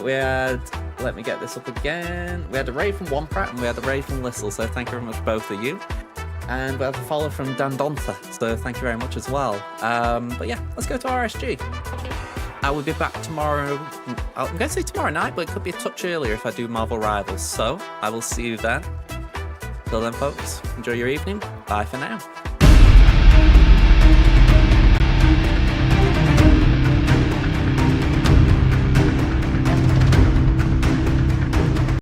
S1: We had, let me get this up again. We had a raid from Wompat and we had a raid from Lissel, so thank you very much, both of you. And we have a follow from Dan Dontha, so thank you very much as well. But yeah, let's go to RSG. I will be back tomorrow. I'm going to say tomorrow night, but it could be a touch earlier if I do Marvel Rivals. So I will see you then. Till then, folks, enjoy your evening. Bye for now.